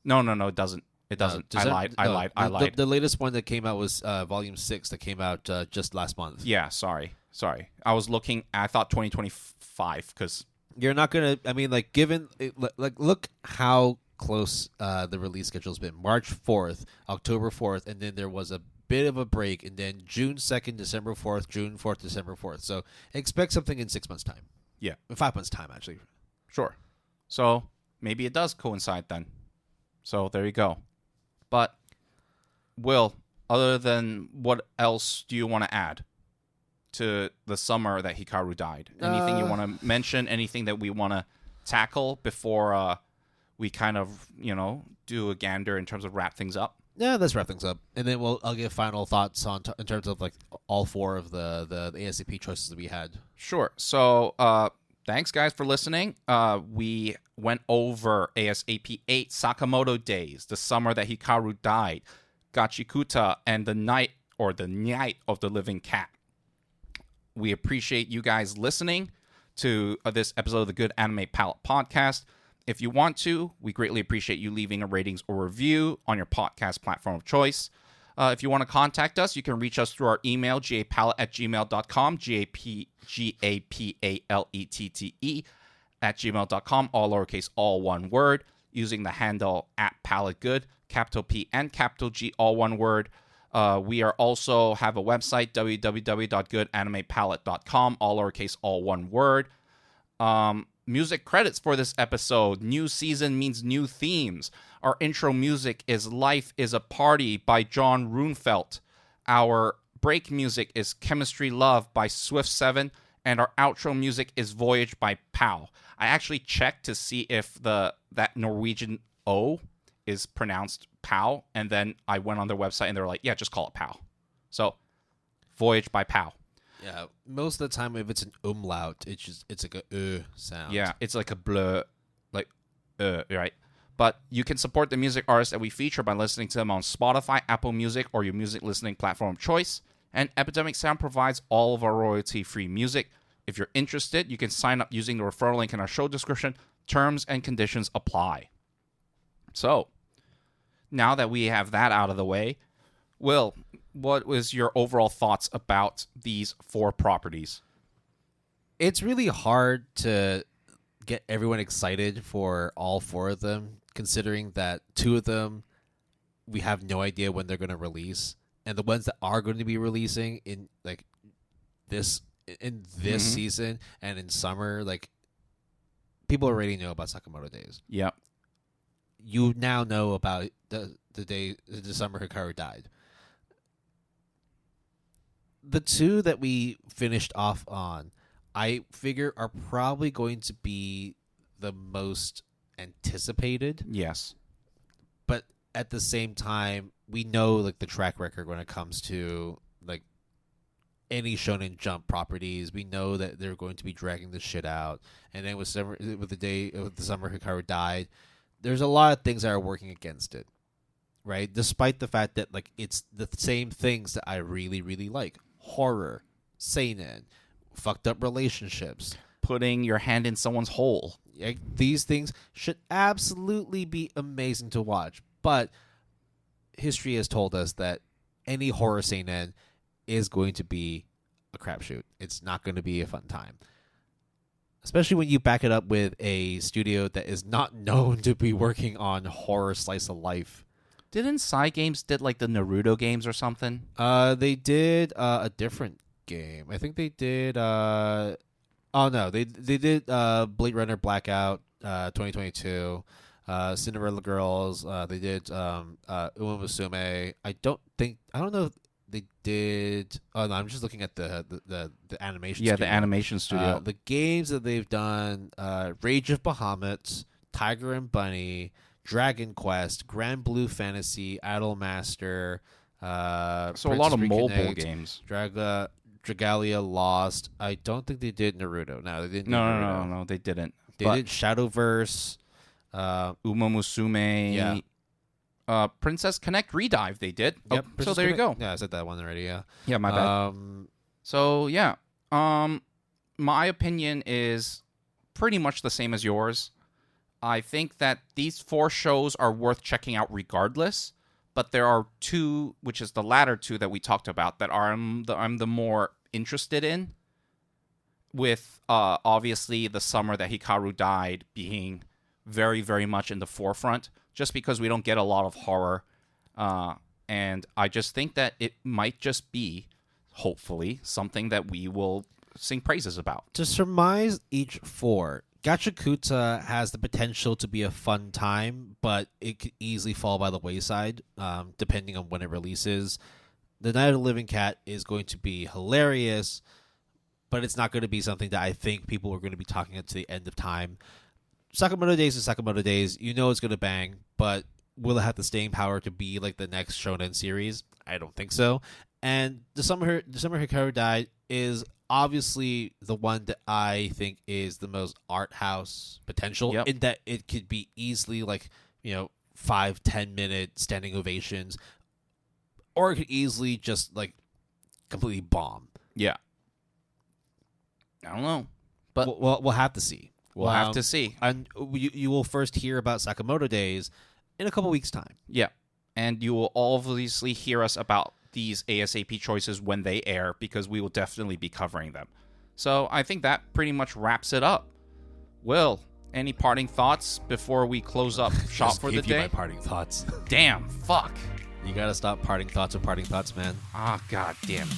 Speaker 1: No, it doesn't. It doesn't. I lied.
Speaker 2: The latest one that came out was Volume 6 that came out just last month.
Speaker 1: Yeah, sorry. I was looking. I thought 2025 because
Speaker 2: you're not gonna. I mean, like, look how close the release schedule's been. March 4th, October 4th, and then there was a bit of a break, and then June 2nd, December 4th, June 4th, December 4th. So expect something in 6 months' time.
Speaker 1: Yeah,
Speaker 2: in 5 months' time, actually.
Speaker 1: Sure. So maybe it does coincide then. So there you go. But, Will, other than what else do you want to add to the summer that Hikaru died? Anything you want to mention? Anything that we want to tackle before we kind of, do a gander in terms of wrap things up?
Speaker 2: Yeah, let's wrap things up. And then I'll give final thoughts in terms of like all 4 of the ASAP choices that we had.
Speaker 1: Sure. So, thanks, guys, for listening. We went over ASAP 8 Sakamoto Days, the summer that Hikaru died, Gachiakuta, and the Night of the Living Cat. We appreciate you guys listening to this episode of the Good Anime Palette Podcast. If you want to, we greatly appreciate you leaving a ratings or review on your podcast platform of choice. If you want to contact us, you can reach us through our email, gapalette@gmail.com, GAPALETTE@gmail.com, all lowercase, all one word, using the handle @PaletteGood, capital P and capital G, all one word. We are also have a website, www.goodanimepalette.com, all lowercase, all one word. Music credits for this episode. New season means new themes. Our intro music is Life is a Party by John Runefelt. Our break music is Chemistry Love by Swift7. And our outro music is Voyage by Pow. I actually checked to see if that Norwegian O is pronounced Pow. And then I went on their website and they were like, yeah, just call it Pow. So, Voyage by Pow.
Speaker 2: Yeah, most of the time if it's an umlaut, it's like a sound.
Speaker 1: Yeah, it's like a blur, like right? But you can support the music artists that we feature by listening to them on Spotify, Apple Music, or your music listening platform of choice. And Epidemic Sound provides all of our royalty-free music. If you're interested, you can sign up using the referral link in our show description. Terms and conditions apply. So, now that we have that out of the way, Will, what was your overall thoughts about these 4 properties?
Speaker 2: It's really hard to get everyone excited for all 4 of them, considering that 2 of them we have no idea when they're going to release, and the ones that are going to be releasing in like this season and in summer, like people already know about Sakamoto Days.
Speaker 1: Yep.
Speaker 2: You now know about the summer Hikaru died. The 2 that we finished off on, I figure are probably going to be the most anticipated.
Speaker 1: Yes.
Speaker 2: But at the same time, we know like the track record when it comes to like any Shonen Jump properties. We know that they're going to be dragging this shit out. And then with the summer Hikaru died, there's a lot of things that are working against it. Right? Despite the fact that like it's the same things that I really, really like. Horror, seinen, fucked up relationships,
Speaker 1: putting your hand in someone's hole.
Speaker 2: These things should absolutely be amazing to watch, but history has told us that any horror seinen is going to be a crapshoot. It's not going to be a fun time. especially when you back it up with a studio that is not known to be working on horror slice of life.
Speaker 1: Didn't Cygames did like the Naruto games or something?
Speaker 2: They did a different game. I think they did. Oh no, they did Blade Runner Blackout 2022. Cinderella Girls. They did Uematsume. I don't know if they did. Oh no, I'm just looking at the animation.
Speaker 1: Yeah,
Speaker 2: studio.
Speaker 1: the animation studio.
Speaker 2: The games that they've done: Rage of Bahamut, Tiger and Bunny, Dragon Quest, Grand Blue Fantasy, Idolmaster.
Speaker 1: So a lot of mobile games.
Speaker 2: Dragalia Lost. I don't think they did Naruto. No, they didn't. Do Naruto.
Speaker 1: No, they didn't.
Speaker 2: They did Shadowverse.
Speaker 1: Uma Musume.
Speaker 2: Yeah.
Speaker 1: Princess Connect Redive. They did.
Speaker 2: Yep.
Speaker 1: So there you go.
Speaker 2: Yeah, I said that one already. Yeah.
Speaker 1: Yeah, my bad. So yeah. My opinion is pretty much the same as yours. I think that these 4 shows are worth checking out regardless. But there are 2, which is the latter 2 that we talked about, that I'm the more interested in. With obviously the summer that Hikaru died being very, very much in the forefront, just because we don't get a lot of horror. And I just think that it might just be, hopefully, something that we will sing praises about.
Speaker 2: To surmise each 4, Gachiakuta has the potential to be a fun time, but it could easily fall by the wayside, depending on when it releases. The Night of the Living Cat is going to be hilarious, but it's not going to be something that I think people are going to be talking about to the end of time. Sakamoto Days is Sakamoto Days. You know it's going to bang, but will it have the staying power to be like the next shonen series? I don't think so. And the summer Hikaru died is obviously the one that I think is the most art house potential, in that it could be easily 5-10 minute standing ovations, or it could easily just completely bomb.
Speaker 1: Yeah. I don't know, but
Speaker 2: we'll have to see.
Speaker 1: We'll have to see.
Speaker 2: And you will first hear about Sakamoto Days in a couple weeks' time.
Speaker 1: Yeah. And you will obviously hear us about these ASAP choices when they air, because we will definitely be covering them. So I think that pretty much wraps it up. Will, any parting thoughts before we close up shop for the day?
Speaker 2: My parting thoughts.
Speaker 1: Damn, fuck.
Speaker 2: You gotta stop parting thoughts with parting thoughts, man.
Speaker 1: Ah, god damn it.